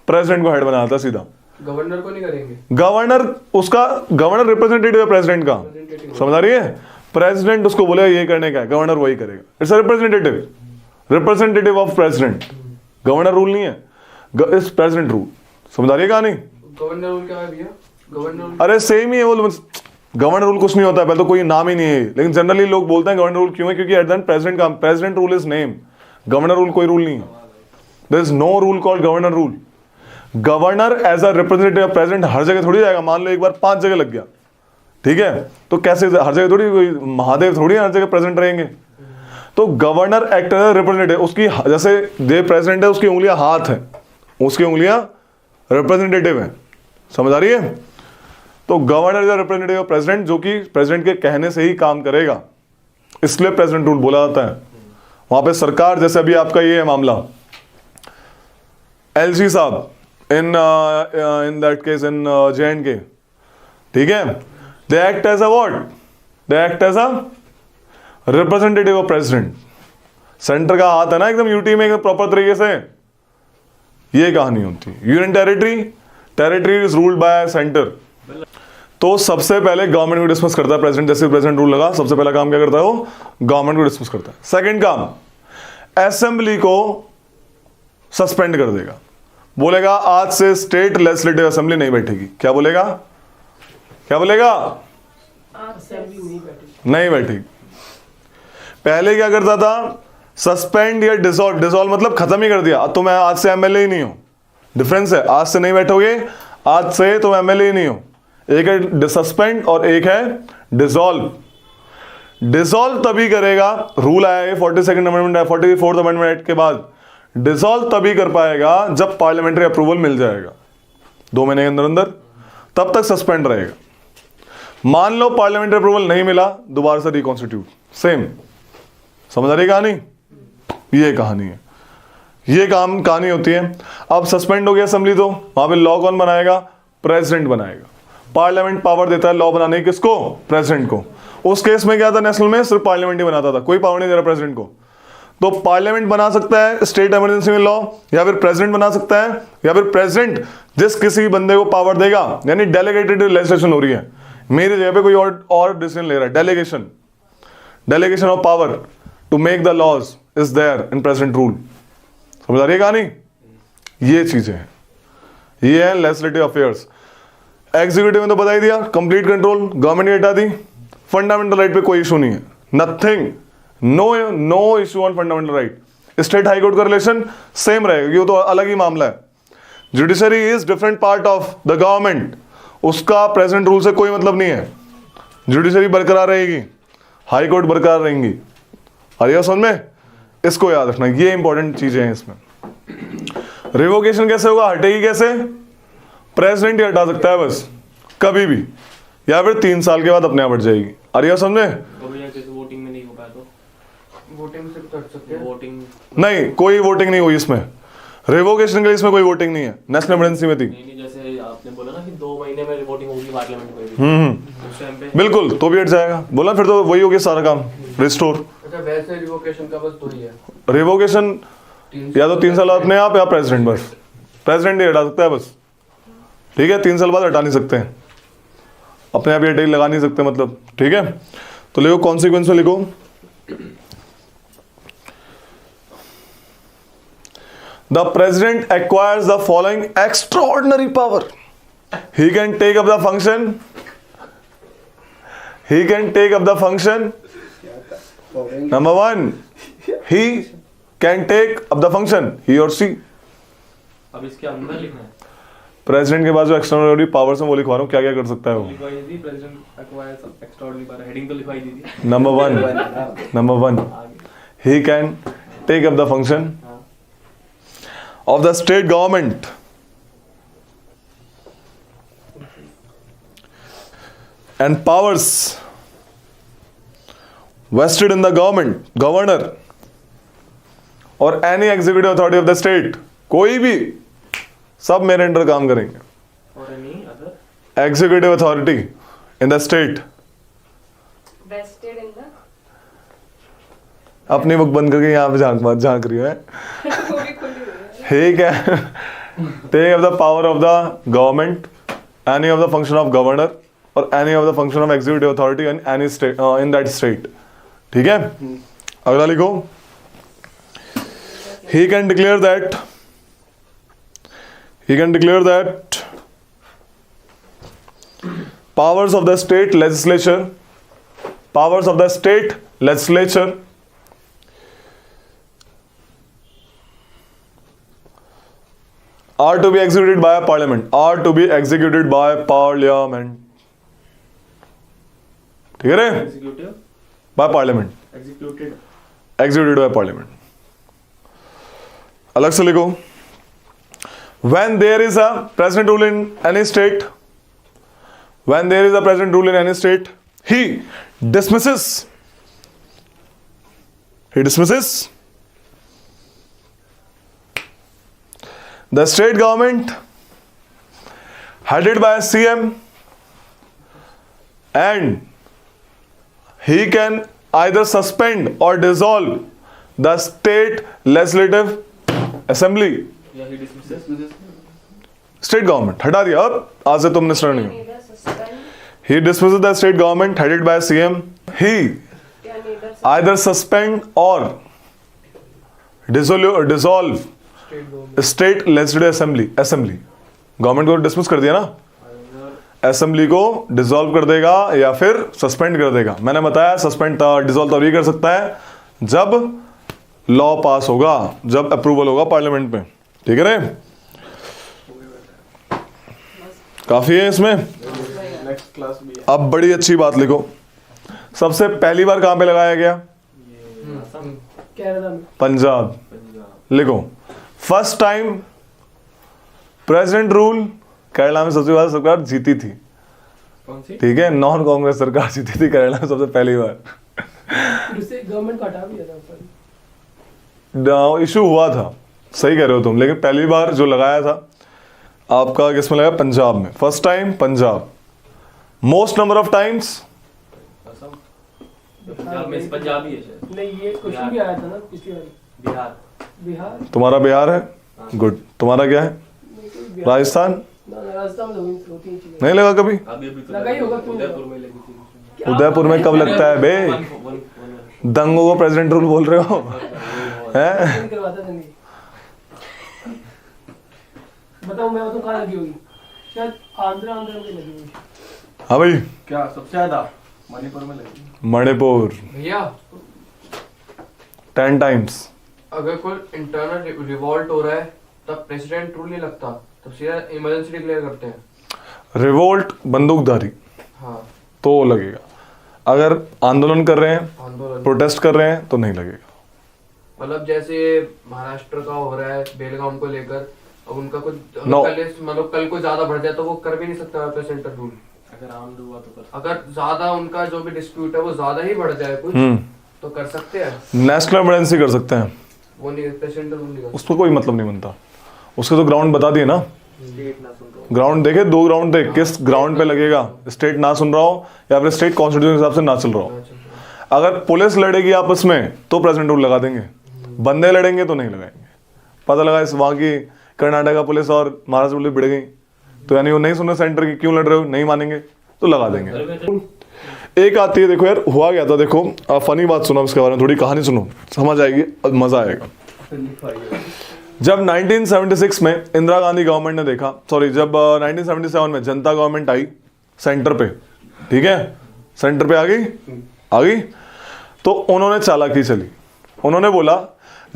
प्रेसिडेंट को हेड बनाया जाता है सीधा। गवर्नर को नहीं करेंगे, गवर्नर उसका, गवर्नर रिप्रेजेंटेटिव है प्रेसिडेंट का, समझ आ रही है? प्रेसिडेंट उसको बोलेगा ये करने का है, गवर्नर वही करेगा। It's a representative of president. Governor rule नहीं है, इट्स प्रेसिडेंट रूल। समझ आ रही है कहानी? गवर्नर रूल क्या है भैया? गवर्नर अरे सेम ही है वो। गवर्नर रूल कुछ नहीं होता है, पहले तो कोई नाम ही नहीं है, लेकिन जनरली लोग बोलते हैं गवर्नर रूल। क्यों है? क्योंकि एट द एंड प्रेसिडेंट का, president rule is name, governor rule कोई रूल नहीं है। There is no rule called governor rule. Governor as a representative of president हर जगह थोड़ी जाएगा। मान लो एक बार 5 जगह लग गया, ठीक है, तो कैसे हर जगह थोड़ी, कोई महादेव थोड़ी हर जगह प्रेसिडेंट रहेंगे। तो गवर्नर एक्ट एज रिप्रेजेंटेटिव, उसकी जैसे जो प्रेसिडेंट है उसकी उंगलियां हाथ है, उसकी उंगलियां रिप्रेजेंटेटिव है। समझ आ रही है? तो governor is representative of president, जो कि प्रेसिडेंट के कहने से ही काम करेगा, इसलिए प्रेसिडेंट रूल बोला जाता है। वहां पे सरकार, जैसे अभी आपका ये है मामला, एलजी साहब in that case in J&K, ठीक है, they act as a what? They act as a representative of president. Centre का हाथ है ना एकदम यूटी में, एकदम प्रॉपर तरीके से। ये कहानी होती है। Union territory is ruled by centre. तो सबसे पहले गवर्नमेंट को डिसमिस करता है प्रेसिडेंट। जैसे प्रेसिडेंट रूल लगा, सबसे पहला काम क्या करता है वो? गवर्नमेंट को डिसमिस करता है। सेकंड काम, असेंबली को सस्पेंड कर देगा। बोलेगा आज से स्टेट लेजिस्लेटिव असेंबली नहीं बैठेगी। क्या बोलेगा? क्या बोलेगा? असेंबली नहीं बैठी। नहीं बैठेगी। पहले क्या करता था? सस्पेंड या डिसॉल्व। डिसॉल्व मतलब खत्म ही कर दिया, तो मैं आज से एमएलए ही नहीं हूं। डिफरेंस है, आज से नहीं बैठोगे, आज से तुम एमएलए ही नहीं हो। एक है सस्पेंड और एक है डिसॉल्व। डिसॉल्व तभी करेगा, रूल आया है 42nd amendment, 44th amendment act के बाद। डिसॉल्व तभी कर पाएगा जब पार्लियामेंट्री अप्रूवल मिल जाएगा 2 महीने के अंदर अंदर, तब तक सस्पेंड रहेगा। मान लो पार्लियामेंट्री अप्रूवल नहीं मिला, दोबारा से रिकॉन्स्टिट्यूट, सेम। समझ आ रही कहानी? ये कहानी है, ये कहानी होती है। अब सस्पेंड हो गया असेंबली, तो वहां पे लॉ कौन बनाएगा? प्रेसिडेंट बनाएगा। पार्लियामेंट पावर देता है लॉ बनाने की, किसको? प्रेसिडेंट को। उस केस में क्या था? नेशनल में सिर्फ पार्लियामेंट ही बनाता था, कोई पावर नहीं दे रहा प्रेसिडेंट को। तो पार्लियामेंट बना सकता है स्टेट इमरजेंसी में लॉ, या फिर प्रेसिडेंट बना सकता है, या फिर प्रेसिडेंट जिस किसी बंदे को पावर देगा, यानी डेलीगेटेड लेजिस्लेशन हो रही है, मेरी जगह पे कोई और डिसीजन ले रहा है। Delegation of power to make the laws is there in president rule. समझ आ रही है कहानी? ये चीजें हैं, ये है लेजिस्लेटिव अफेयर्स। एग्जीक्यूटिव में तो बता ही दिया, कंप्लीट कंट्रोल गवर्नमेंट ने हटा दी। फंडामेंटल राइट पे कोई इशू नहीं है, nothing, no issue on fundamental right. State high court का रिलेशन सेम रहेगा, ये तो अलग ही मामला है। Judiciary is different part of the government, उसका प्रेसिडेंट रूल से कोई मतलब नहीं है। जुडिशरी बरकरार रहेगी, हाई कोर्ट बरकरार रहेंगी। आइए समझ में, इसको याद रखना, ये इंपॉर्टेंट चीजें हैं इसमें। रिवोकेशन कैसे होगा? हटेगी कैसे? प्रेसिडेंट ही हटा सकता है बस, कभी भी, या फिर 3 साल के बाद अपने आप हट जाएगी। अरे समझे? तो भैया जैसे वोटिंग में नहीं हो पाया तो वोटिंग से कर सकते हैं। वोटिंग नहीं, कोई वोटिंग नहीं हुई इसमें। रिवोकेशन के लिए इसमें कोई वोटिंग नहीं है, नेशनल इमरजेंसी में थी। नहीं, जैसे आपने बोला ना कि 2 महीने में वोटिंग होगी पार्लियामेंट में भी, उस टाइम पे। बिल्कुल, तो भी हट जाएगा। बोला फिर तो वही हो गया सारा काम, रिस्टोर। अच्छा वैसे रिवोकेशन का बस 2 ही है। रिवोकेशन या तो 3 साल अपने आप या प्रेसिडेंट, बस प्रेसिडेंट ही हटा सकता है बस, ठीक है। 3 साल बाद हटा नहीं सकते हैं, अपने आप ये लगा नहीं सकते मतलब, ठीक है। तो लिखो कॉन्सिक्वेंस में लिखो, the president acquires the following extraordinary power, he can take up the function, he can take up the function. Number 1, he can take up the function, he or she. अब इसके अंदर लिखना है। प्रेसिडेंट के पास जो extraordinary powers हैं वो लिखवा रहा हूँ, क्या क्या कर सकता है वो। लिखवाई दी president acquires extraordinary power, heading तो लिखवाई दी थी। Number 1, he can take up the function of the state government and powers vested in the governor or any executive authority of the state, कोई भी, सब मेरे अंडर काम करेंगे। और any other executive authority in the state, vested in the अपनी book बंद करके यहाँ पे झांक रही है। वो भी खुली हुई है। ठीक है, take up the power of the government, any of the function of governor or any of the function of executive authority in any state, in that state, ठीक है। अगला लिखो, he can declare that powers of the state legislature are to be executed by parliament, ठीक है रे, executive by parliament, executed by parliament. अलग से लिखो, when there is a president rule in any state, he dismisses the state government headed by a CM, and he can either suspend or dissolve the state legislative assembly. या ही dismisses State government हटा दिया, अब आज से तुम minister नहीं हो। Neither suspend, He dismisses the state government headed by a CM. He can neither either suspend or dissolve state legislative assembly. Government को डिसमिस कर दिया ना, असेंबली को डिसॉल्व कर देगा या फिर सस्पेंड कर देगा। मैंने बताया सस्पेंड डिसॉल्व तभी कर सकता है जब लॉ पास होगा, जब अप्रूवल होगा पार्लियामेंट में, ठीक है रे। काफी है इसमें। नेक्स्ट क्लास भी है। अब बड़ी अच्छी बात लिखो, सबसे पहली बार कहां पे लगाया गया? कनाडा में। पंजाब। लिखो, first time president rule Kerala में सबसे ज्यादा सरकार जीती थी, कौन सी? ठीक है, नॉन कांग्रेस सरकार जीती थी केरला में सबसे पहली बार। फिर से गवर्नमेंट को हटा भी दिया था। इशू हुआ था, सही कह रहे हो तुम, लेकिन पहली बार जो लगाया था आपका किस में लगा? पंजाब में। First time Punjab. Most number of times Assam, Punjab में पंजाबी है शायद। नहीं, ये क्वेश्चन भी आया था ना पिछली बार। बिहार। बिहार। तुम्हारा बिहार है, गुड। तुम्हारा क्या है? राजस्थान। ना राजस्थान में होती है चीजें। नहीं लगा कभी? अभी तो लगा ही होगा, क्यों नहीं? उदयपुर में लगी थी। उदयपुर में कब लगता है बे? दंगों को प्रेसिडेंट रूल बोल रहे हो हैं? नहीं करवाता था, नहीं। बताओ, मैं बताऊं कहाँ लगी होगी? शायद आंध्र में लगी होगी। हाँ भाई, क्या सबसे ज्यादा मणिपुर में लगी? मणिपुर भैया 10 टाइम्स। अगर कोई इंटरनल रिवॉल्ट हो रहा है तब प्रेसिडेंट रूल नहीं लगता, तब सीधा इमरजेंसी डिक्लेयर करते हैं। रिवोल्ट बंदूकधारी हाँ, तो लगेगा, अगर आंदोलन कर रहे हैं, आंदोलन प्रोटेस्ट कर रहे हैं तो नहीं लगेगा। मतलब जैसे महाराष्ट्र का हो रहा है बेलगाम को लेकर, अब उनका कुछ No. मतलब कल को ज्यादा बढ़ जाए तो वो कर भी नहीं सकता प्रेसिडेंट रूल। अगर आम हुआ तो कर। अगर ज्यादा उनका जो भी डिस्प्यूट है वो ज्यादा ही बढ़ जाए कुछ, तो कर सकते हैं। नेशनल इमरजेंसी कर सकते हैं, वो नहीं, प्रेसिडेंट रूल नहीं कर उसको कोई मतलब नहीं बनता। उसके तो ग्राउंड बता दिए ना, स्टेट ना सुन रहा हूँ। ग्राउंड देखे, 2 ग्राउंड थे, किस ग्राउंड पे लगेगा, स्टेट ना सुन रहा हो या फिर स्टेट कॉन्स्टिट्यूशन के हिसाब से ना चल रहा हो। अगर पुलिस लड़ेगी आपस में तो प्रेसिडेंट रूल लगा देंगे, बंदे लड़ेंगे तो नहीं लगाएंगे। पता लगा इस वहाँ की कर्नाटका पुलिस और महाराष्ट्र पुलिस भिड़ गई, तो यानी वो नहीं सुन रहे सेंटर की, क्यों लड़ रहे हो, नहीं मानेंगे तो लगा देंगे। एक आती है, देखो यार हुआ क्या था, देखो फनी बात सुनो इसके बारे में, थोड़ी कहानी सुनो, समझ आएगी, मजा आएगा। जब 1976 में इंदिरा गांधी गवर्नमेंट ने देखा, सॉरी जब 1977 में जनता गवर्नमेंट आई सेंटर पे, ठीक है, सेंटर पे आ गई, तो उन्होंने चालाकी चली, उन्होंने बोला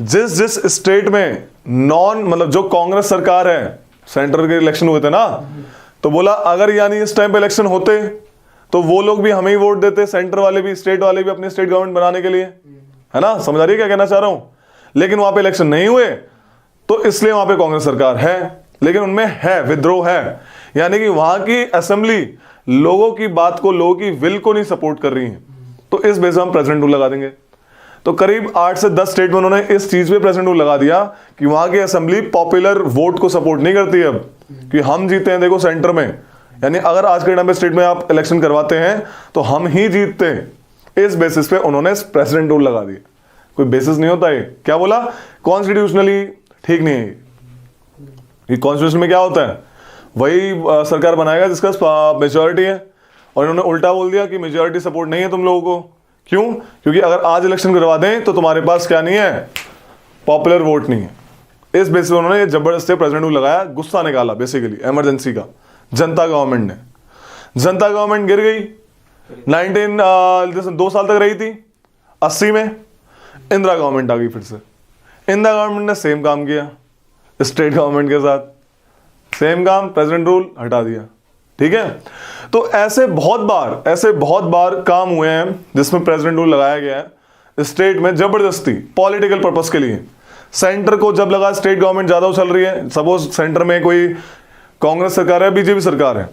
जिस स्टेट में मतलब जो कांग्रेस सरकार है, सेंटर के इलेक्शन हुए थे ना, तो बोला अगर यानी इस टाइम पे इलेक्शन होते तो वो लोग भी हमें ही वोट देते, सेंटर वाले भी, स्टेट वाले भी, अपनी स्टेट गवर्नमेंट बनाने के लिए, है ना, समझ आ रही है क्या कहना चाह रहा हूं। लेकिन वहां पे इलेक्शन नहीं हुए तो इसलिए वहां पे कांग्रेस सरकार है, लेकिन उनमें है विद्रोह है, यानी कि वहां की असेंबली लोगों की बात को, लोगों की विल को नहीं सपोर्ट कर रही है, तो इस बेस हम प्रेसिडेंट रूल लगा देंगे। तो करीब 8 से 10 स्टेट में उन्होंने इस चीज पे प्रेसिडेंट रूल लगा दिया कि वहां की असेंबली पॉपुलर वोट को सपोर्ट नहीं करती है अब, कि हम जीते हैं देखो सेंटर में, यानी अगर आज के टाइम पे स्टेट में आप इलेक्शन करवाते हैं तो हम ही जीतते हैं। इस बेसिस पे उन्होंने प्रेसिडेंट रूल लगा दिया। कोई बेसिस नहीं होता है, क्या बोला, कॉन्स्टिट्यूशनली ठीक नहीं है ये। कॉन्स्टिट्यूशन में क्या होता है, वही सरकार बनाएगा जिसका मेजोरिटी है, और इन्होंने उल्टा बोल दिया कि मेजोरिटी सपोर्ट नहीं है तुम लोगों को। क्यों? क्योंकि अगर आज इलेक्शन करवा दें तो तुम्हारे पास क्या नहीं है, पॉपुलर वोट नहीं है। इस बेसिस पे उन्होंने जबरदस्ती प्रेसिडेंट रूल लगाया, गुस्सा निकाला बेसिकली इमरजेंसी का। जनता गवर्नमेंट गिर गई, 2 साल तक रही थी, 80 में इंदिरा गवर्नमेंट आ गई फिर से। इंदिरा गवर्नमेंट ने सेम काम किया स्टेट गवर्नमेंट के साथ, सेम काम, प्रेसिडेंट रूल हटा दिया, ठीक है। तो ऐसे बहुत बार काम हुए हैं जिसमें प्रेसिडेंट रूल लगाया गया है स्टेट में जबरदस्ती पॉलिटिकल पर्पस के लिए। सेंटर को जब लगा स्टेट गवर्नमेंट ज्यादा उछल रही है, सपोज सेंटर में कोई कांग्रेस सरकार है, बीजेपी सरकार है,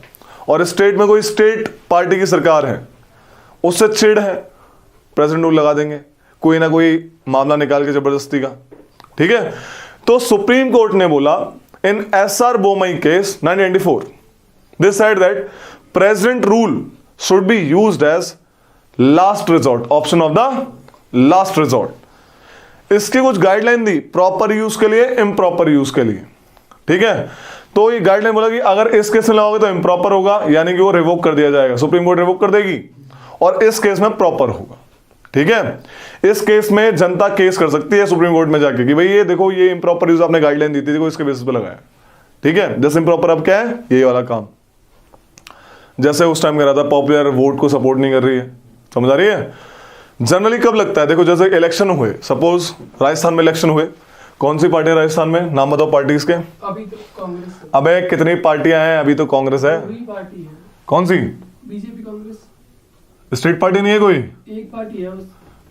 और स्टेट में कोई स्टेट पार्टी की सरकार है, उससे चिढ़ है, प्रेसिडेंट रूल लगा देंगे, कोई ना कोई मामला निकाल के जबरदस्ती का, ठीक है। तो सुप्रीम कोर्ट ने बोला इन SR Bommai case 1994, they said that president rule should be used as last resort, option of the last resort। इसकी कुछ गाइडलाइन दी, प्रॉपर यूज के लिए, इम्प्रॉपर यूज के लिए, ठीक है। तो ये गाइडलाइन बोला कि अगर इस केस में लगाओगे तो इम्प्रॉपर होगा, यानी कि वो रिवोक कर दिया जाएगा, सुप्रीम कोर्ट रिवोक कर देगी, और इस केस में प्रॉपर होगा, ठीक है। इस केस में जनता केस कर सकती है सुप्रीम कोर्ट में जाके कि भाई ये देखो ये इम्प्रॉपर यूज आपने गाइडलाइन दी थी, देखो इसके बेसिस पे लगाया, ठीक है। जैसे इम्प्रॉपर अब क्या है, ये वाला काम, जैसे उस टाइम कह रहा था पॉपुलर वोट को सपोर्ट नहीं कर रही है, समझ आ रही है। जनरली कब लगता है, देखो जैसे इलेक्शन हुए, सपोज राजस्थान में इलेक्शन हुए, कौन सी पार्टी है राजस्थान में, नाम बताओ पार्टीज के। अभी तो कांग्रेस है। अबे कितनी पार्टियां हैं, अभी तो कांग्रेस है। वही पार्टी है। कौन सी? बीजेपी कांग्रेस। स्टेट पार्टी नहीं है कोई? एक पार्टी है बस।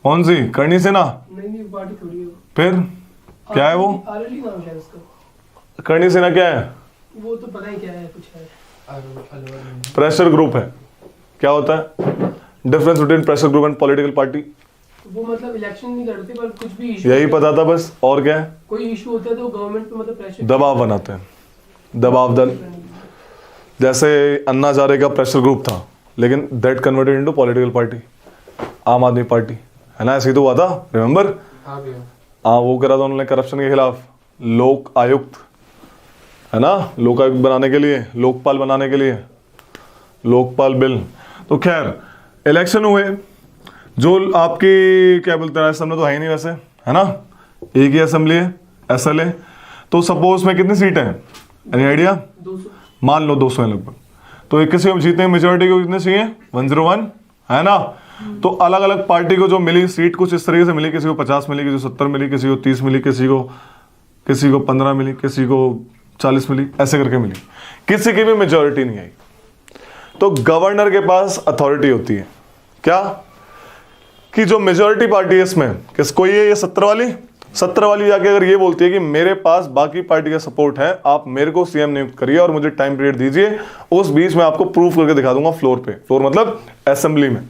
कौन सी? करनी सेना? नहीं पार्टी थोड़ी है। फिर क्या है वो? आरएलडी नाम है उसका। करनी सेना क्या है? वो तो पता ही क्या है, कुछ है। प्रेशर ग्रुप है। क्या होता है difference between pressure group and political party? वो मतलब इलेक्शन नहीं करते, पर कुछ भी इशू, यही पता था बस, और क्या है? कोई इशू होता है तो गवर्नमेंट पे मतलब प्रेशर, दबाव बनाते हैं, दबाव दल। जैसे अन्ना हजारे का प्रेशर ग्रुप था, लेकिन that converted into political party, आम आदमी पार्टी, है ना, ऐसे ही तो हुआ था, रिमेंबर? हाँ, वो करा था उन्होंने करप्शन के खिलाफ, लोक आयुक्त, है ना, लोकायुक्त बनाने के लिए, लोकपाल बनाने के लिए, लोकपाल बिल। तो खैर इलेक्शन हुए, जो आपकी क्या बोलते हैं, राजस्थान में तो है ही नहीं वैसे, है ना, एक ही असेंबली है, SLA। तो सपोज में कितनी सीट है, एनी आइडिया? 200। मान लो 200 है लगभग, तो 21 में जीतने मेजोरिटी को कितने चाहिए? 101, है ना। तो अलग अलग पार्टी को जो मिली सीट कुछ इस तरीके से मिली, किसी को 50 मिली, किसी को 70 मिली, किसी को 30 मिली, किसी को 15 मिली, किसी को 40 मिली, ऐसे करके मिली, किसी की भी मेजोरिटी नहीं आई। तो गवर्नर के पास अथॉरिटी होती है क्या, कि जो मेजोरिटी पार्टी है इसमें किस कोई है, ये 70 वाली जाके अगर ये बोलती है कि मेरे पास बाकी पार्टी का सपोर्ट है, आप मेरे को CM नियुक्त करिए और मुझे टाइम पीरियड दीजिए, उस बीच में आपको प्रूफ करके दिखा दूंगा फ्लोर पे, फ्लोर मतलब असेंबली में,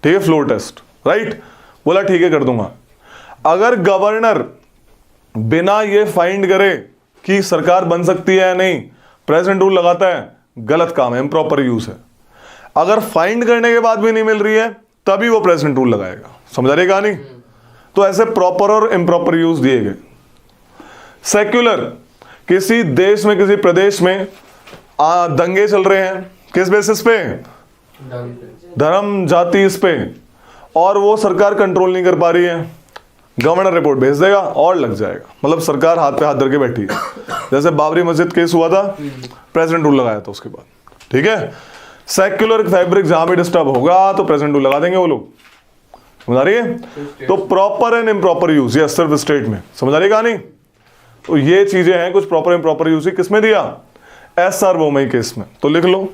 ठीक है, फ्लोर टेस्ट, राइट। बोला ठीक है कर दूंगा। अगर गवर्नर बिना ये फाइंड करे कि सरकार बन सकती है या नहीं, प्रेजेंट रूल लगाता है, गलत काम है, इम्प्रॉपर यूज है। अगर फाइंड करने के बाद भी नहीं मिल रही है तभी वो प्रेजेंट रूल लगाएगा। समझ रही कहानी? तो ऐसे प्रॉपर और इम्प्रॉपर यूज दिए गए। सेक्युलर, किसी देश में किसी प्रदेश में दंगे चल रहे हैं, किस बेसिस पे? धर्म जाति इस पे, और वो सरकार कंट्रोल नहीं कर पा रही है, गवर्नर रिपोर्ट भेज देगा और लग जाएगा। मतलब सरकार हाथ पे हाथ धर के बैठी है। जैसे बाबरी मस्जिद केस हुआ था, प्रेजेंट रूल लगाया था उसके बाद। ठीक है, सेक्युलर फैब्रिक जहां भी डिस्टर्ब होगा तो प्रेजेंट रूल लगा देंगे वो लोग। समझ आ रही है? तो प्रॉपर एंड इम्प्रॉपर यूज, ये सिर्फ स्टेट में। समझ आ रही कहानी? तो ये चीजें हैं कुछ प्रॉपर इम्प्रॉपर यूज। किसमें दिया? SR बोमई केस में। तो लिख लो,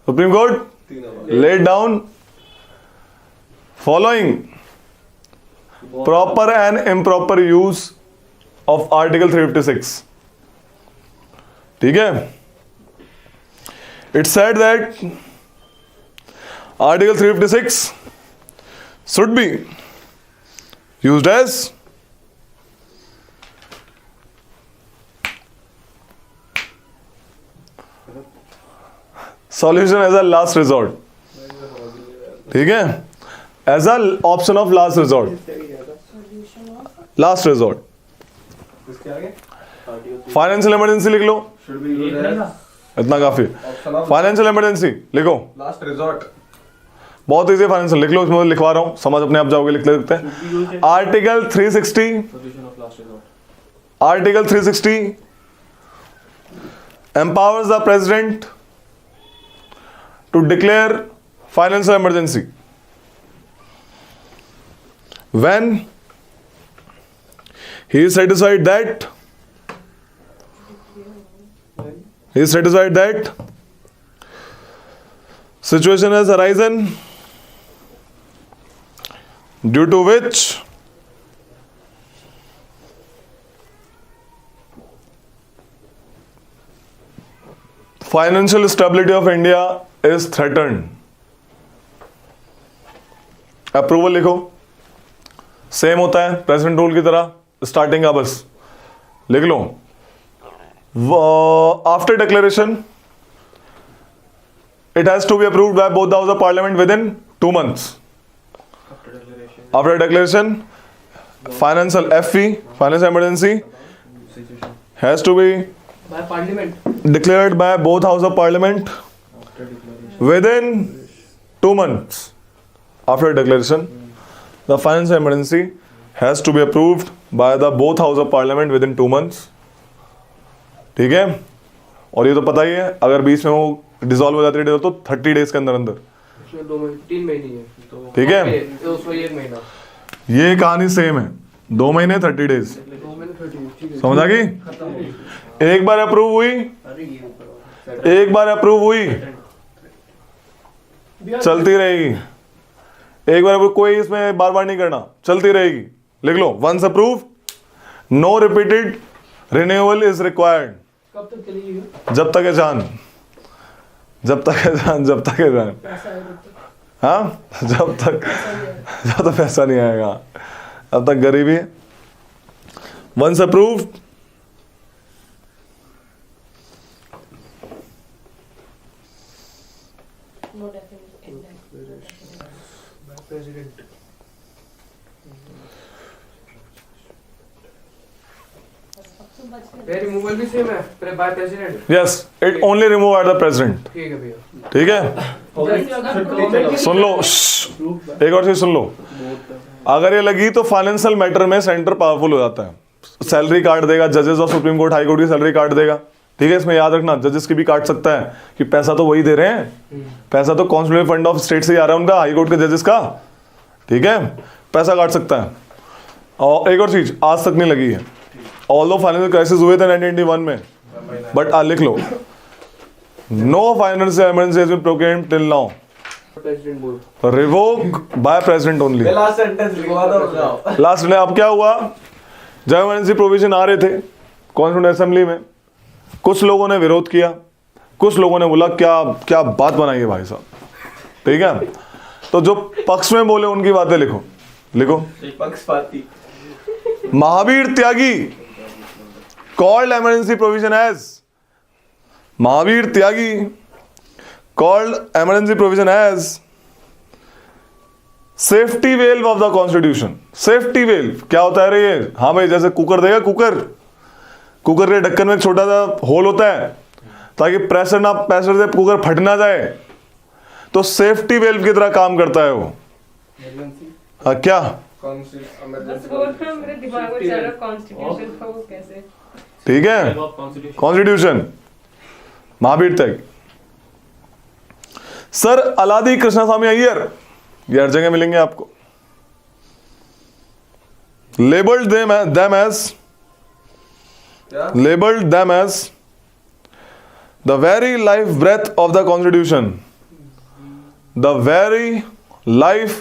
supreme court laid down following proper and improper use of Article 356. ठीक है? It said that Article 356 should be used as solution as a last resort. ठीक है? As a option of last resort. Last resort. Financial emergency लिख लो, इतना काफी। Financial emergency लिखो, last resort. बहुत easy. Financial लिख लो, इसमें लिखवा रहा हूं, समझ अपने आप जाओगे, लिख लेते हैं। Article 360, article 360 empowers the president to declare financial emergency when he is satisfied that situation has arisen due to which financial stability of India is threatened. Approval लिखो, सेम होता है प्रेजेंट रूल की तरह, स्टार्टिंग का बस लिख लो। After declaration it has to be approved by both the house of parliament within 2 months. After declaration financial financial emergency has to be by parliament declared by both house of parliament within 2 months. After declaration the financial emergency has to be approved by the both house of parliament within 2 months. ठीक है? और ये तो पता ही है, अगर बीच में वो डिसॉल्व हो जाती है तो 30 डेज के अंदर अंदर। इसमें 3 महीने है तो ठीक है? 1 महीना। ये कहानी सेम है, 2 महीने 30 डेज। 2 महीने 30 ठीक है। समझ आ गई? एक बार अप्रूव हुई, एक बार अप्रूव हुई चलती रहेगी। एक बार अप्रूव, कोई इसमें बार बार नहीं करना, चलती रहेगी। लिख लो, once approve no repeated renewal is required. कब तक चलेगी? जब तक है जान, जब तक है जान, जब तक है जान। पैसा है तब तक। हाँ, जब तक पैसा नहीं आएगा तब तक गरीबी। वंस अप्रूव रिमूवल भी सेम है by president. Yes, it only remove at the president. ठीक है भैया। ठीक है? जैसे अगर गवर्नमेंट सुन लो, एक और चीज सुन लो। अगर ये लगी तो फाइनेंशियल मैटर में सेंटर पावरफुल हो जाता है, सैलरी काट देगा, जजेस और सुप्रीम कोर्ट हाई कोर्ट की सैलरी काट देगा। ठीक है? इसमें याद रखना, जजेस की भी काट सकता है कि पैसा तो वही दे रहे हैं, पैसा तो कॉन्स्टिट्यूशनल फंड ऑफ स्टेट से ही आ रहा है उनका, हाई कोर्ट के जजेस का। ठीक है? पैसा काट सकता है। और एक और चीज आज तक नहीं लगी है, ऑल्दो फाइनेंशियल क्राइसिस हुए थे 1991 में, बट लिख लो, no financial emergency has been proclaimed till now, president बोल revoke by president only. Last sentence लिखवा दो। लास्ट में अब क्या हुआ, जब इमरजेंसी प्रोविजन आ रहे थे कॉन्स्टिट्यूएंट असेंबली में, कुछ लोगों ने विरोध किया, कुछ लोगों ने बोला क्या क्या बात बनाई है भाई साहब। ठीक है? तो जो पक्ष में बोले उनकी बातें लिखो, लिखो। पक्षपाती। महावीर त्यागी called emergency provision as Mahavir Tyagi called emergency provision as safety valve of the constitution. Safety valve क्या होता है रे ये? हाँ भाई, जैसे कुकर देगा, कुकर के ढक्कन में एक छोटा सा होल होता है ताकि प्रेशर से कुकर फट ना जाए, तो सेफ्टी वेल्व की तरह काम करता है वो। हाँ क्या? बस वो ना मेरे दिमाग में चल रहा कॉन्स्टिट्यूशन का, वो कैसे? ठीक है, कॉन्स्टिट्यूशन महावीर तक। सर अलादी कृष्णस्वामी अय्यर, ये हर जगह मिलेंगे आपको। Labelled them as the very life breath of the constitution, the very life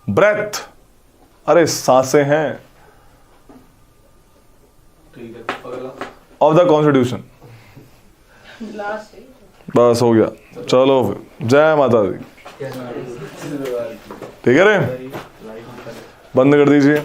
breath, अरे सांसें हैं ठीक है, अगला of the constitution। लास्ट है। बस हो गया, चलो फिर जय माता दी। ठीक है रे, बंद कर दीजिए।